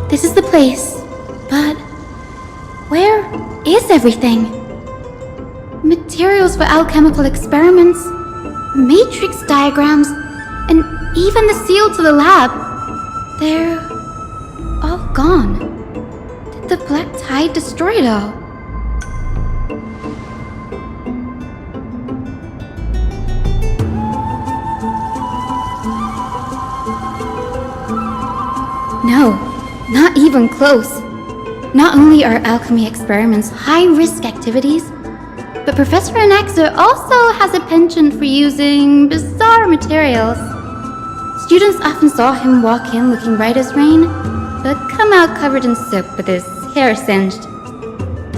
This is the place, but where is everything? Materials for alchemical experiments, matrix diagrams, and even the seal to the lab. They're all gone. Did the black tide destroy it all? No, not even close. Not only are alchemy experiments high-risk activities, but Professor Anaxa also has a penchant for using bizarre materials. Students often saw him walk in looking bright as rain, but come out covered in soap with his hair singed.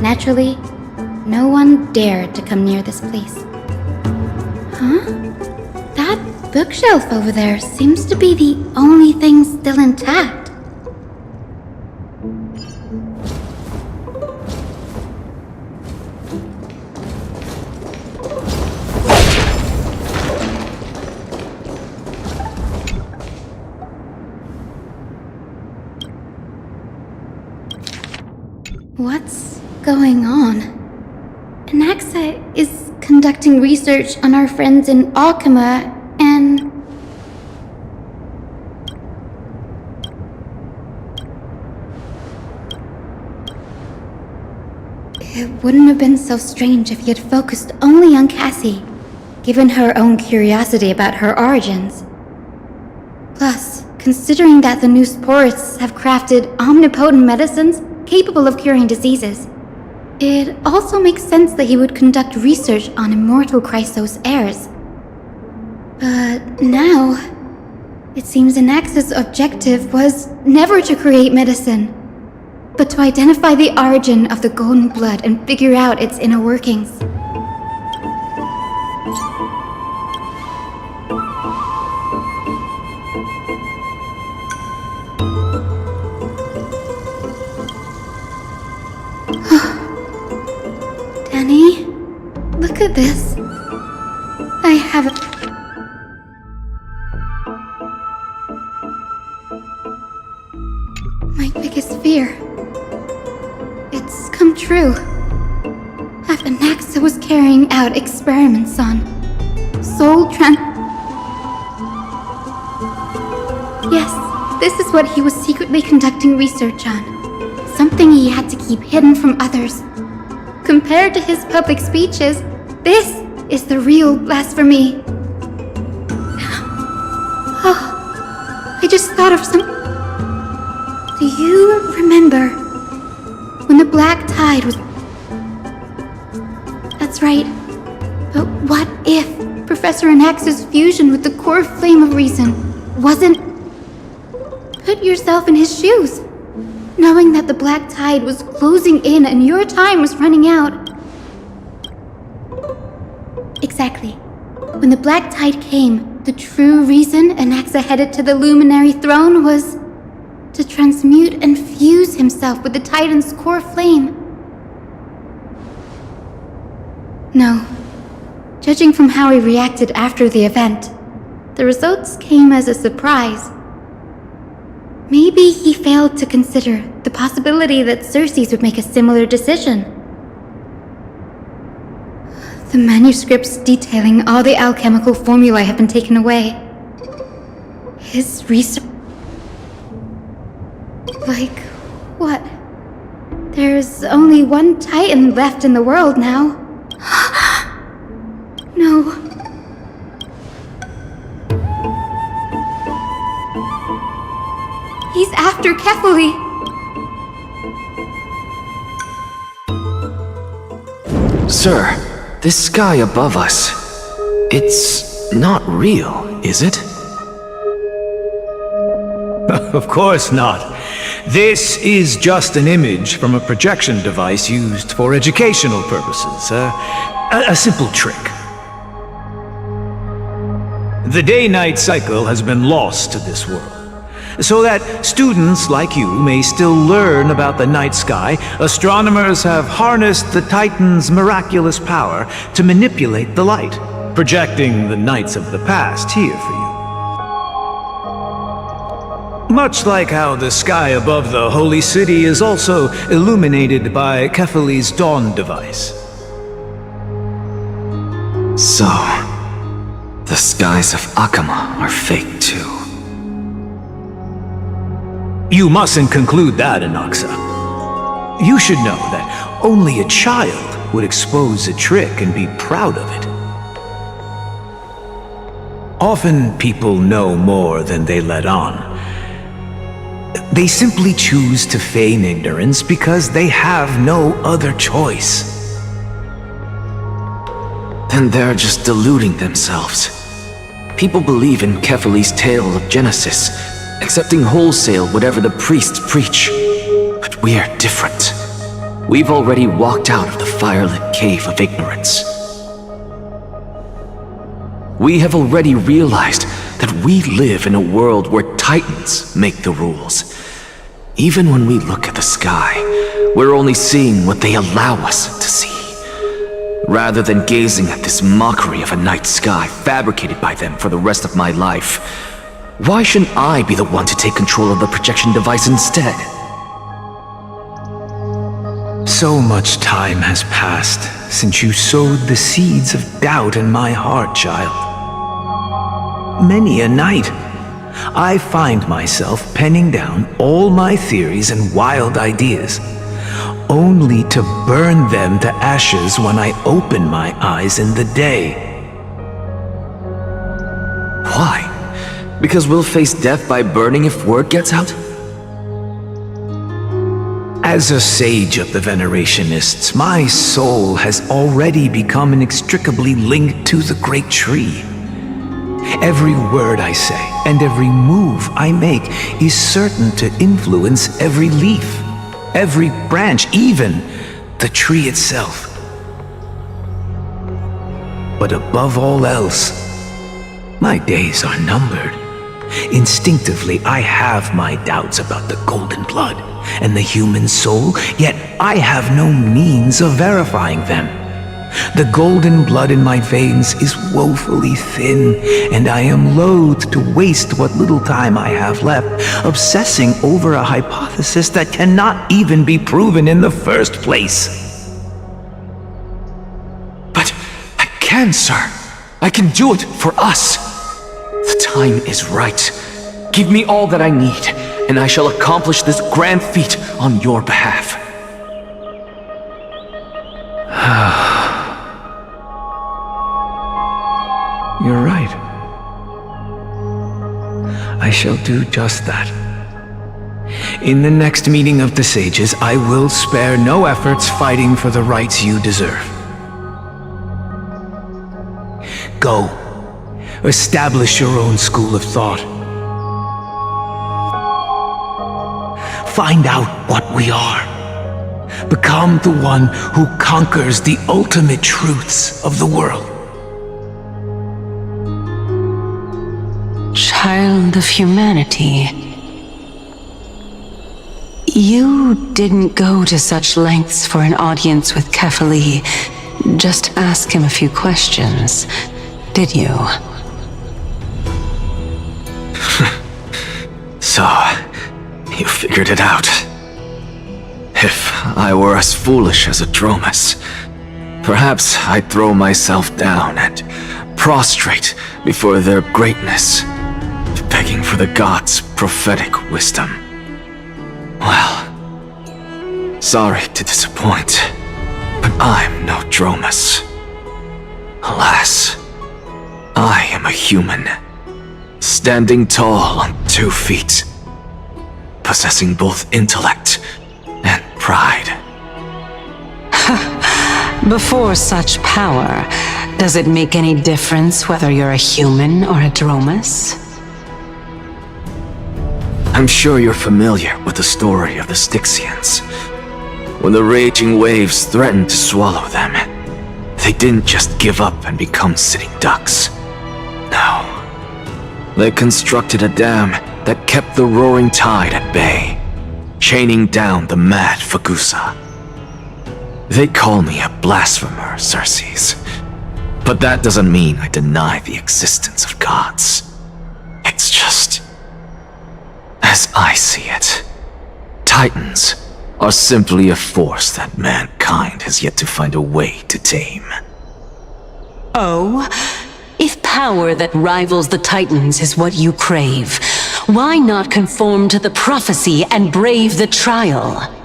Naturally, no one dared to come near this place. Huh? That bookshelf over there seems to be the only thing still intact. What's going on? Anaxa is conducting research on our friends in Alchema, and it wouldn't have been so strange if he had focused only on Cassie, given her own curiosity about her origins. Plus, considering that the new sporists have crafted omnipotent medicines capable of curing diseases, it also makes sense that he would conduct research on immortal Chrysos heirs. But now, it seems Anaxa's objective was never to create medicine, but to identify the origin of the golden blood and figure out its inner workings. Danny, look at this. I have my biggest fear. It's come true. That Anaxa was carrying out experiments on Yes, this is what he was secretly conducting research on. Something he had to keep hidden from others. Compared to his public speeches, this is the real blasphemy. Oh, I just thought of some... Do you remember when the black tide was... That's right. But what if Professor Anaxa's fusion with the core flame of reason wasn't... Put yourself in his shoes. Knowing that the black tide was closing in and your time was running out. Exactly. When the black tide came, the true reason Anaxa headed to the luminary throne was to transmute and fuse himself with the Titan's core flame. No. Judging from how he reacted after the event, the results came as a surprise. Maybe he failed to consider the possibility that Circes would make a similar decision. The manuscripts detailing all the alchemical formulae have been taken away. His research... Like, what? There's only one Titan left in the world now. No. He's after Kefali. Sir, this sky above us, it's not real, is it? Of course not. This is just an image from a projection device used for educational purposes. A simple trick. The day-night cycle has been lost to this world. So that students like you may still learn about the night sky, astronomers have harnessed the Titan's miraculous power to manipulate the light, projecting the nights of the past here for you. Much like how the sky above the holy city is also illuminated by Kefali's dawn device. So, the skies of Akama are fake too. You mustn't conclude that, Anaxa. You should know that only a child would expose a trick and be proud of it. Often people know more than they let on. They simply choose to feign ignorance because they have no other choice. Then they're just deluding themselves. People believe in Kefali's tale of Genesis, accepting wholesale whatever the priests preach. But we're different. We've already walked out of the firelit cave of ignorance. We have already realized that we live in a world where Titans make the rules. Even when we look at the sky, we're only seeing what they allow us to see. Rather than gazing at this mockery of a night sky fabricated by them for the rest of my life, why shouldn't I be the one to take control of the projection device instead? So much time has passed since you sowed the seeds of doubt in my heart, child. Many a night, I find myself penning down all my theories and wild ideas, only to burn them to ashes when I open my eyes in the day. Why? Because we'll face death by burning if word gets out? As a sage of the Venerationists, my soul has already become inextricably linked to the great tree. Every word I say and every move I make is certain to influence every leaf, every branch, even the tree itself. But above all else, my days are numbered. Instinctively, I have my doubts about the golden blood and the human soul, yet I have no means of verifying them. The golden blood in my veins is woefully thin, and I am loath to waste what little time I have left obsessing over a hypothesis that cannot even be proven in the first place. But I can, sir. I can do it for us. The time is right. Give me all that I need, and I shall accomplish this grand feat on your behalf. You're right. I shall do just that. In the next meeting of the sages, I will spare no efforts fighting for the rights you deserve. Go. Establish your own school of thought. Find out what we are. Become the one who conquers the ultimate truths of the world. Child of humanity. You didn't go to such lengths for an audience with Kefali. Just ask him a few questions, did you? So, you figured it out. If I were as foolish as a Dromus, perhaps I'd throw myself down and prostrate before their greatness, begging for the gods' prophetic wisdom. Well, sorry to disappoint, but I'm no Dromus. Alas, I am a human, standing tall on 2 feet, possessing both intellect and pride. Before such power, does it make any difference whether you're a human or a Dromus? I'm sure you're familiar with the story of the Styxians. When the raging waves threatened to swallow them, They didn't just give up and become sitting ducks. No. They constructed a dam that kept the roaring tide at bay, chaining down the mad Fagusa. They call me a blasphemer, Xerxes. But that doesn't mean I deny the existence of gods. It's just... as I see it, Titans are simply a force that mankind has yet to find a way to tame. Oh? If power that rivals the Titans is what you crave, why not conform to the prophecy and brave the trial?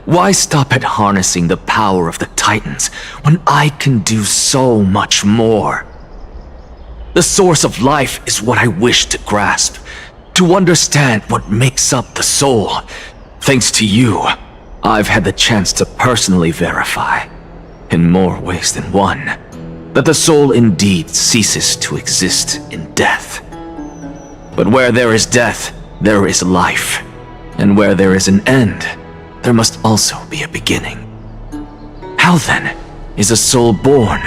Why stop at harnessing the power of the Titans when I can do so much more? The source of life is what I wish to grasp, to understand what makes up the soul. Thanks to you, I've had the chance to personally verify, in more ways than one, that the soul indeed ceases to exist in death. But where there is death, there is life. And where there is an end, there must also be a beginning. How then is a soul born?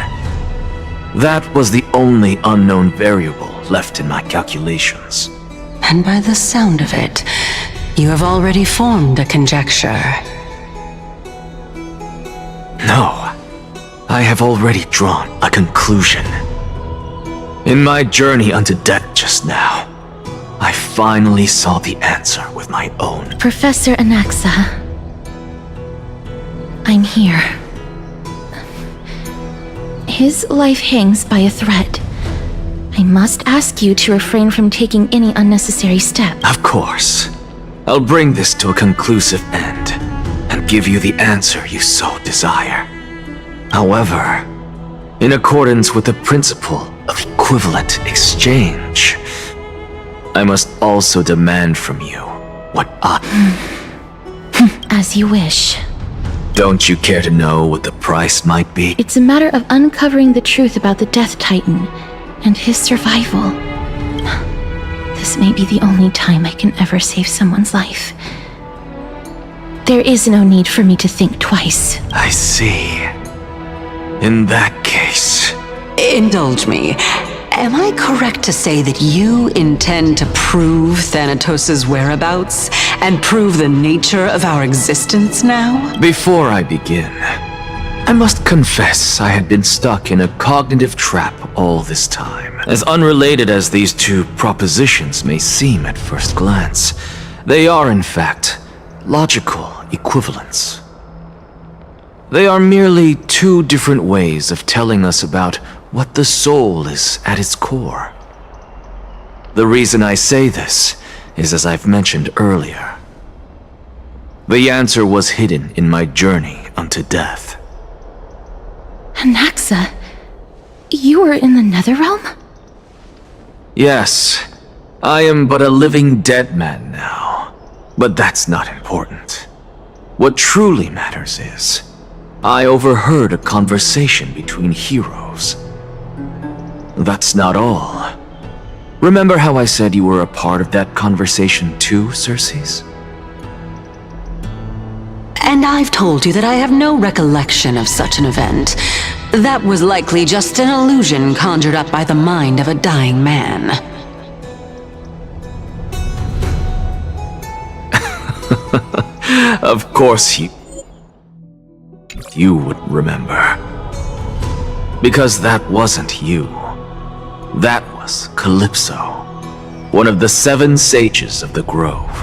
That was the only unknown variable left in my calculations. And by the sound of it, you have already formed a conjecture. No, I have already drawn a conclusion. In my journey unto death just now, I finally saw the answer with my own. Professor Anaxa, I'm here. His life hangs by a thread. I must ask you to refrain from taking any unnecessary steps. Of course. I'll bring this to a conclusive end and give you the answer you so desire. However, in accordance with the principle of equivalent exchange, I must also demand from you what I... As you wish. Don't you care to know what the price might be? It's a matter of uncovering the truth about the Death Titan and his survival. This may be the only time I can ever save someone's life. There is no need for me to think twice. I see. In that case... Indulge me. Am I correct to say that you intend to prove Thanatos' whereabouts and prove the nature of our existence now? Before I begin, I must confess I had been stuck in a cognitive trap all this time. As unrelated as these two propositions may seem at first glance, they are in fact logical equivalents. They are merely two different ways of telling us about what the soul is at its core. The reason I say this is as I've mentioned earlier. The answer was hidden in my journey unto death. Anaxa, you were in the Netherrealm? Yes, I am but a living dead man now, but that's not important. What truly matters is, I overheard a conversation between heroes. That's not all. Remember how I said you were a part of that conversation too, Xerxes? And I've told you that I have no recollection of such an event. That was likely just an illusion conjured up by the mind of a dying man. Of course you would remember. Because that wasn't you. That was Calypso, one of the 7 sages of the Grove.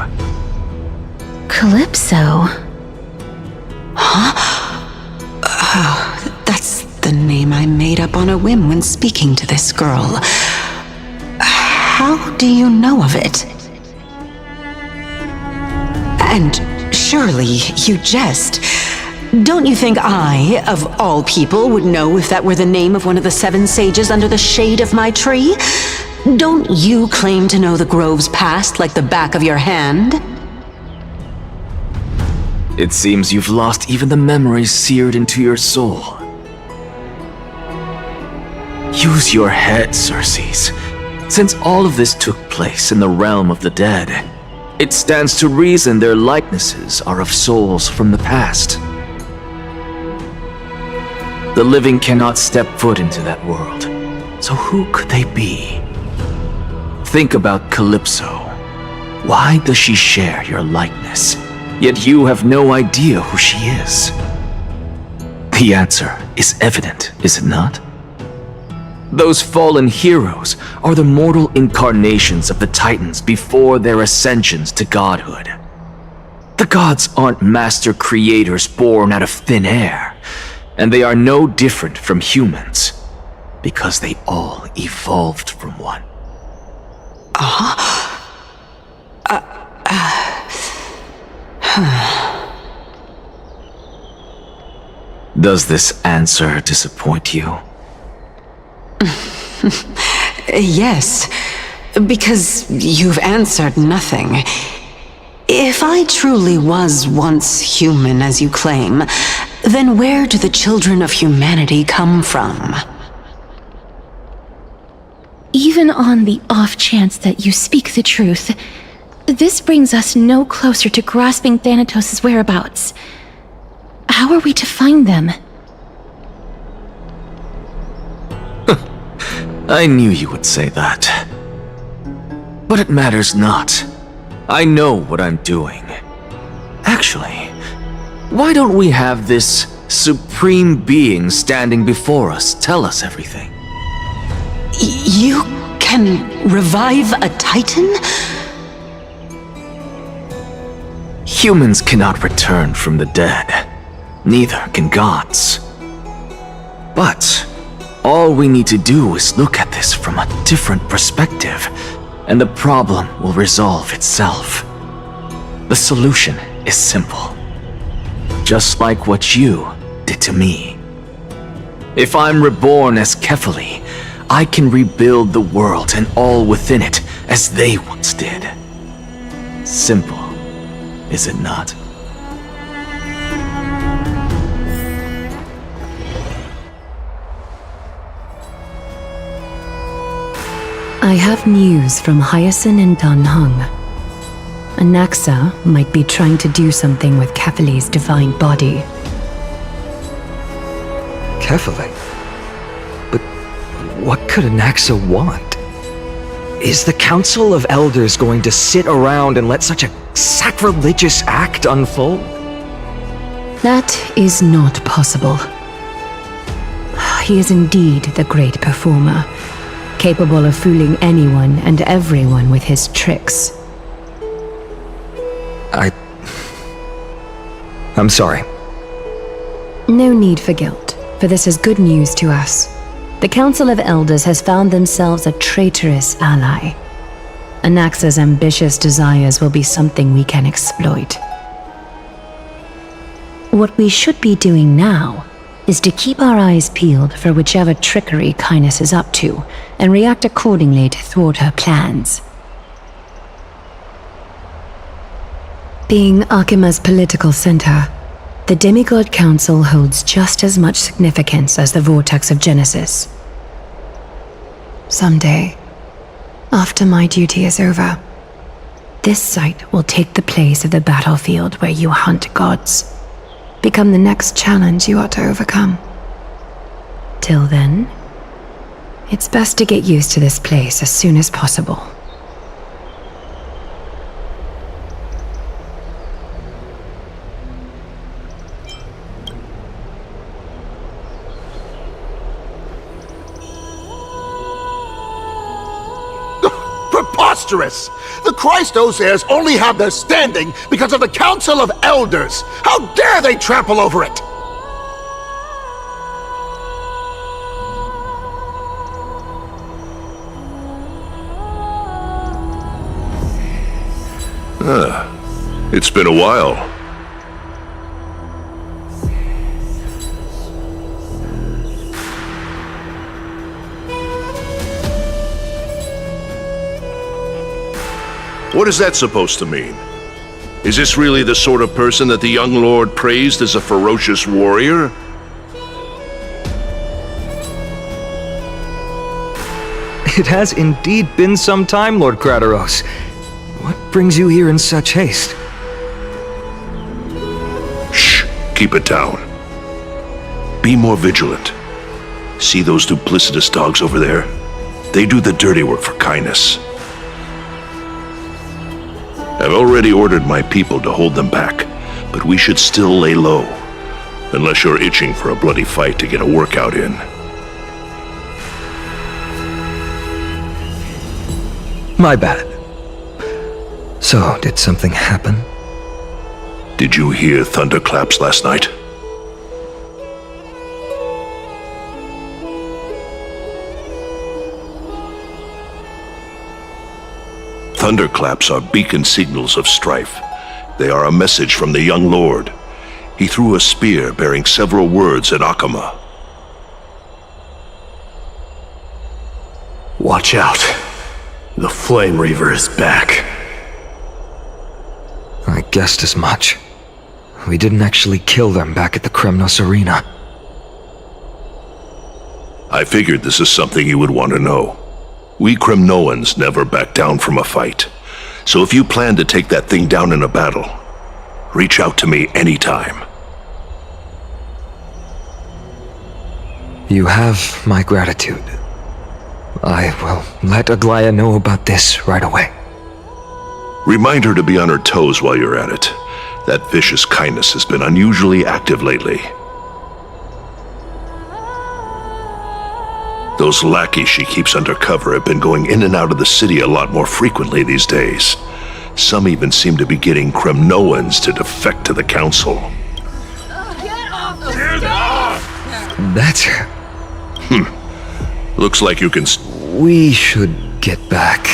Calypso? Huh? Oh, that's the name I made up on a whim when speaking to this girl. How do you know of it? And surely you jest. Don't you think I, of all people, would know if that were the name of one of the 7 sages under the shade of my tree? Don't you claim to know the Grove's past like the back of your hand? It seems you've lost even the memories seared into your soul. Use your head, Xerxes. Since all of this took place in the realm of the dead, it stands to reason their likenesses are of souls from the past. The living cannot step foot into that world. So who could they be? Think about Calypso. Why does she share your likeness? Yet you have no idea who she is. The answer is evident, is it not? Those fallen heroes are the mortal incarnations of the Titans before their ascensions to godhood. The gods aren't master creators born out of thin air, and they are no different from humans, because they all evolved from one. Does this answer disappoint you? Yes, because you've answered nothing. If I truly was once human, as you claim, then where do the children of humanity come from? Even on the off chance that you speak the truth, this brings us no closer to grasping Thanatos' whereabouts. How are we to find them? I knew you would say that. But it matters not. I know what I'm doing. Actually, why don't we have this supreme being standing before us tell us everything? You can revive a Titan? Humans cannot return from the dead. Neither can gods. But all we need to do is look at this from a different perspective, and the problem will resolve itself. The solution is simple. Just like what you did to me. If I'm reborn as Kefali, I can rebuild the world and all within it as they once did. Simple, is it not? I have news from Hyacinth and Danhung. Anaxa might be trying to do something with Kefali's divine body. Kefali? But what could Anaxa want? Is the Council of Elders going to sit around and let such a sacrilegious act unfold? That is not possible. He is indeed the great performer, capable of fooling anyone and everyone with his tricks. I'm sorry. No need for guilt, for this is good news to us. The Council of Elders has found themselves a traitorous ally. Anaxa's ambitious desires will be something we can exploit. What we should be doing now is to keep our eyes peeled for whichever trickery Kynus is up to, and react accordingly to thwart her plans. Being Akima's political center, the Demigod Council holds just as much significance as the Vortex of Genesis. Someday, after my duty is over, this site will take the place of the battlefield where you hunt gods, become the next challenge you ought to overcome. Till then, it's best to get used to this place as soon as possible. Preposterous! The Christos heirs only have their standing because of the Council of Elders! How dare they trample over it! It's been a while. What is that supposed to mean? Is this really the sort of person that the young lord praised as a ferocious warrior? It has indeed been some time, Lord Krateros. What brings you here in such haste? Shh! Keep it down. Be more vigilant. See those duplicitous dogs over there? They do the dirty work for kindness. I've already ordered my people to hold them back, but we should still lay low. Unless you're itching for a bloody fight to get a workout in. My bad. So, did something happen? Did you hear thunderclaps last night? Thunderclaps are beacon signals of strife. They are a message from the young lord. He threw a spear bearing several words at Akama. Watch out. The Flame Reaver is back. I guessed as much. We didn't actually kill them back at the Kremnos Arena. I figured this is something you would want to know. We Kremnoans never back down from a fight. So if you plan to take that thing down in a battle, reach out to me anytime. You have my gratitude. I will let Aglaya know about this right away. Remind her to be on her toes while you're at it. That vicious kindness has been unusually active lately. Those lackeys she keeps under cover have been going in and out of the city a lot more frequently these days. Some even seem to be getting Kremnoans to defect to the council. That's... Looks like you can... We should get back.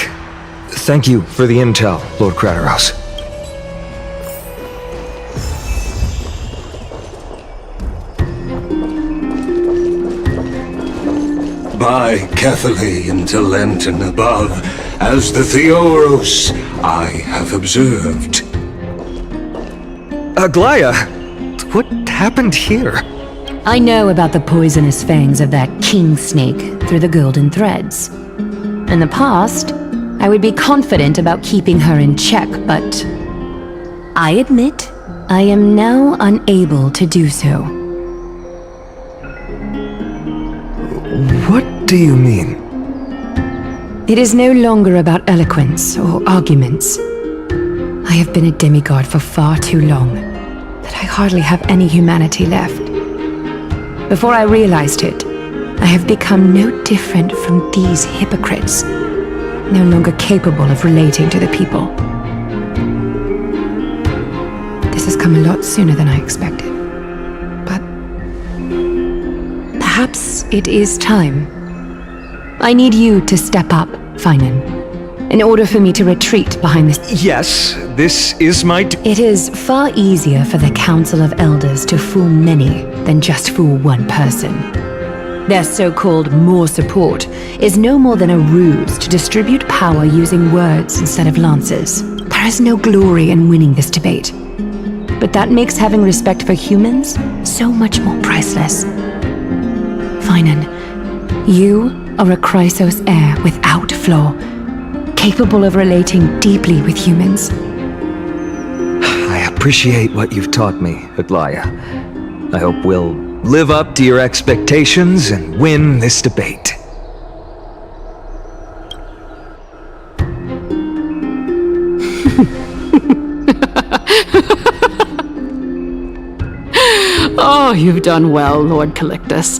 Thank you for the intel, Lord Crateros. By Catholic to Lenten above, as the Theoros I have observed. Aglaya, what happened here? I know about the poisonous fangs of that king snake through the golden threads. In the past, I would be confident about keeping her in check, but I admit I am now unable to do so. What do you mean? It is no longer about eloquence or arguments. I have been a demigod for far too long that I hardly have any humanity left. Before I realized it, I have become no different from these hypocrites, no longer capable of relating to the people. This has come a lot sooner than I expected. But perhaps it is time. I need you to step up, Finan, in order for me to retreat behind this. Yes, this is my... It is far easier for the Council of Elders to fool many than just fool one person. Their so-called more support is no more than a ruse to distribute power using words instead of lances. There is no glory in winning this debate. But that makes having respect for humans so much more priceless. Finan, you are a Chrysos heir without flaw, capable of relating deeply with humans. I appreciate what you've taught me, Aglaya. I hope we'll live up to your expectations and win this debate. Oh, you've done well, Lord Calictus.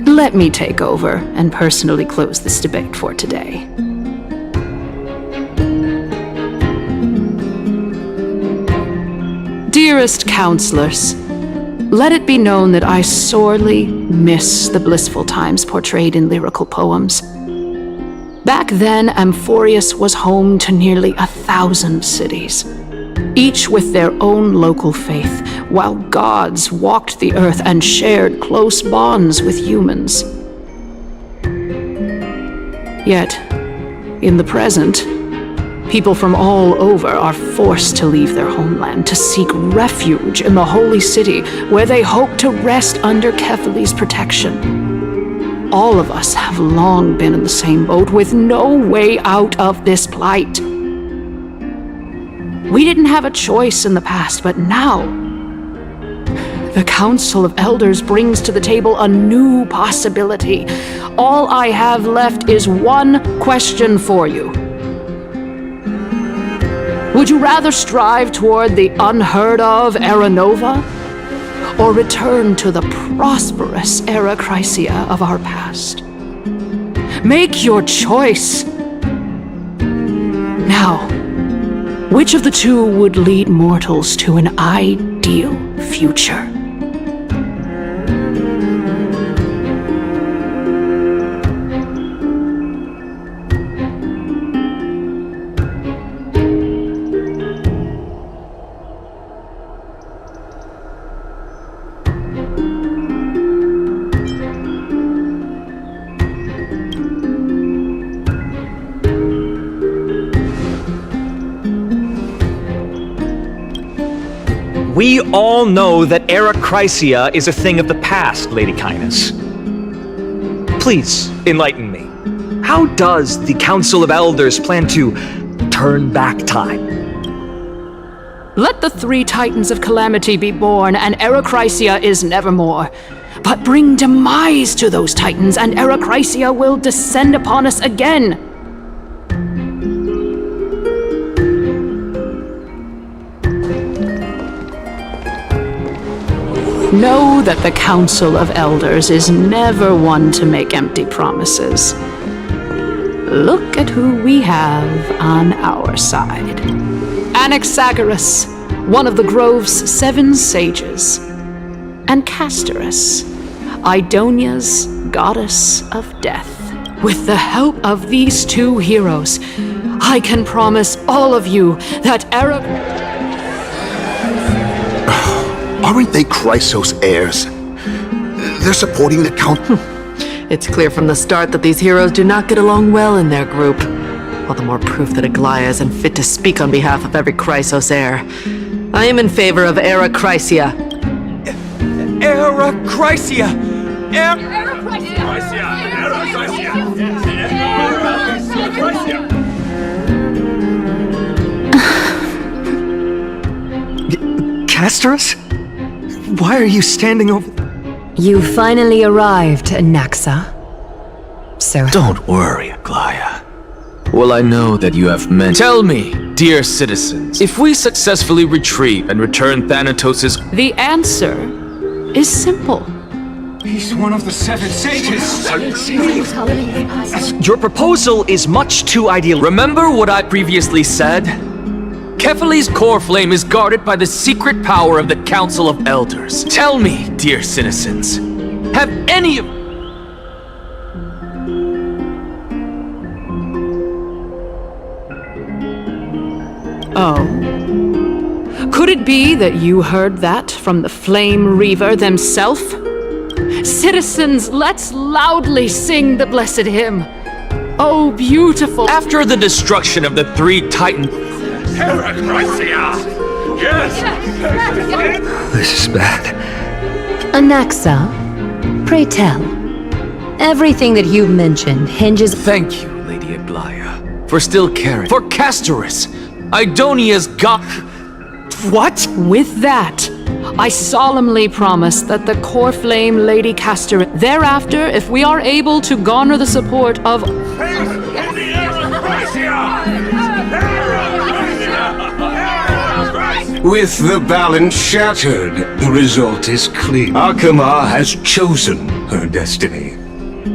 Let me take over and personally close this debate for today. Dearest counselors, let it be known that I sorely miss the blissful times portrayed in lyrical poems. Back then, Amphorius was home to nearly 1,000 cities, each with their own local faith, while gods walked the earth and shared close bonds with humans. Yet, in the present, people from all over are forced to leave their homeland to seek refuge in the holy city where they hope to rest under Kephalli's protection. All of us have long been in the same boat with no way out of this plight. We didn't have a choice in the past, but now The Council of Elders brings to the table a new possibility. All I have left is one question for you. Would you rather strive toward the unheard of Era Nova, or return to the prosperous Era Chrysia of our past? Make your choice. Now, which of the two would lead mortals to an ideal future? We all know that Era Chrysia is a thing of the past, Lady Kindness. Please, enlighten me. How does the Council of Elders plan to turn back time? Let the three Titans of Calamity be born, and Era Chrysia is nevermore. But bring demise to those Titans, and Era Chrysia will descend upon us again. Know that the Council of Elders is never one to make empty promises. Look at who we have on our side. Anaxagoras, one of the Grove's 7 sages, and Castorus, Idonia's goddess of death. With the help of these two heroes, I can promise all of you that Era... Aren't they Chrysos heirs? They're supporting the Count... It's clear from the start that these heroes do not get along well in their group. All the more proof that Aglaya is unfit to speak on behalf of every Chrysos heir. I am in favor of Era Chrysia. Era Chrysia! Era Chrysia! Castorus? Why are you standing over... You finally arrived, Anaxa. So... Don't worry, Aglaya. Well, I know that you have meant... Tell me, dear citizens, if we successfully retrieve and return Thanatos' The answer is simple. He's one of the 7 sages. Your proposal is much too ideal. Remember what I previously said? Kefali's core flame is guarded by the secret power of the Council of Elders. Tell me, dear citizens, have any of... Oh. Could it be that you heard that from the Flame Reaver themselves? Citizens, let's loudly sing the blessed hymn. Oh, beautiful. After the destruction of the 3 Titans... Era Chrysia! Yes! This is bad. Anaxa, pray tell. Everything that you've mentioned hinges... Thank you, Lady Aglaya, for still caring. For Castorus, Idonia's god... What? With that, I solemnly promise that the core flame Lady Castorus... Thereafter, if we are able to garner the support of... With the balance shattered, the result is clear. Akama has chosen her destiny.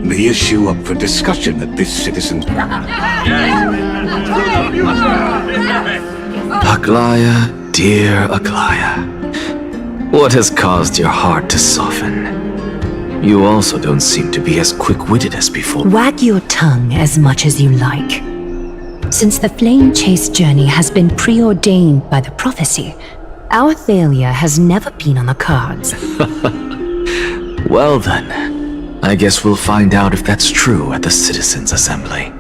The issue up for discussion at this citizen... Aglaya, dear Aglaya. What has caused your heart to soften? You also don't seem to be as quick-witted as before. Wag your tongue as much as you like. Since the flame chase journey has been preordained by the prophecy, our failure has never been on the cards. Well then, I guess we'll find out if that's true at the Citizens' Assembly.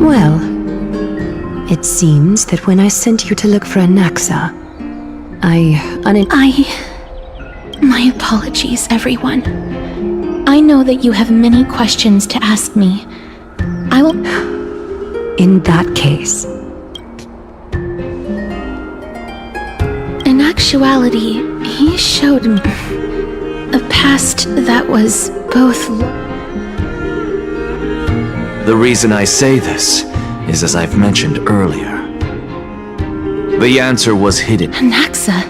Well, it seems that when I sent you to look for Anaxa, My apologies, everyone. I know that you have many questions to ask me. I will... In that case... In actuality, he showed me a past that was both... The reason I say this is as I've mentioned earlier. The answer was hidden. Anaxa,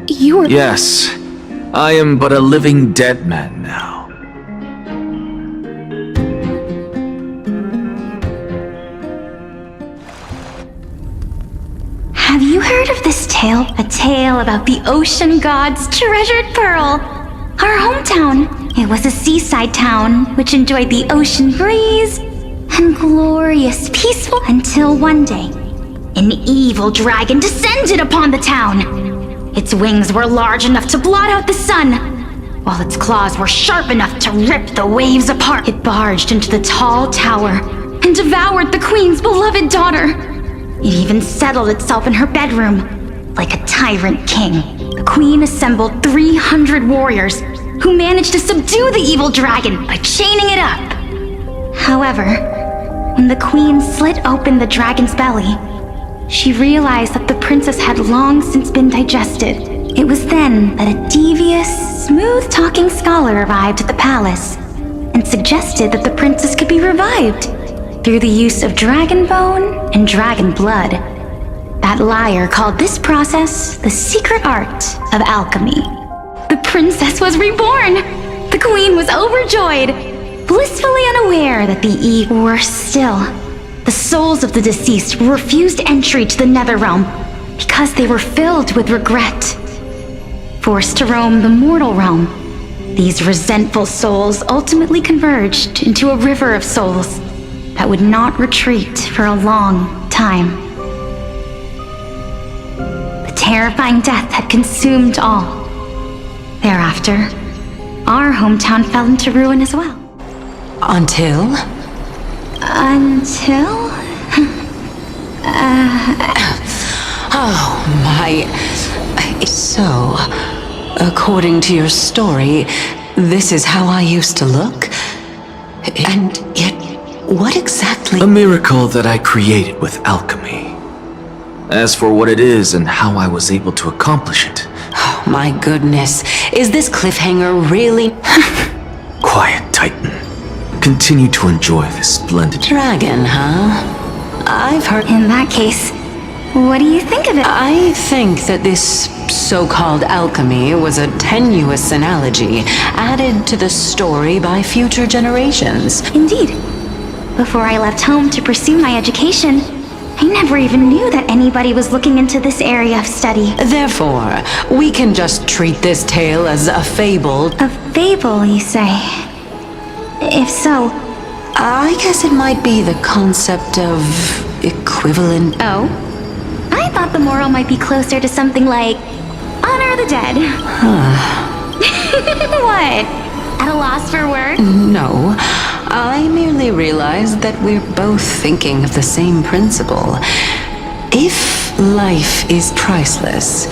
you were... Yes, I am but a living dead man now. Have you heard of this tale? A tale about the ocean god's treasured pearl. Our hometown. It was a seaside town which enjoyed the ocean breeze and glorious, peaceful until one day, an evil dragon descended upon the town. Its wings were large enough to blot out the sun, while its claws were sharp enough to rip the waves apart. It barged into the tall tower and devoured the queen's beloved daughter. It even settled itself in her bedroom. Like a tyrant king, the queen assembled 300 warriors who managed to subdue the evil dragon by chaining it up. However, when the queen slit open the dragon's belly, she realized that the princess had long since been digested. It was then that a devious, smooth-talking scholar arrived at the palace and suggested that the princess could be revived through the use of dragon bone and dragon blood. That liar called this process the secret art of alchemy. The princess was reborn! The queen was overjoyed, blissfully unaware that the evil... Worse still, the souls of the deceased refused entry to the Netherrealm because they were filled with regret. Forced to roam the mortal realm, these resentful souls ultimately converged into a river of souls that would not retreat for a long time. The terrifying death had consumed all. Thereafter, our hometown fell into ruin as well. Until? Oh my... So, according to your story, this is how I used to look? And yet, what exactly... A miracle that I created with alchemy. As for what it is and how I was able to accomplish it... Oh my goodness, is this cliffhanger really... Quiet, Titan. Continue to enjoy this splendid... Dragon, huh? I've heard... In that case, what do you think of it? I think that this so-called alchemy was a tenuous analogy added to the story by future generations. Indeed. Before I left home to pursue my education, I never even knew that anybody was looking into this area of study. Therefore, we can just treat this tale as a fable. A fable, you say? If so... I guess it might be the concept of equivalent... Oh? I thought the moral might be closer to something like... honor the dead. What? At a loss for words? No. I merely realized that we're both thinking of the same principle. If life is priceless,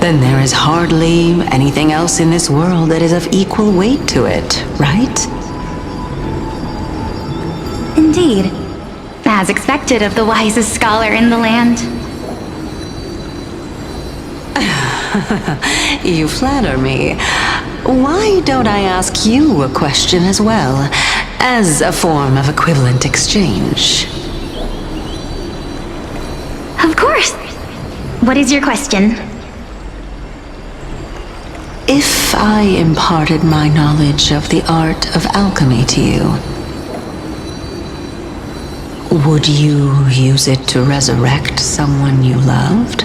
then there is hardly anything else in this world that is of equal weight to it, right? Indeed. As expected of the wisest scholar in the land. You flatter me. Why don't I ask you a question as well, as a form of equivalent exchange? Of course. What is your question? If I imparted my knowledge of the art of alchemy to you, would you use it to resurrect someone you loved?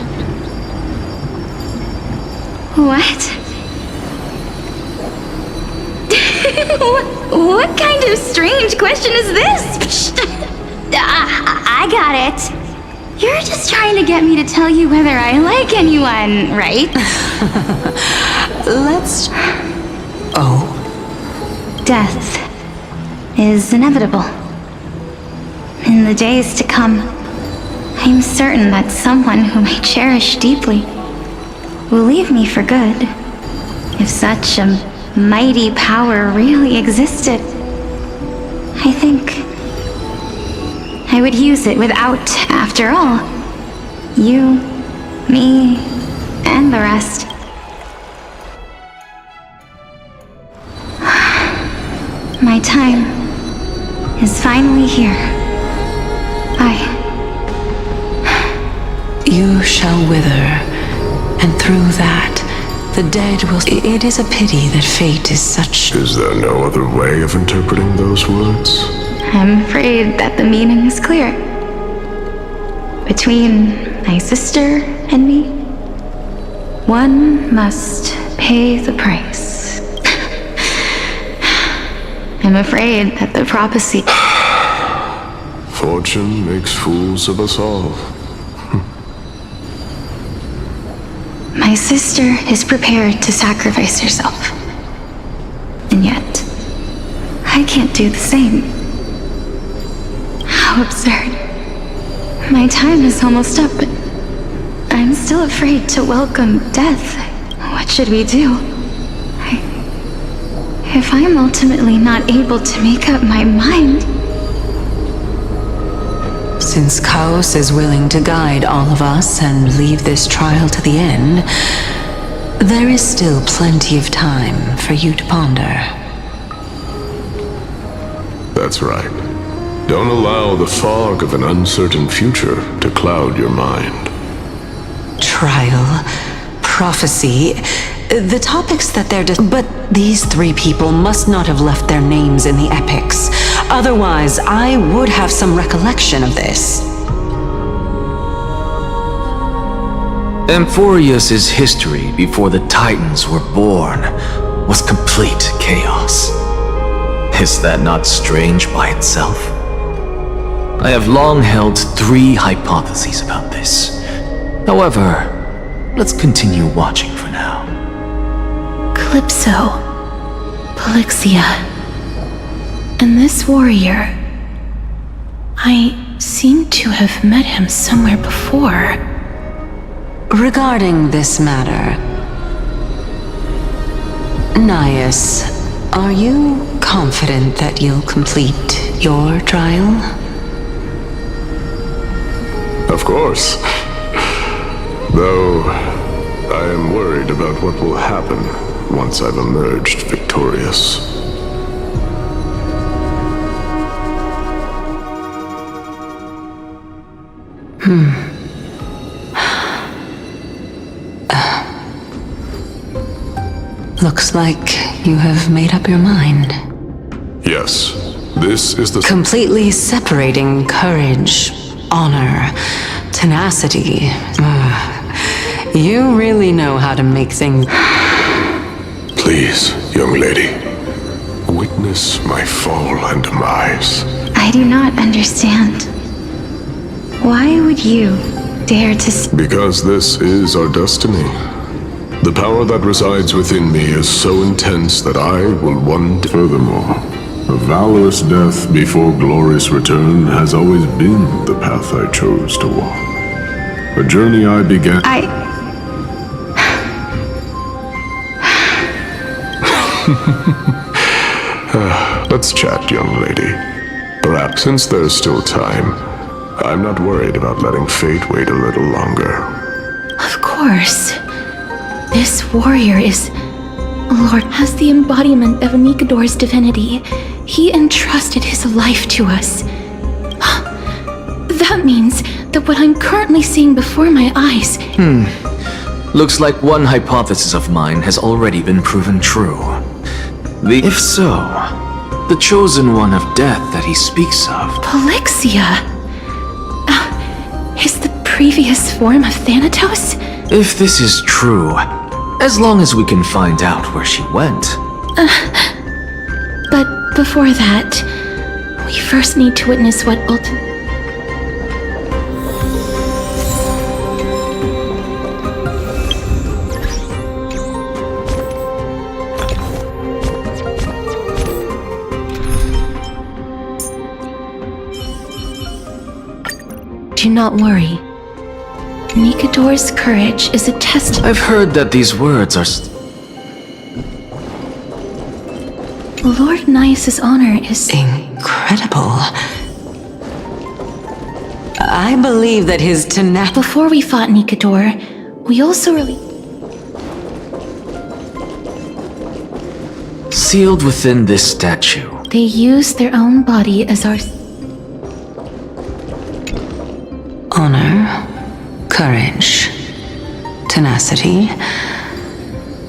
What? What kind of strange question is this? I got it. You're just trying to get me to tell you whether I like anyone, right? Let's... Oh? Death is inevitable. In the days to come, I'm certain that someone whom I cherish deeply will leave me for good. If such a mighty power really existed, I think I would use it without, after all, you, me, and the rest. My time is finally here. You shall wither, and through that, the dead will... It is a pity that fate is such... Is there no other way of interpreting those words? I'm afraid that the meaning is clear. Between my sister and me, one must pay the price. I'm afraid that the prophecy... Fortune makes fools of us all. My sister is prepared to sacrifice herself. And yet, I can't do the same. How absurd. My time is almost up, but I'm still afraid to welcome death. What should we do? If I'm ultimately not able to make up my mind... Since Chaos is willing to guide all of us and leave this trial to the end, there is still plenty of time for you to ponder. That's right. Don't allow the fog of an uncertain future to cloud your mind. Trial, prophecy, the topics that they're but these three people must not have left their names in the epics. Otherwise, I would have some recollection of this. Amphorius' history before the Titans were born was complete chaos. Is that not strange by itself? I have long held 3 hypotheses about this. However, let's continue watching for now. Calypso, Polixia, and this warrior. I seem to have met him somewhere before. Regarding this matter, Nias, are you confident that you'll complete your trial? Of course. Though, I am worried about what will happen once I've emerged victorious. Looks like you have made up your mind. Yes, this is the... Completely separating courage, honor, tenacity. You really know how to make things... Please, young lady, witness my fall and demise. I do not understand. Why would you dare to... Because this is our destiny. The power that resides within me is so intense that I will one day... Furthermore, a valorous death before glorious return has always been the path I chose to walk. A journey I began... Let's chat, young lady. Perhaps since there's still time, I'm not worried about letting fate wait a little longer. Of course. This warrior is... Lord, has the embodiment of Nikador's divinity. He entrusted his life to us. That means that what I'm currently seeing before my eyes... Looks like one hypothesis of mine has already been proven true. If so, the chosen one of death that he speaks of... Polixia! Is the previous form of Thanatos? If this is true, as long as we can find out where she went. But before that, we first need to witness what Do not worry. Nikador's courage is a test. I've heard that these words are Lord Nice's honor is incredible. I believe that his tenacity. Before we fought Nikador, we also sealed within this statue. They used their own body as our honor, courage, tenacity,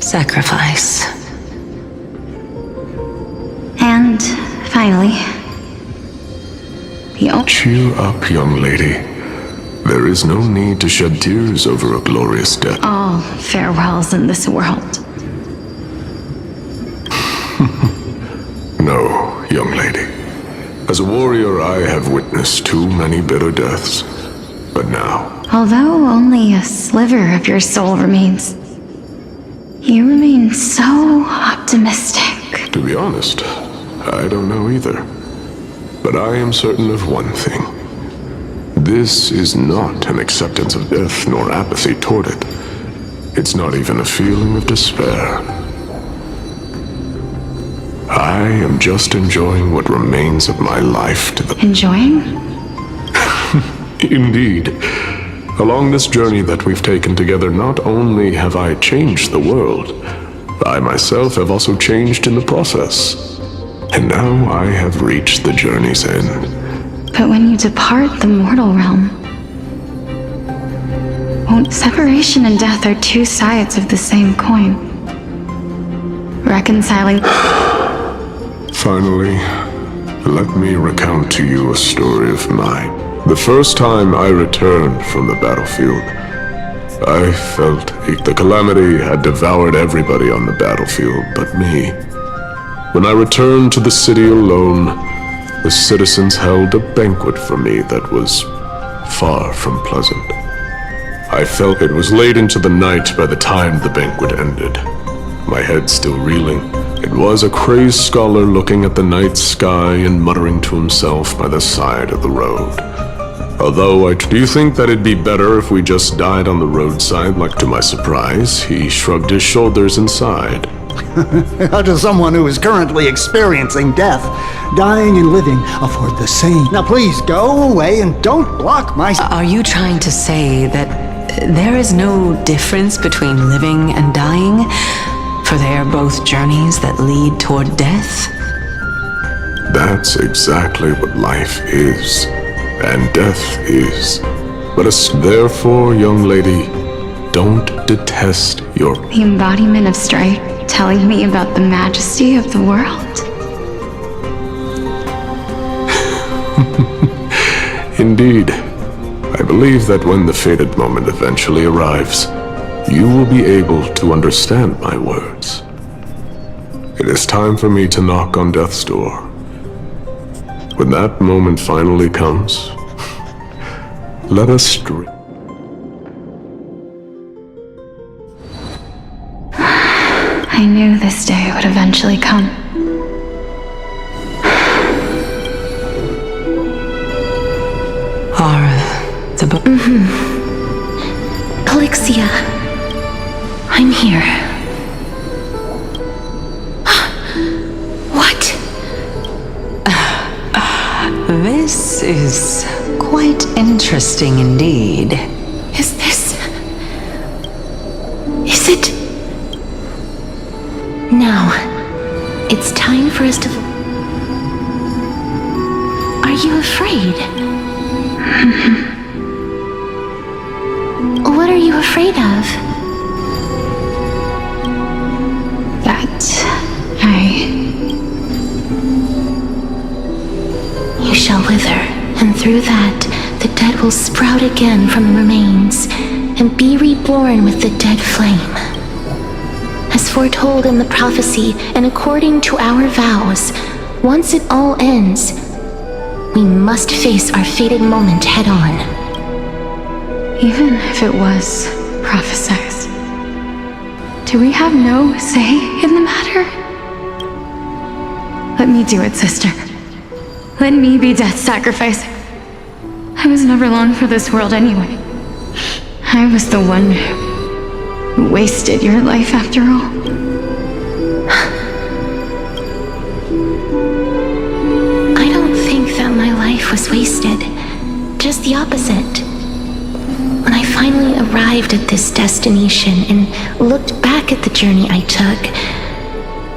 sacrifice. And finally, Cheer up, young lady. There is no need to shed tears over a glorious death. all farewells in this world. No, young lady. As a warrior, I have witnessed too many bitter deaths. But now, Although only a sliver of your soul remains, you remain so optimistic. to be honest, I don't know either. But I am certain of one thing. This is not an acceptance of death nor apathy toward it. It's not even a feeling of despair. I am just enjoying what remains of my life to the... Enjoying? Indeed. Along this journey that we've taken together, not only have I changed the world, I myself have also changed in the process. And now I have reached the journey's end. But when you depart the mortal realm, separation and death are two sides of the same coin. Reconciling... Finally, let me recount to you a story of mine. The first time I returned from the battlefield, I felt the calamity had devoured everybody on the battlefield but me. When I returned to the city alone, the citizens held a banquet for me that was far from pleasant. I felt it was late into the night by the time the banquet ended, my head still reeling. It was a crazed scholar looking at the night sky and muttering to himself by the side of the road. Although do you think that it'd be better if we just died on the roadside? Like, to my surprise, he shrugged his shoulders and sighed. To someone who is currently experiencing death, dying and living afford the same. Now please go away and don't block my... Are you trying to say that there is no difference between living and dying? For they are both journeys that lead toward death? That's exactly what life is, and death is. But therefore, young lady, don't detest your... The embodiment of strife, telling me about the majesty of the world. Indeed. I believe that when the fated moment eventually arrives, you will be able to understand my words. It is time for me to knock on death's door. When that moment finally comes, let us I knew this day would eventually come. Calixia, I'm here. What? This is quite interesting indeed. Is it? Now, it's time for us to... Are you afraid? What are you afraid of? You shall wither, and through that, the dead will sprout again from remains, and be reborn with the dead flame. As foretold in the prophecy, and according to our vows, once it all ends, we must face our fated moment head-on. Even if it was prophesied, do we have no say in the matter? Let me do it, sister. Let me be death's sacrifice. I was never long for this world anyway. I was the one who wasted your life after all. I don't think that my life was wasted. Just the opposite. When I finally arrived at this destination and looked back at the journey I took,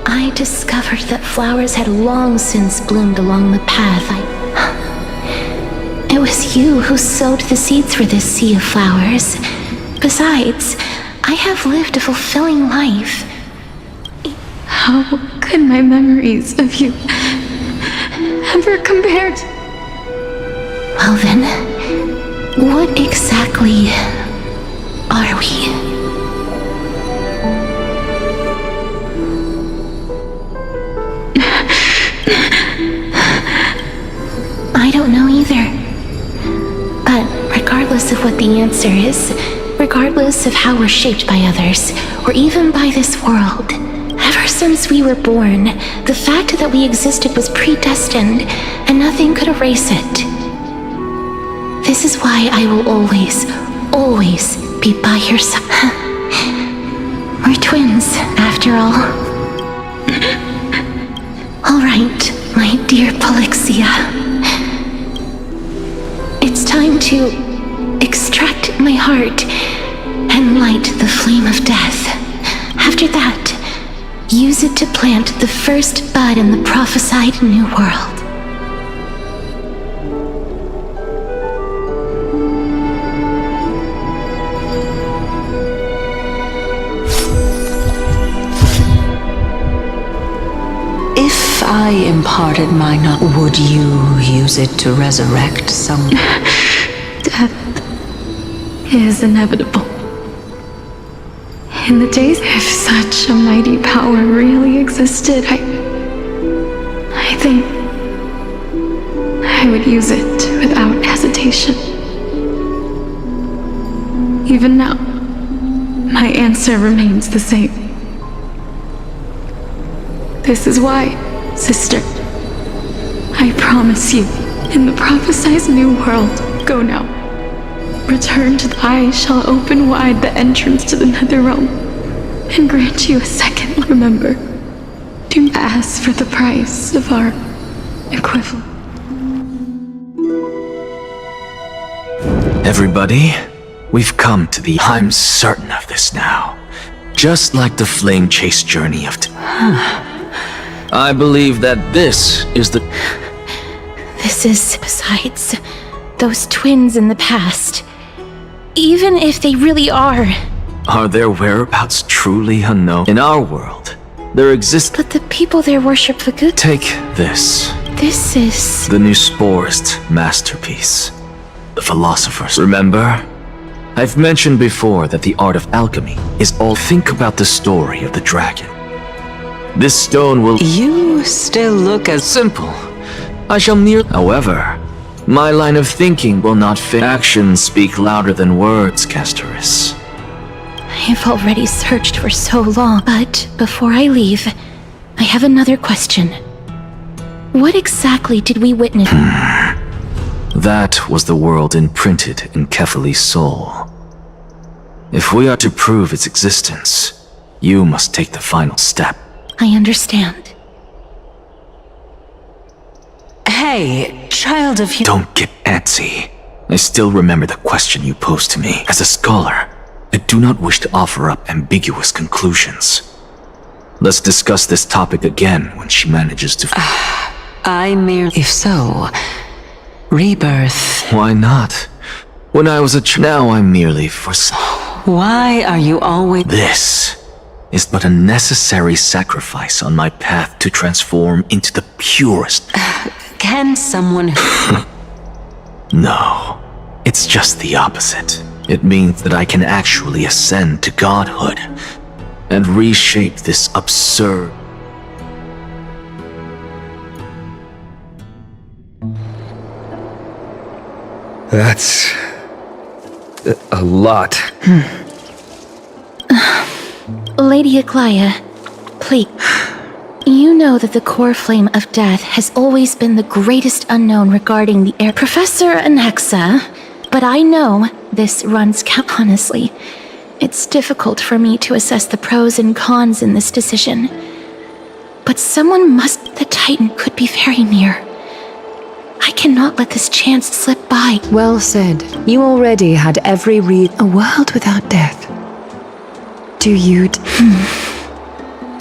I discovered that flowers had long since bloomed along the path. It was you who sowed the seeds for this sea of flowers. Besides, I have lived a fulfilling life. How could my memories of you ever compare to... Well then, what exactly are we? I don't know either. But regardless of what the answer is, regardless of how we're shaped by others, or even by this world, ever since we were born, the fact that we existed was predestined, and nothing could erase it. This is why I will always, always be by your side. We're twins, after all. All right, my dear Polixia. It's time to extract my heart and light the flame of death. After that, use it to plant the first bud in the prophesied new world. If I imparted my knowledge, would you use it to resurrect someone? Death is inevitable. In the days, if such a mighty power really existed, I think I would use it without hesitation. Even now, my answer remains the same. This is why, sister, I promise you, in the prophesied new world, go now. Return to I shall open wide the entrance to the nether realm, and grant you a second. Remember, do not ask for the price of our equivalent. Everybody, we've come to the... I'm certain of this now. Just like the flame chase journey of... I believe that this is the... This is, besides, those twins in the past. Even if they really are. Are their whereabouts truly unknown? In our world, there exists... But the people there worship the good... Take this. This is... The Nusporist masterpiece. The philosophers. Remember? I've mentioned before that the art of alchemy is all... Think about the story of the dragon. This stone will... You still look as... Simple. I shall However, my line of thinking will not fit. Actions speak louder than words, Castoris. I've already searched for so long, but before I leave, I have another question. What exactly did we witness? That was the world imprinted in Kefali's soul. If we are to prove its existence, you must take the final step. I understand. Hey, child of... Don't get antsy. I still remember the question you posed to me. As a scholar, I do not wish to offer up ambiguous conclusions. Let's discuss this topic again when she manages to... I merely... If so, rebirth... Why not? When I was a now I'm merely for... Why are you always... This is but a necessary sacrifice on my path to transform into the purest... Can someone... No, it's just the opposite. It means that I can actually ascend to godhood and reshape this absurd... That's... a lot. Lady Aglaia, please. You know that the core flame of death has always been the greatest unknown regarding the air. Professor Anaxa, but I know this runs honestly. It's difficult for me to assess the pros and cons in this decision. But someone must... The Titan could be very near. I cannot let this chance slip by. Well said. You already had every a world without death. Do you...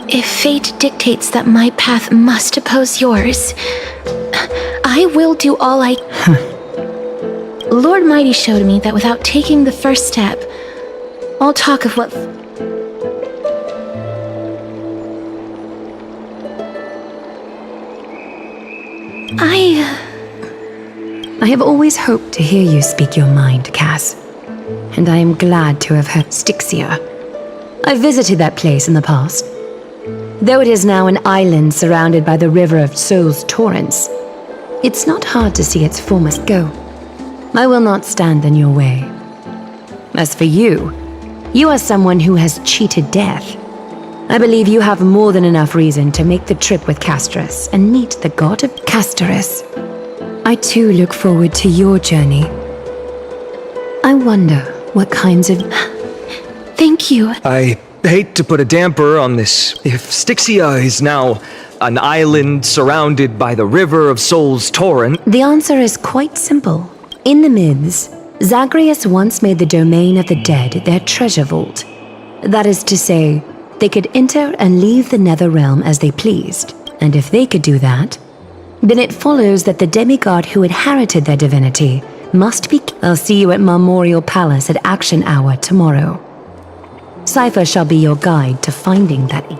If fate dictates that my path must oppose yours, I will do all I... Lord Mighty showed me that without taking the first step, all talk of what... I have always hoped to hear you speak your mind, Cass. And I am glad to have heard Styxia. I visited that place in the past. Though it is now an island surrounded by the river of Soul's torrents, it's not hard to see its former go. I will not stand in your way. As for you, you are someone who has cheated death. I believe you have more than enough reason to make the trip with Casterus and meet the god of Casterus. I too look forward to your journey. I wonder what kinds of... Thank you. I hate to put a damper on this. If Styxia is now an island surrounded by the river of Soul's torrent... The answer is quite simple. In the myths, Zagreus once made the domain of the dead their treasure vault. That is to say, they could enter and leave the nether realm as they pleased. And if they could do that, then it follows that the demigod who inherited their divinity must be... I'll see you at Memorial Palace at Action Hour tomorrow. Cypher shall be your guide to finding that...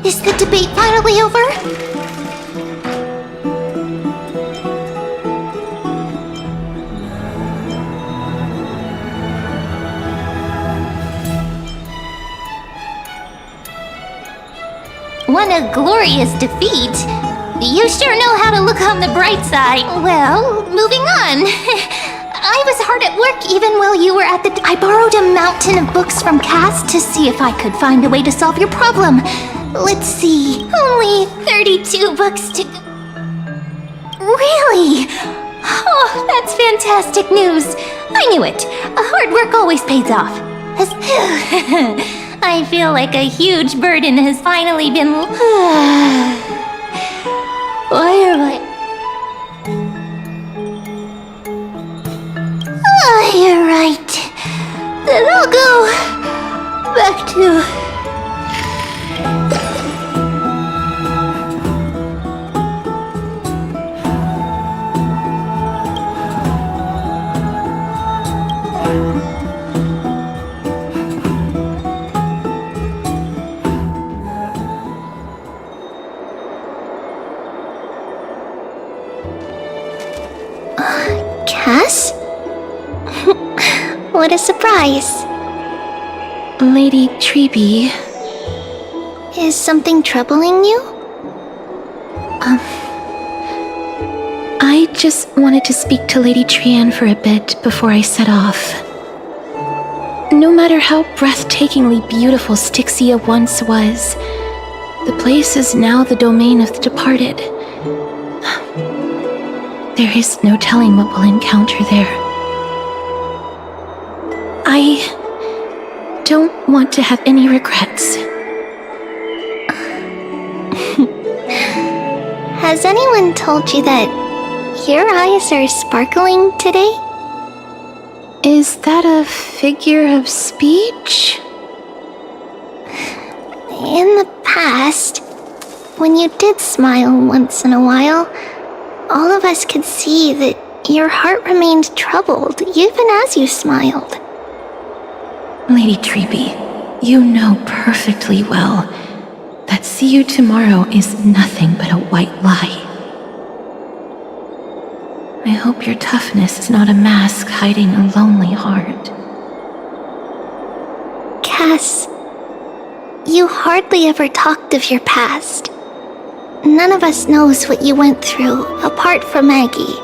Is the debate finally over? What a glorious defeat! You sure know how to look on the bright side. Well, moving on. I was hard at work even while you were at the... I borrowed a mountain of books from Cass to see if I could find a way to solve your problem. Let's see. Only 32 books to... Really? Oh, that's fantastic news. I knew it. Hard work always pays off. I feel like a huge burden has finally been... Why am I... Oh, you're right. Then I'll go back to... Cass? What a surprise. Lady Treeby. Is something troubling you? I just wanted to speak to Lady Trianne for a bit before I set off. No matter how breathtakingly beautiful Styxia once was, the place is now the domain of the departed. There is no telling what we'll encounter there. I don't want to have any regrets. Has anyone told you that your eyes are sparkling today? Is that a figure of speech? In the past, when you did smile once in a while, all of us could see that your heart remained troubled even as you smiled. Lady Treeby, you know perfectly well that see you tomorrow is nothing but a white lie. I hope your toughness is not a mask hiding a lonely heart. Cass, you hardly ever talked of your past. None of us knows what you went through, apart from Maggie.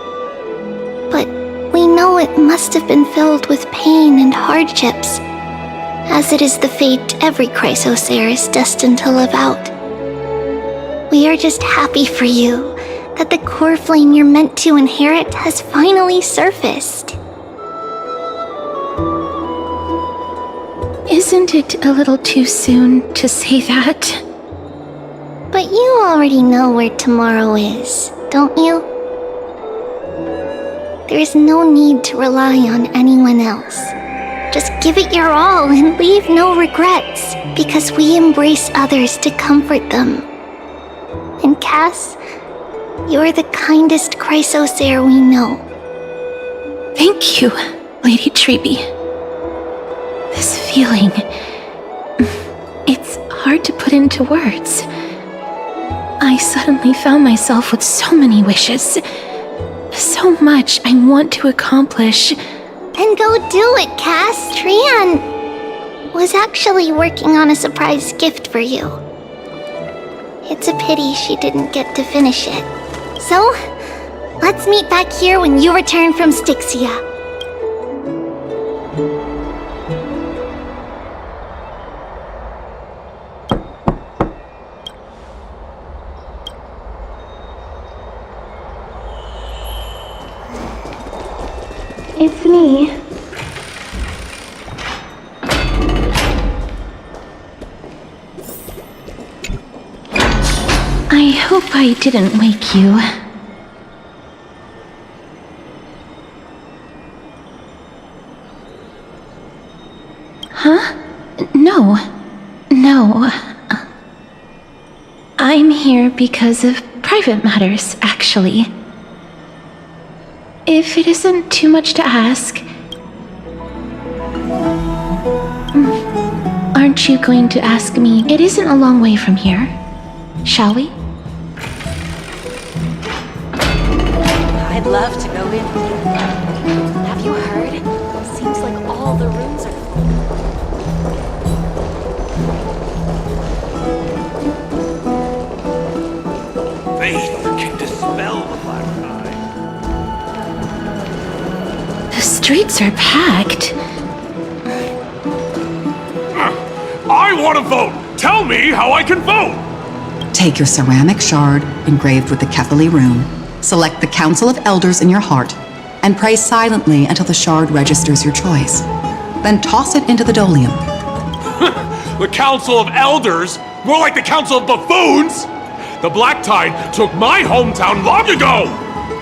But we know it must have been filled with pain and hardships, as it is the fate every Chrysosaur is destined to live out. We are just happy for you that the core flame you're meant to inherit has finally surfaced. Isn't it a little too soon to say that? But you already know where tomorrow is, don't you? There is no need to rely on anyone else. Just give it your all and leave no regrets, because we embrace others to comfort them. And Cass, you're the kindest Chrysosaur we know. Thank you, Lady Treeby. This feeling, it's hard to put into words. I suddenly found myself with so many wishes, so much I want to accomplish. Then go do it, Cass. Trianne was actually working on a surprise gift for you. It's a pity she didn't get to finish it. So, let's meet back here when you return from Styxia. It's me. I hope I didn't wake you. Huh? No. I'm here because of private matters, actually. If it isn't too much to ask, aren't you going to ask me? It isn't a long way from here, shall we? I'd love to go in. Have you heard? Seems like all the rooms are full. Faith can dispel the black eye. The streets are packed. I want to vote! Tell me how I can vote! Take your ceramic shard engraved with the Kefali rune, select the Council of Elders in your heart, and pray silently until the shard registers your choice. Then toss it into the Dolium. The Council of Elders? More like the Council of Buffoons! The Black Tide took my hometown long ago!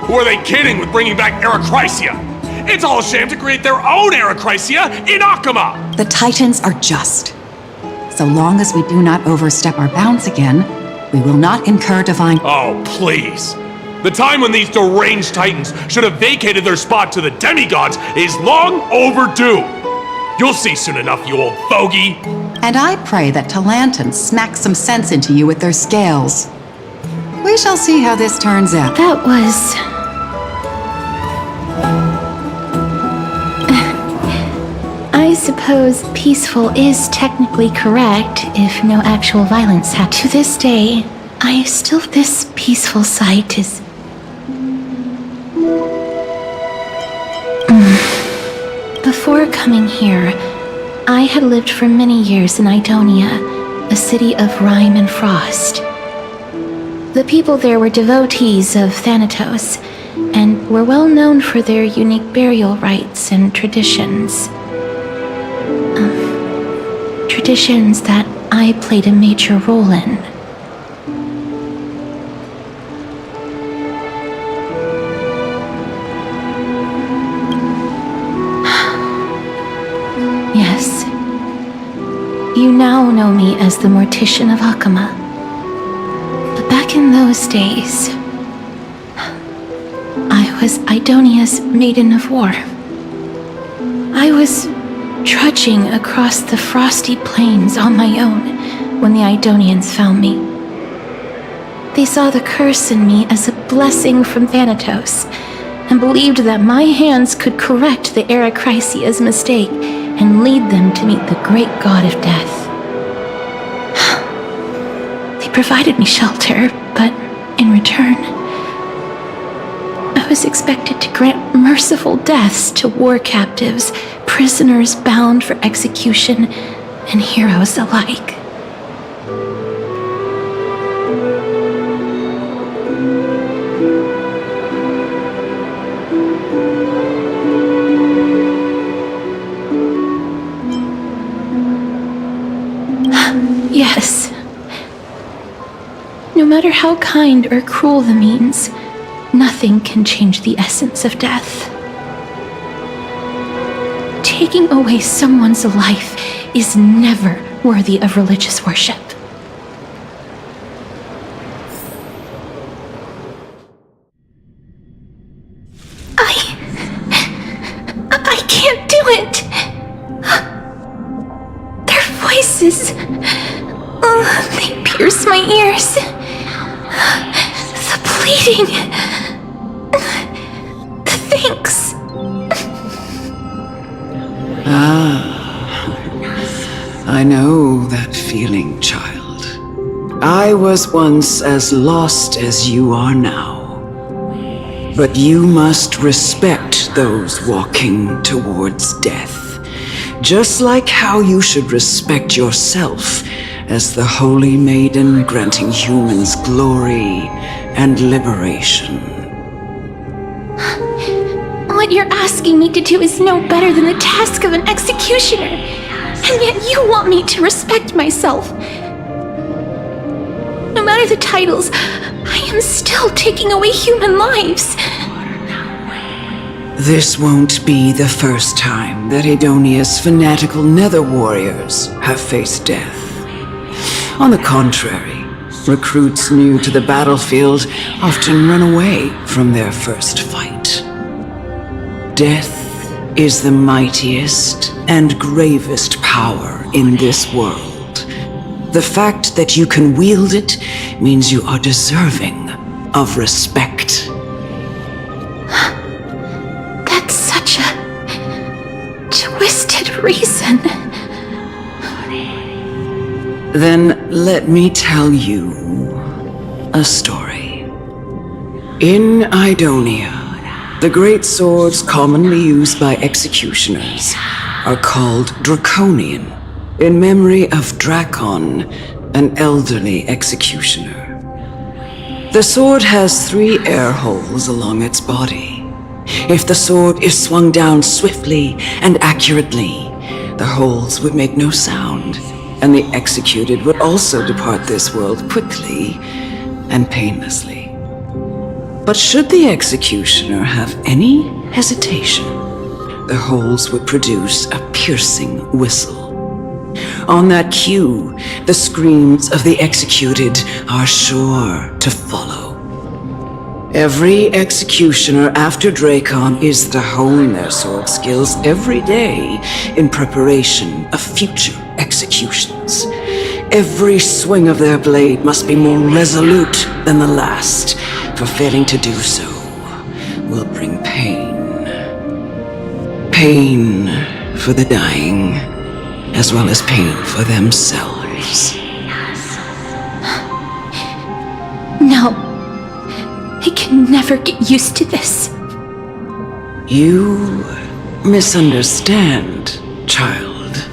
Who are they kidding with bringing back Arachrysia? It's all a sham to create their own Arachrysia in Akama! The Titans are just. So long as we do not overstep our bounds again, we will not incur divine— Oh, please! The time when these deranged Titans should have vacated their spot to the demigods is long overdue! You'll see soon enough, you old fogey! And I pray that Talanton smacks some sense into you with their scales. We shall see how this turns out. That was... I suppose peaceful is technically correct if no actual violence had to this day. This peaceful sight is... Before coming here, I had lived for many years in Idonia, a city of rime and frost. The people there were devotees of Thanatos, and were well known for their unique burial rites and traditions. Traditions that I played a major role in. Yes. You now know me as the Mortician of Akama. But back in those days, I was Idonia's Maiden of War. I was trudging across the frosty plains on my own when the Idonians found me. They saw the curse in me as a blessing from Thanatos, and believed that my hands could correct the Arachrysia's mistake and lead them to meet the great god of death. They provided me shelter, but in return, I was expected to grant merciful deaths to war captives, prisoners bound for execution, and heroes alike. Yes. No matter how kind or cruel the means, nothing can change the essence of death. Taking away someone's life is never worthy of religious worship. I can't do it! Their voices... they pierce my ears. The pleading... the thanks... I know that feeling, child. I was once as lost as you are now. But you must respect those walking towards death, just like how you should respect yourself as the Holy Maiden granting humans glory and liberation. What you're asking me to do is no better than the task of an executioner, and yet you want me to respect myself. No matter the titles, I am still taking away human lives. This won't be the first time that Idonia's fanatical nether warriors have faced death. On the contrary, recruits new to the battlefield often run away from their first fight. Death is the mightiest and gravest power in this world. The fact that you can wield it means you are deserving of respect. That's such a twisted reason. Then let me tell you a story. In Idonia, the great swords commonly used by executioners are called Draconian, in memory of Drakon, an elderly executioner. The sword has 3 air holes along its body. If the sword is swung down swiftly and accurately, the holes would make no sound, and the executed would also depart this world quickly and painlessly. But should the executioner have any hesitation, the holes would produce a piercing whistle. On that cue, the screams of the executed are sure to follow. Every executioner after Drakon is to hone their sword skills every day in preparation of future executions. Every swing of their blade must be more resolute than the last, for failing to do so will bring pain. Pain for the dying, as well as pain for themselves. I can never get used to this. You misunderstand, child.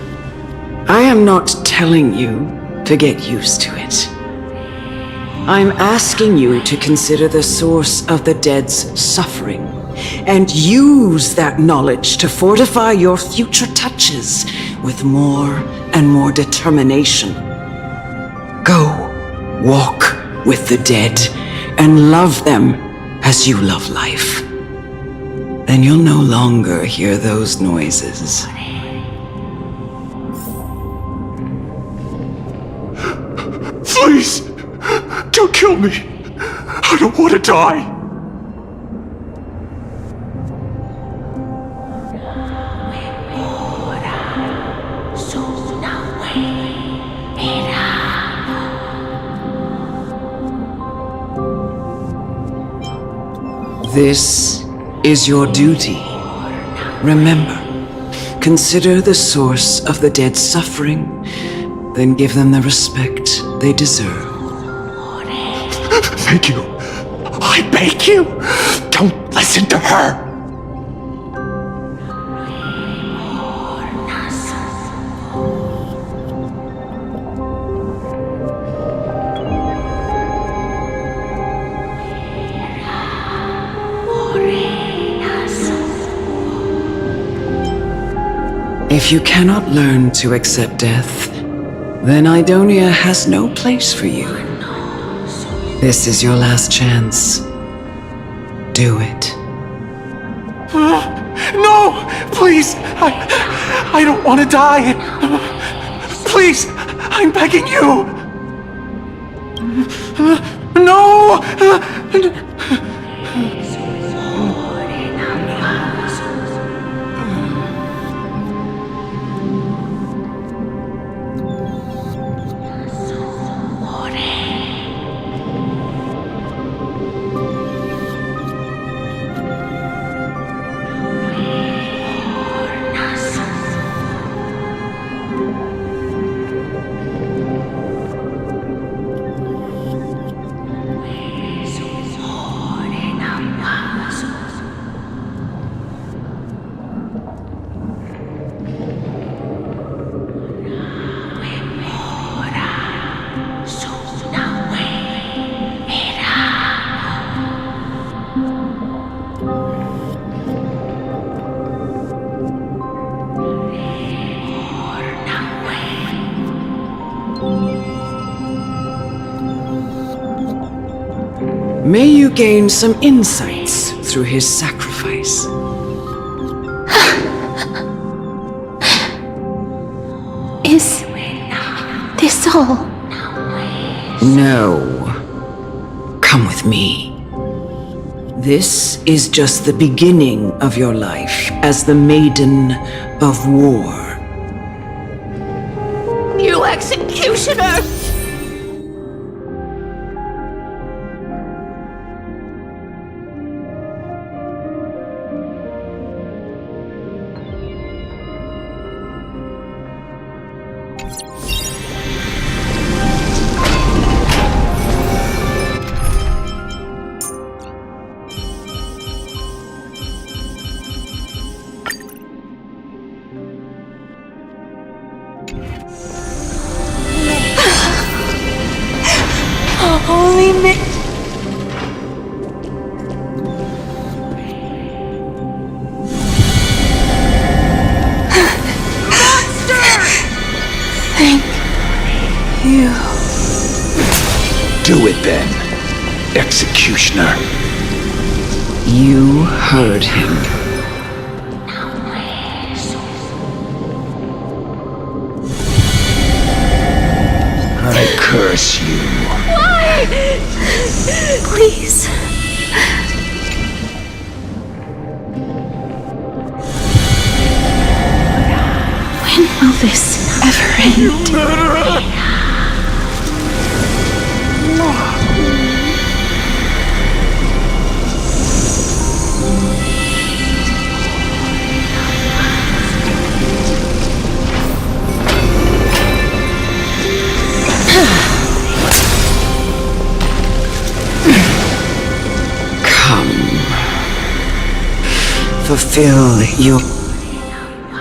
I am not telling you to get used to it. I'm asking you to consider the source of the dead's suffering and use that knowledge to fortify your future touches with more and more determination. Go, walk with the dead and love them as you love life. Then you'll no longer hear those noises. Please! Don't kill me! I don't want to die! This is your duty. Remember, consider the source of the dead's suffering, then give them the respect they deserve. Thank you. I beg you, don't listen to her. If you cannot learn to accept death, then Idonia has no place for you. This is your last chance. Do it. No! Please! I don't want to die! Please! I'm begging you! No! May you gain some insights through his sacrifice. Is this all? No. Come with me. This is just the beginning of your life as the Maiden of War. You executioner! Holy Nick! Thank you. Do it then, executioner. You heard him. I curse you. Why? Please. When will this ever end? You murderer! fulfill your...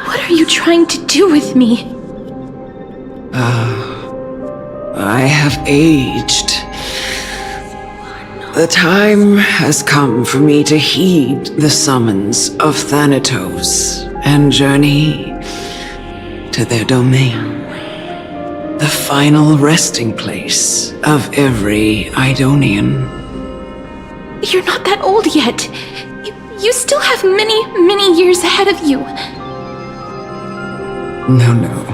What are you trying to do with me? I have aged. The time has come for me to heed the summons of Thanatos and journey to their domain. The final resting place of every Idonian. You're not that old yet. You still have many, many years ahead of you. No.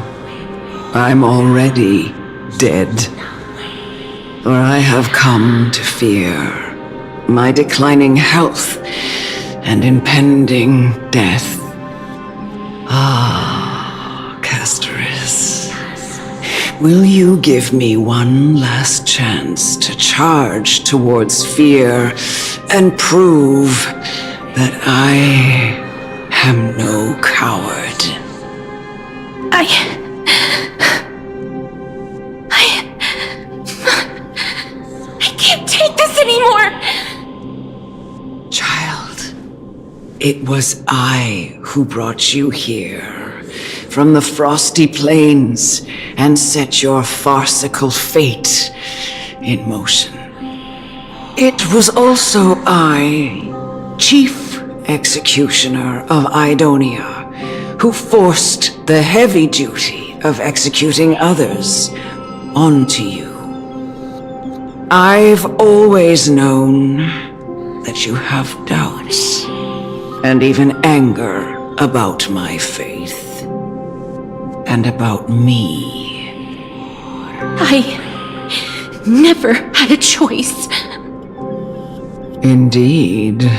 I'm already dead. For I have come to fear my declining health and impending death. Ah, Castoris. Will you give me one last chance to charge towards fear and prove that I am no coward? I can't take this anymore! Child, it was I who brought you here from the frosty plains and set your farcical fate in motion. It was also I, Chief Executioner of Idonia, who forced the heavy duty of executing others onto you. I've always known that you have doubts and even anger about my faith and about me. I never had a choice. Indeed.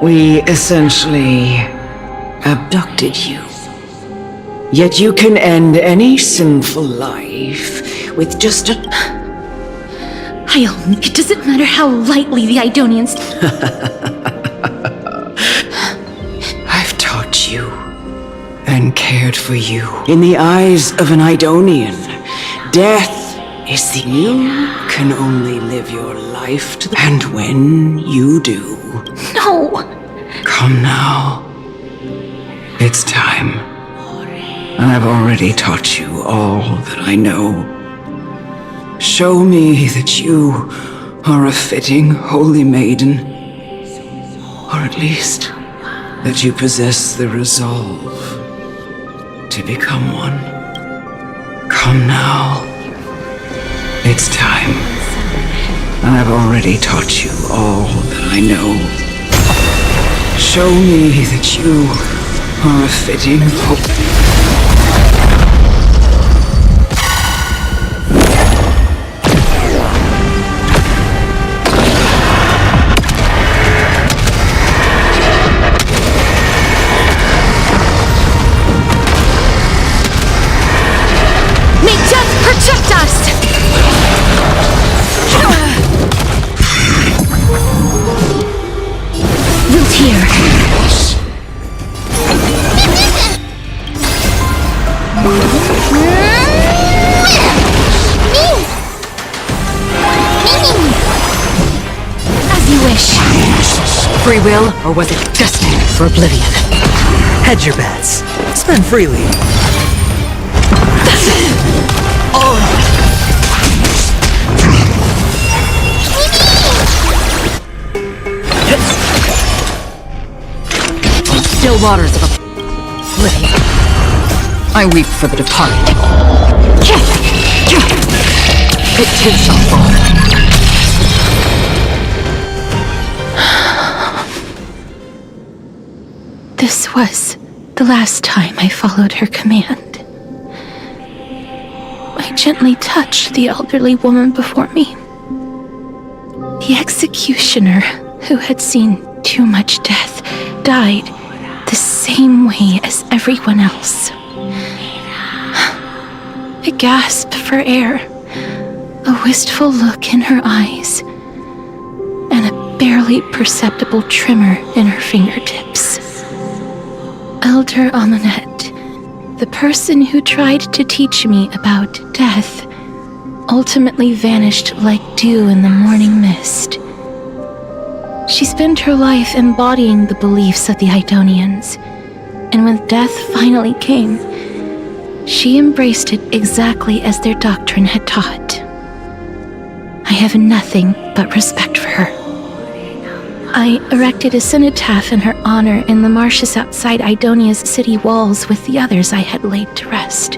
We essentially abducted you. Yet you can end any sinful life with just a... It doesn't matter how lightly the Idonians... I've taught you and cared for you. In the eyes of an Idonian, death is the... You can only live your life to the... And when you do... No! Come now. It's time. I've already taught you all that I know. Show me that you are a fitting holy maiden. Or at least that you possess the resolve to become one. Come now. It's time. I've already taught you all that I know. Show me that you are a fitting hope. May death protect us! Root here. As you wish. Free will, or was it destiny for oblivion? Hedge your bets. Spend freely. Still waters of oblivion. I weep for the departed. It too shall fall. This was the last time I followed her command. I gently touched the elderly woman before me. The executioner, who had seen too much death, died the same way as everyone else. A gasp for air, a wistful look in her eyes, and a barely perceptible tremor in her fingertips. Elder Amunet, the person who tried to teach me about death, ultimately vanished like dew in the morning mist. She spent her life embodying the beliefs of the Idonians, and when death finally came, she embraced it exactly as their doctrine had taught. I have nothing but respect for her. I erected a cenotaph in her honor in the marshes outside Idonia's city walls with the others I had laid to rest.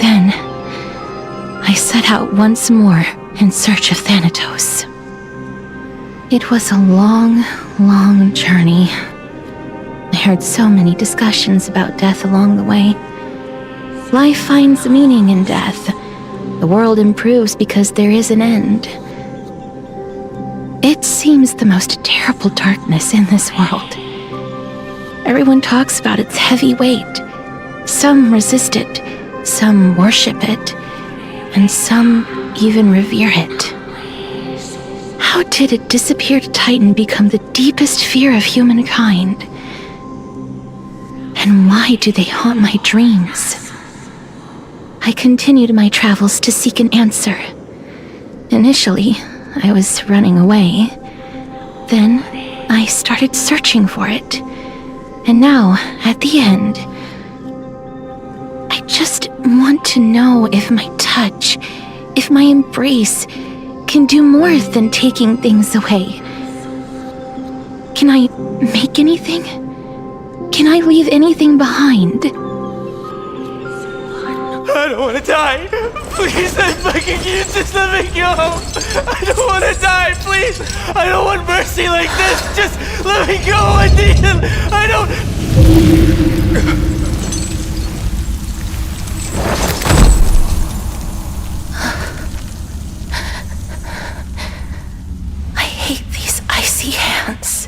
Then, I set out once more in search of Thanatos. It was a long, long journey. I heard so many discussions about death along the way. Life finds meaning in death. The world improves because there is an end. It seems the most terrible darkness in this world. Everyone talks about its heavy weight. Some resist it, some worship it, and some even revere it. How did a disappeared titan become the deepest fear of humankind? And why do they haunt my dreams? I continued my travels to seek an answer. Initially, I was running away. Then, I started searching for it. And now, at the end, I just want to know if my touch, if my embrace, can do more than taking things away. Can I make anything? Can I leave anything behind? I don't want to die. Please, I'm begging you, just let me go. I don't want to die, please. I don't want mercy like this. Just let me go. I need it. I don't... I hate these icy hands.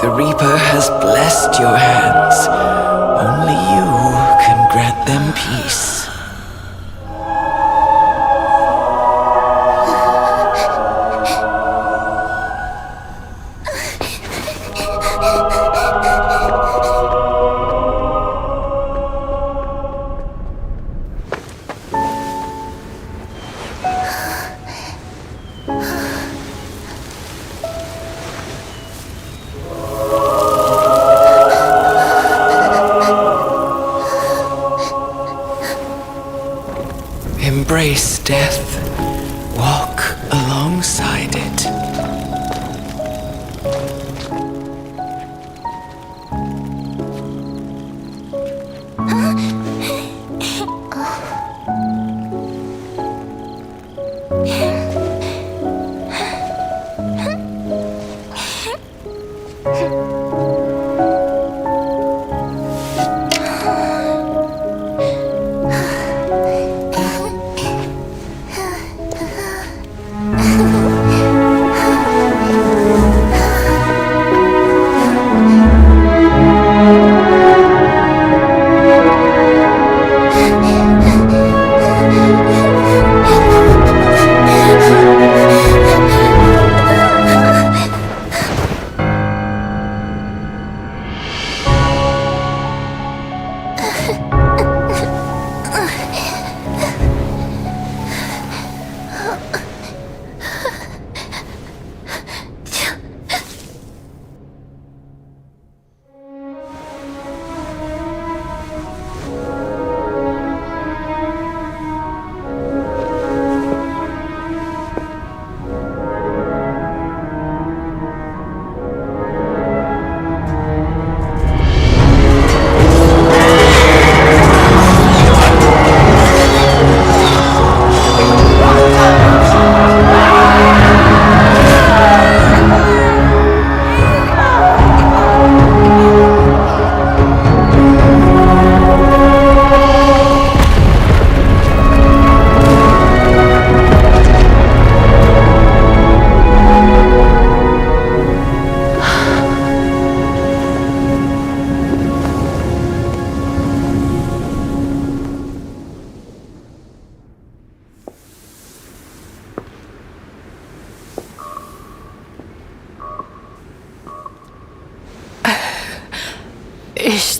The Reaper has blessed your hands. Only you can grant them peace. Embrace death. Walk alongside it.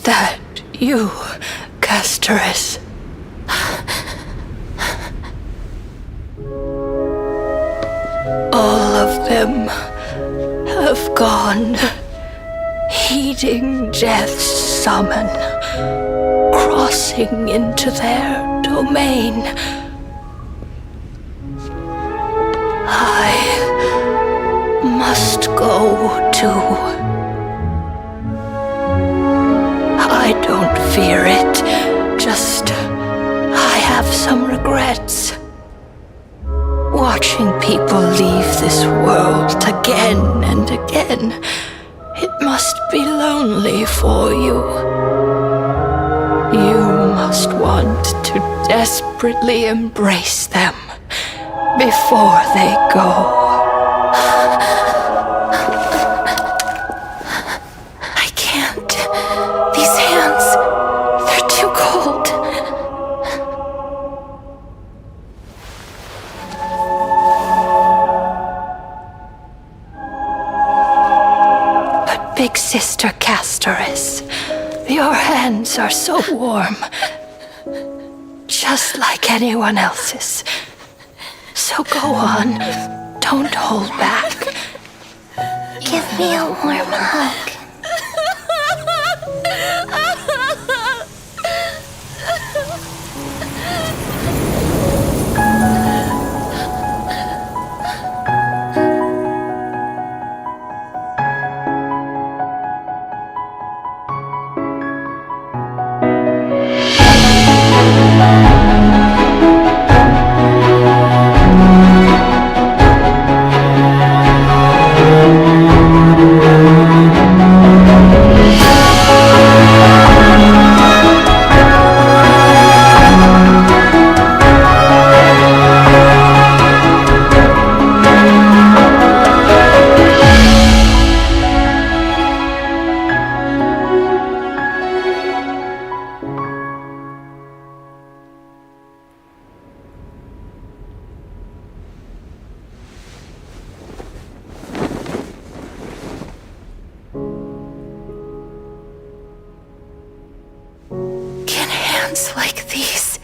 that you, Castoris? All of them have gone, heeding death's summon, crossing into their domain. I must go too. I don't fear it, just I have some regrets. Watching people leave this world again and again, it must be lonely for you. You must want to desperately embrace them before they go. I can't. These hands, they're too cold. But Big Sister Castoris, your hands are so warm, just like anyone else's. So go on, don't hold back. Give me a warm hug. Can hands like these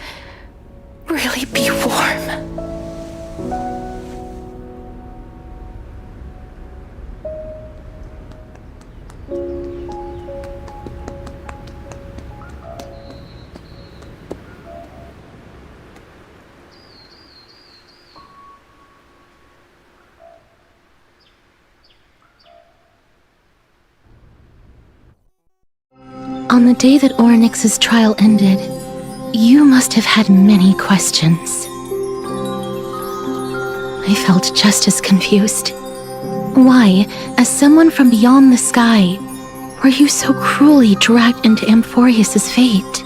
really be warm? On the day that Orynyx's trial ended, you must have had many questions. I felt just as confused. Why, as someone from beyond the sky, were you so cruelly dragged into Amphorius's fate?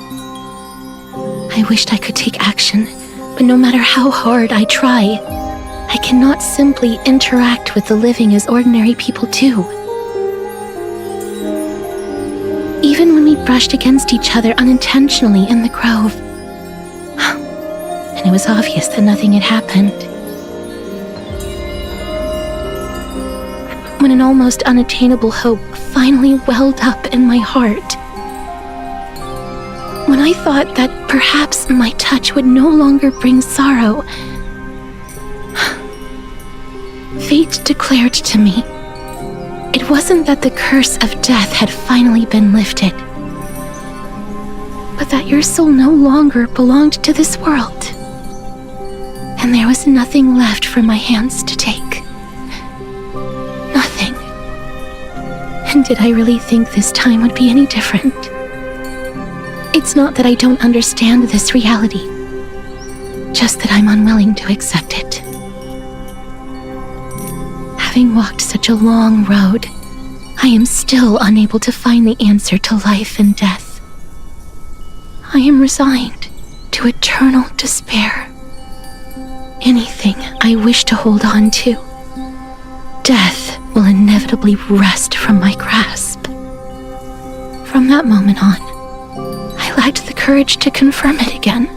I wished I could take action, but no matter how hard I try, I cannot simply interact with the living as ordinary people do. Even when we brushed against each other unintentionally in the grove, and it was obvious that nothing had happened. When an almost unattainable hope finally welled up in my heart. When I thought that perhaps my touch would no longer bring sorrow, fate declared to me, it wasn't that the curse of death had finally been lifted, but that your soul no longer belonged to this world, and there was nothing left for my hands to take. Nothing. And did I really think this time would be any different? It's not that I don't understand this reality, just that I'm unwilling to accept it. Having walked such a long road, I am still unable to find the answer to life and death. I am resigned to eternal despair. Anything I wish to hold on to, death will inevitably wrest from my grasp. From that moment on, I lacked the courage to confirm it again.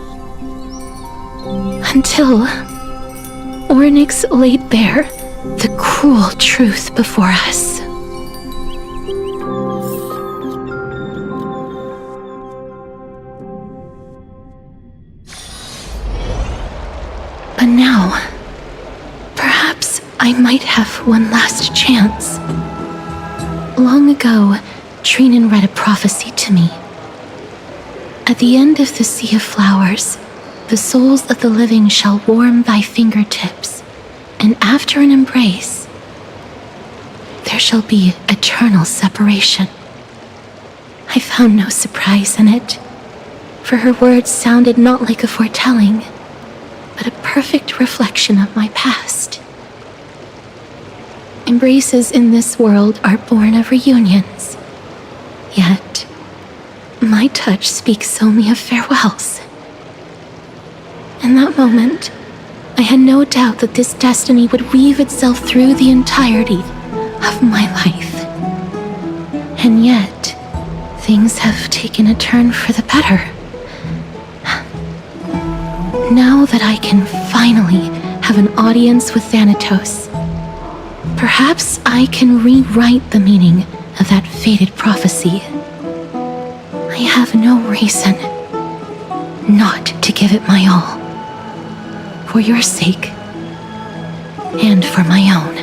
Until Orynyx laid bare the cruel truth before us. Now, perhaps I might have one last chance. Long ago, Trinan read a prophecy to me. At the end of the sea of flowers, the souls of the living shall warm thy fingertips, and after an embrace, there shall be eternal separation. I found no surprise in it, for her words sounded not like a foretelling, but a perfect reflection of my past. Embraces in this world are born of reunions, yet my touch speaks only of farewells. In that moment, I had no doubt that this destiny would weave itself through the entirety of my life. And yet, things have taken a turn for the better. Now that I can finally have an audience with Thanatos, perhaps I can rewrite the meaning of that fated prophecy. I have no reason not to give it my all. For your sake, and for my own.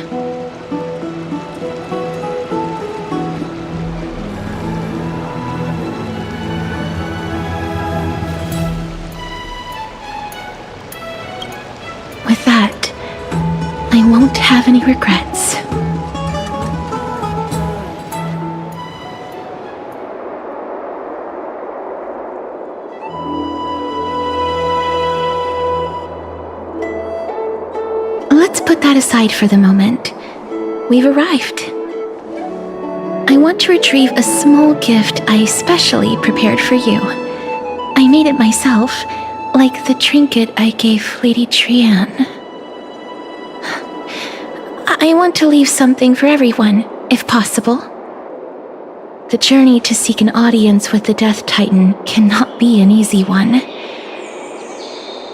With that, I won't have any regrets. Let's put that aside for the moment. We've arrived. I want to retrieve a small gift I specially prepared for you. I made it myself, like the trinket I gave Lady Trian. I want to leave something for everyone, if possible. The journey to seek an audience with the Death Titan cannot be an easy one.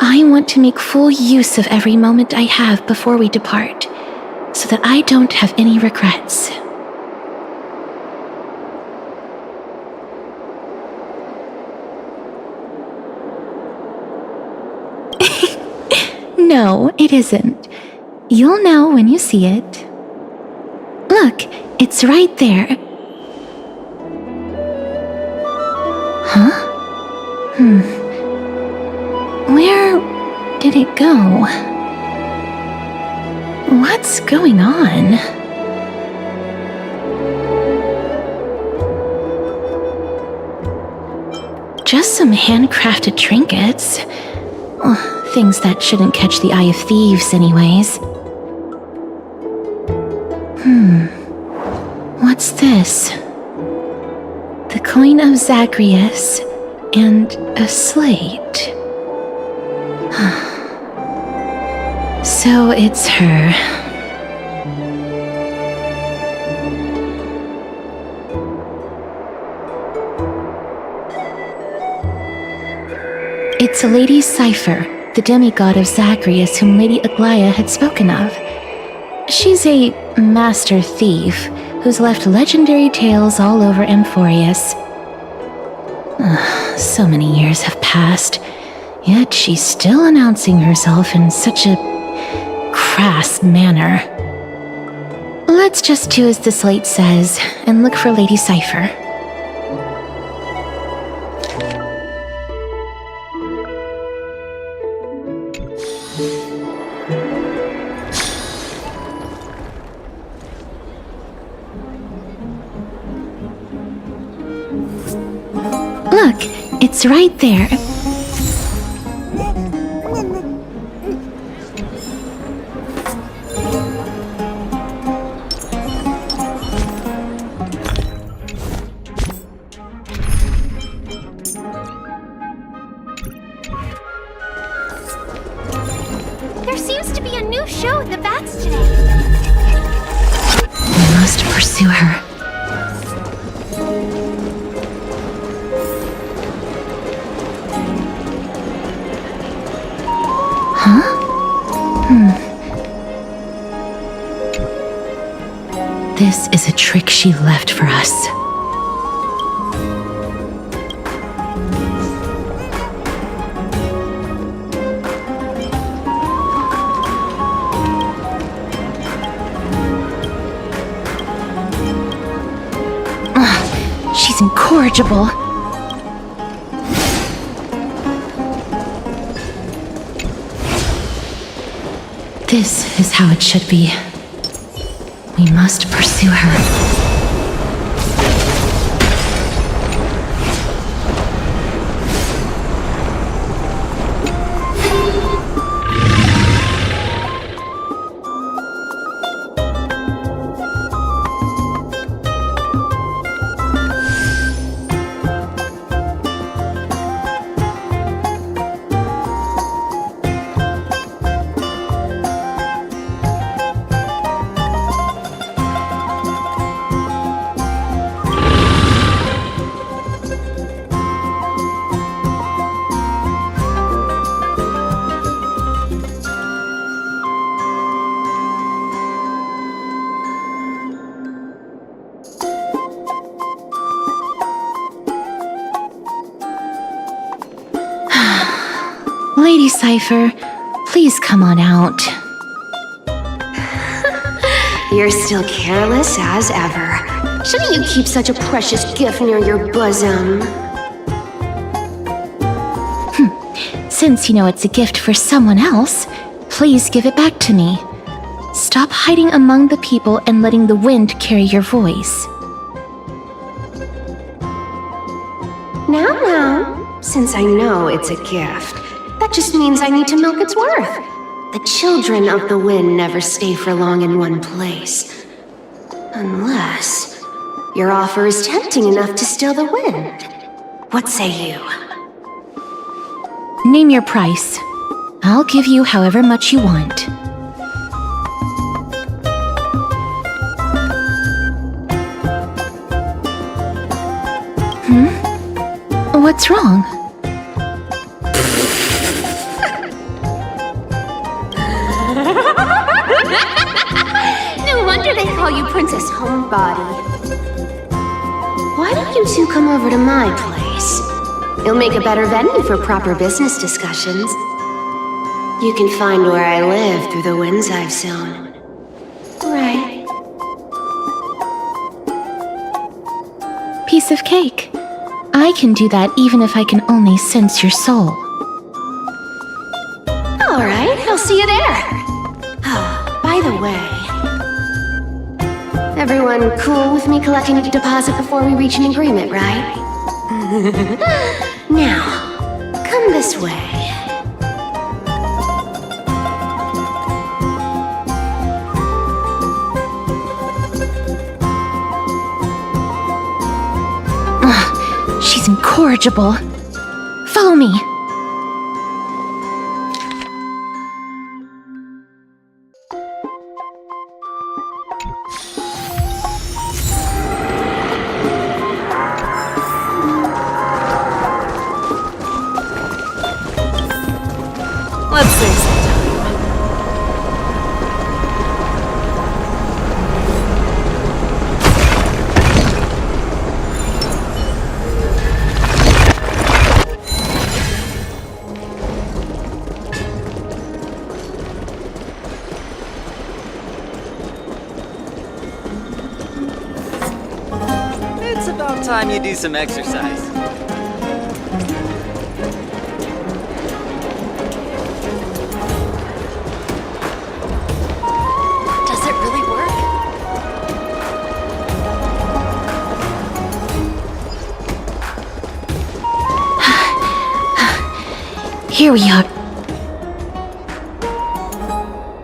I want to make full use of every moment I have before we depart, so that I don't have any regrets. No, it isn't. You'll know when you see it. Look, it's right there. Huh? Where did it go? What's going on? Just some handcrafted trinkets. Things that shouldn't catch the eye of thieves anyways. What's this? The coin of Zagreus and a slate. So it's her. It's a Lady Cypher, the demigod of Zagreus whom Lady Aglaia had spoken of. She's a master thief who's left legendary tales all over Amphorius. So many years have passed, yet she's still announcing herself in such a crass manner. Let's just do as the slate says and look for Lady Cypher. Look, it's right there. There seems to be a new show at the Bats today. We must pursue her. This is a trick she left for us. She's incorrigible. This is how it should be. We must pursue her. Lady Cypher, please come on out. You're still careless as ever. Shouldn't you keep such a precious gift near your bosom? Since you know it's a gift for someone else, please give it back to me. Stop hiding among the people and letting the wind carry your voice. Now, since I know it's a gift, that just means I need to milk its worth. The children of the wind never stay for long in one place. Unless your offer is tempting enough to steal the wind. What say you? Name your price. I'll give you however much you want. What's wrong? No wonder they call you Princess Homebody. Why don't you two come over to my place? It'll make a better venue for proper business discussions. You can find where I live through the winds I've sown. Right. Piece of cake. I can do that even if I can only sense your soul. Alright, I'll see you there. By the way, everyone cool with me collecting a deposit before we reach an agreement, right? Now, come this way. She's incorrigible. Follow me. Let's save some time. It's about time you do some exercise. Does it really work? Here we are.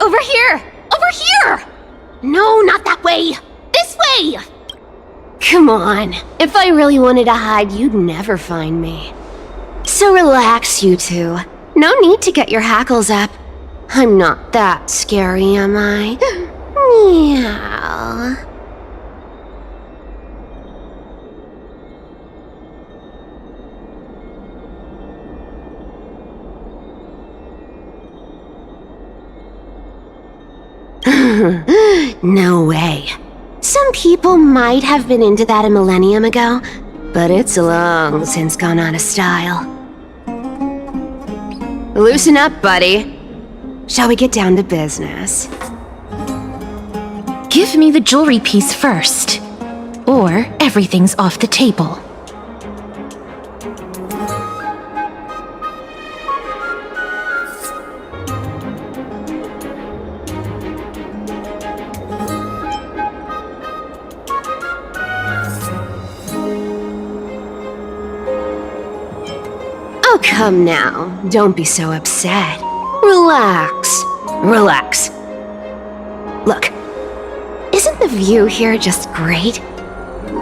Over here! Over here! No, not that way! This way! Come on. If I really wanted to hide, you'd never find me. So relax, you two. No need to get your hackles up. I'm not that scary, am I? Meow. No way. Some people might have been into that a millennium ago, but it's long since gone out of style. Loosen up, buddy. Shall we get down to business? Give me the jewelry piece first, or everything's off the table. come now. Don't be so upset. Relax. Relax. Look, isn't the view here just great?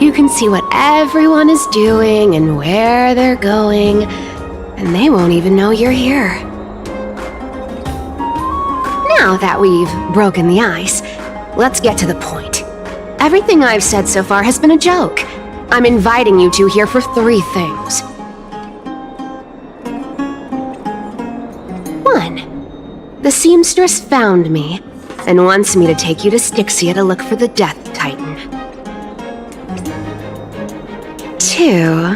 You can see what everyone is doing and where they're going, and they won't even know you're here. Now that we've broken the ice, let's get to the point. Everything I've said so far has been a joke. I'm inviting you two here for 3 things. 1. The seamstress found me and wants me to take you to Styxia to look for the Death Titan. 2.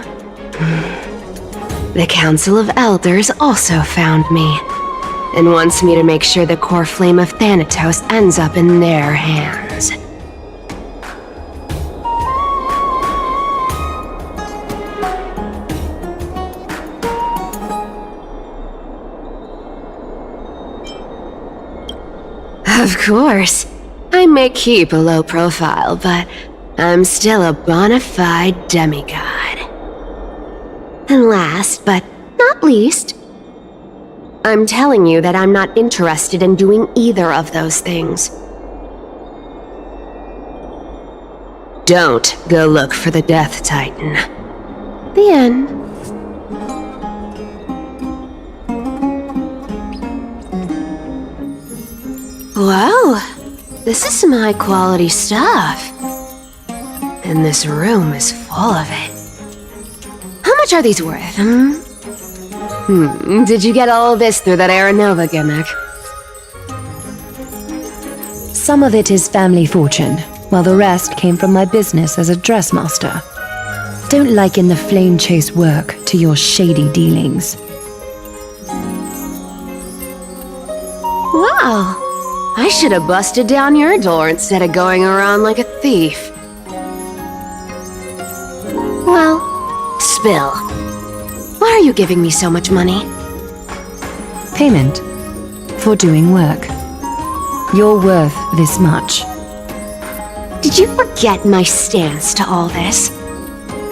The Council of Elders also found me and wants me to make sure the core flame of Thanatos ends up in their hands. Of course, I may keep a low profile, but I'm still a bona fide demigod. And last, but not least, I'm telling you that I'm not interested in doing either of those things. Don't go look for the Death Titan. The end. Wow, this is some high-quality stuff. And this room is full of it. How much are these worth, Did you get all of this through that Aeronova gimmick? Some of it is family fortune, while the rest came from my business as a dressmaster. Don't liken the flame chase work to your shady dealings. Wow. I should have busted down your door instead of going around like a thief. Well, spill. Why are you giving me so much money? Payment for doing work. You're worth this much. Did you forget my stance to all this?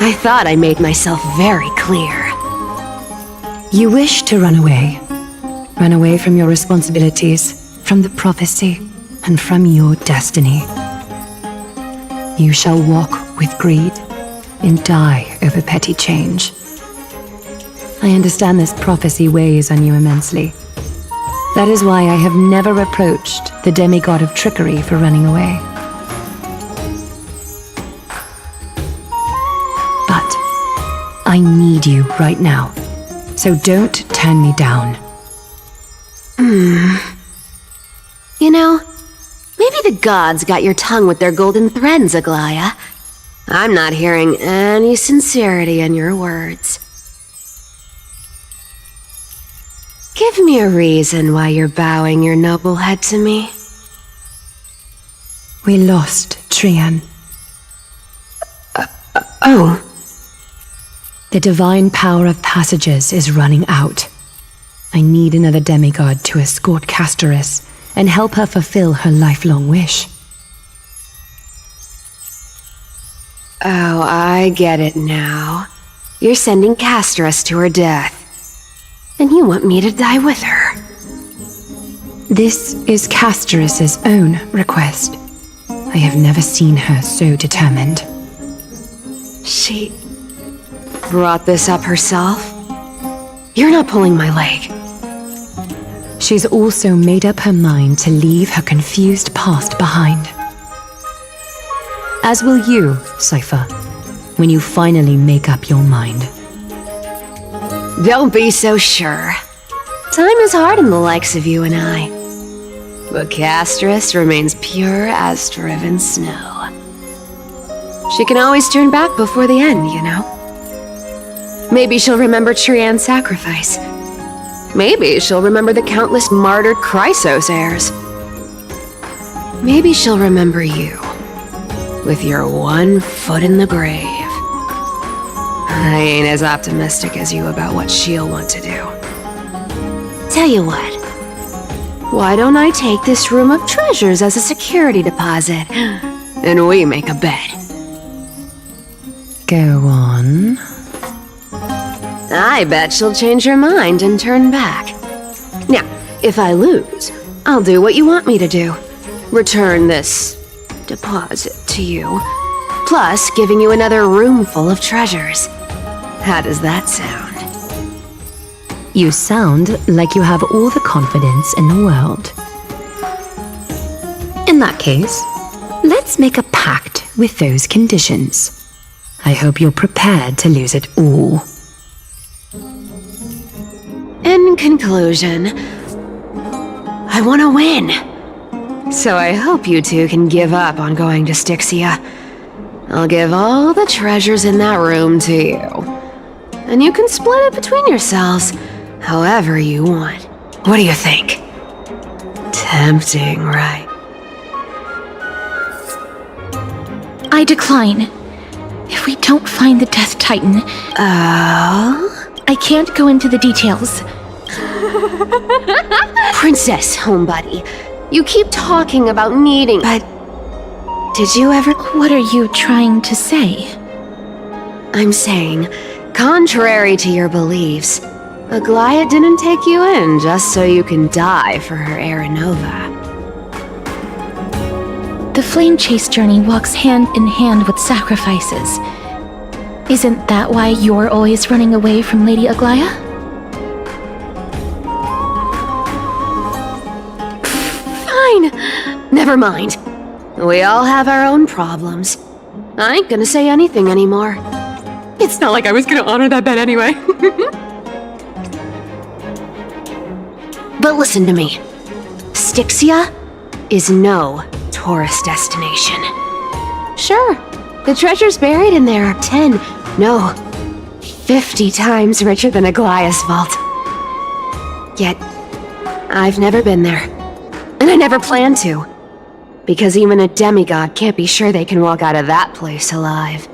I thought I made myself very clear. You wish to run away. Run away from your responsibilities, from the prophecy, and from your destiny. You shall walk with greed and die over petty change. I understand this prophecy weighs on you immensely. That is why I have never approached the demigod of trickery for running away. But I need you right now, so don't turn me down. You know, maybe the gods got your tongue with their golden threads, Aglaya. I'm not hearing any sincerity in your words. Give me a reason why you're bowing your noble head to me. We lost Trian. Oh. The divine power of passages is running out. I need another demigod to escort Castorus and help her fulfill her lifelong wish. Oh, I get it now. You're sending Castorus to her death. And you want me to die with her. This is Castorus's own request. I have never seen her so determined. She brought this up herself? You're not pulling my leg. She's also made up her mind to leave her confused past behind. As will you, Cypher, when you finally make up your mind. Don't be so sure. Time is hard on the likes of you and I. But Castorus remains pure as driven snow. She can always turn back before the end, you know? Maybe she'll remember Trian's sacrifice. Maybe she'll remember the countless martyred Chrysos heirs. Maybe she'll remember you, with your one foot in the grave. I ain't as optimistic as you about what she'll want to do. Tell you what, why don't I take this room of treasures as a security deposit, and we make a bet? Go on. I bet she'll change her mind and turn back. Now, if I lose, I'll do what you want me to do. Return this deposit to you, plus giving you another room full of treasures. How does that sound? You sound like you have all the confidence in the world. In that case, let's make a pact with those conditions. I hope you're prepared to lose it all. In conclusion, I want to win. So I hope you two can give up on going to Styxia. I'll give all the treasures in that room to you. And you can split it between yourselves however you want. What do you think? Tempting, right? I decline. If we don't find the Death Titan... I can't go into the details. Princess, homebuddy, you keep talking about needing... But... did you ever... What are you trying to say? I'm saying, contrary to your beliefs, Aglaia didn't take you in just so you can die for her Aranova. The flame chase journey walks hand in hand with sacrifices. Isn't that why you're always running away from Lady Aglaia? Fine. Never mind. We all have our own problems. I ain't gonna say anything anymore. It's not like I was gonna honor that bet anyway. But listen to me. Styxia is no tourist destination. Sure, the treasures buried in there are 10, no, 50 times richer than Aglaia's vault. Yet, I've never been there. And I never plan to. Because even a demigod can't be sure they can walk out of that place alive.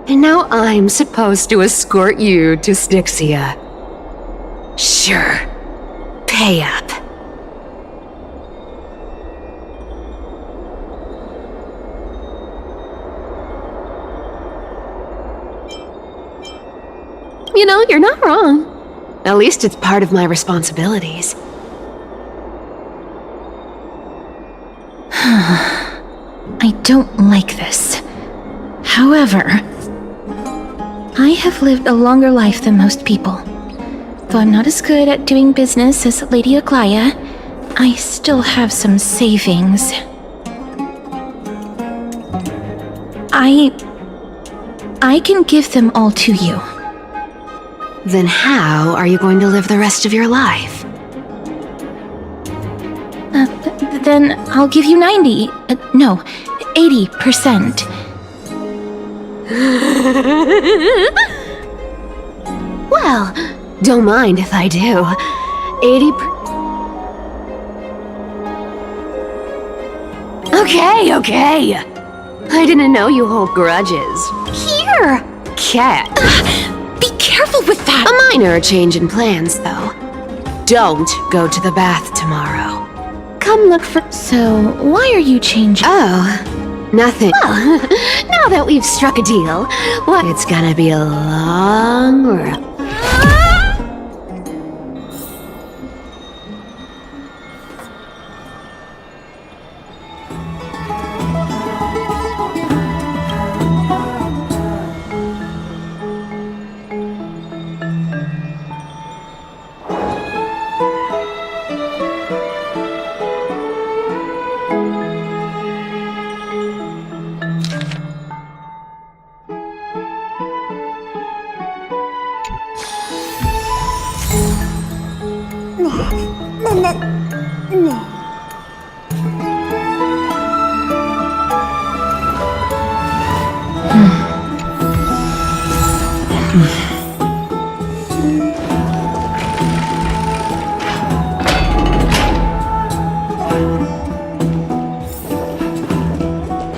And now I'm supposed to escort you to Styxia. Sure. Pay up. You know, you're not wrong. At least it's part of my responsibilities. I don't like this. However, I have lived a longer life than most people. Though I'm not as good at doing business as Lady Aglaia, I still have some savings. I can give them all to you. Then how are you going to live the rest of your life? Then I'll give you 90. No, 80%. Well, don't mind if I do. 80%. Okay. I didn't know you hold grudges. Here! Cat. Be careful with that! A minor change in plans, though. Don't go to the bath tomorrow. Come look for... So, why are you changing? Oh, nothing. Well, now that we've struck a deal, well, it's gonna be a long road.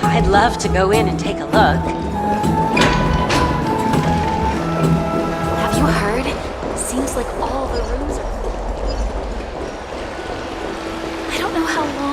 I'd love to go in and take a look. Have you heard? Seems like all the rooms are full. I don't know how long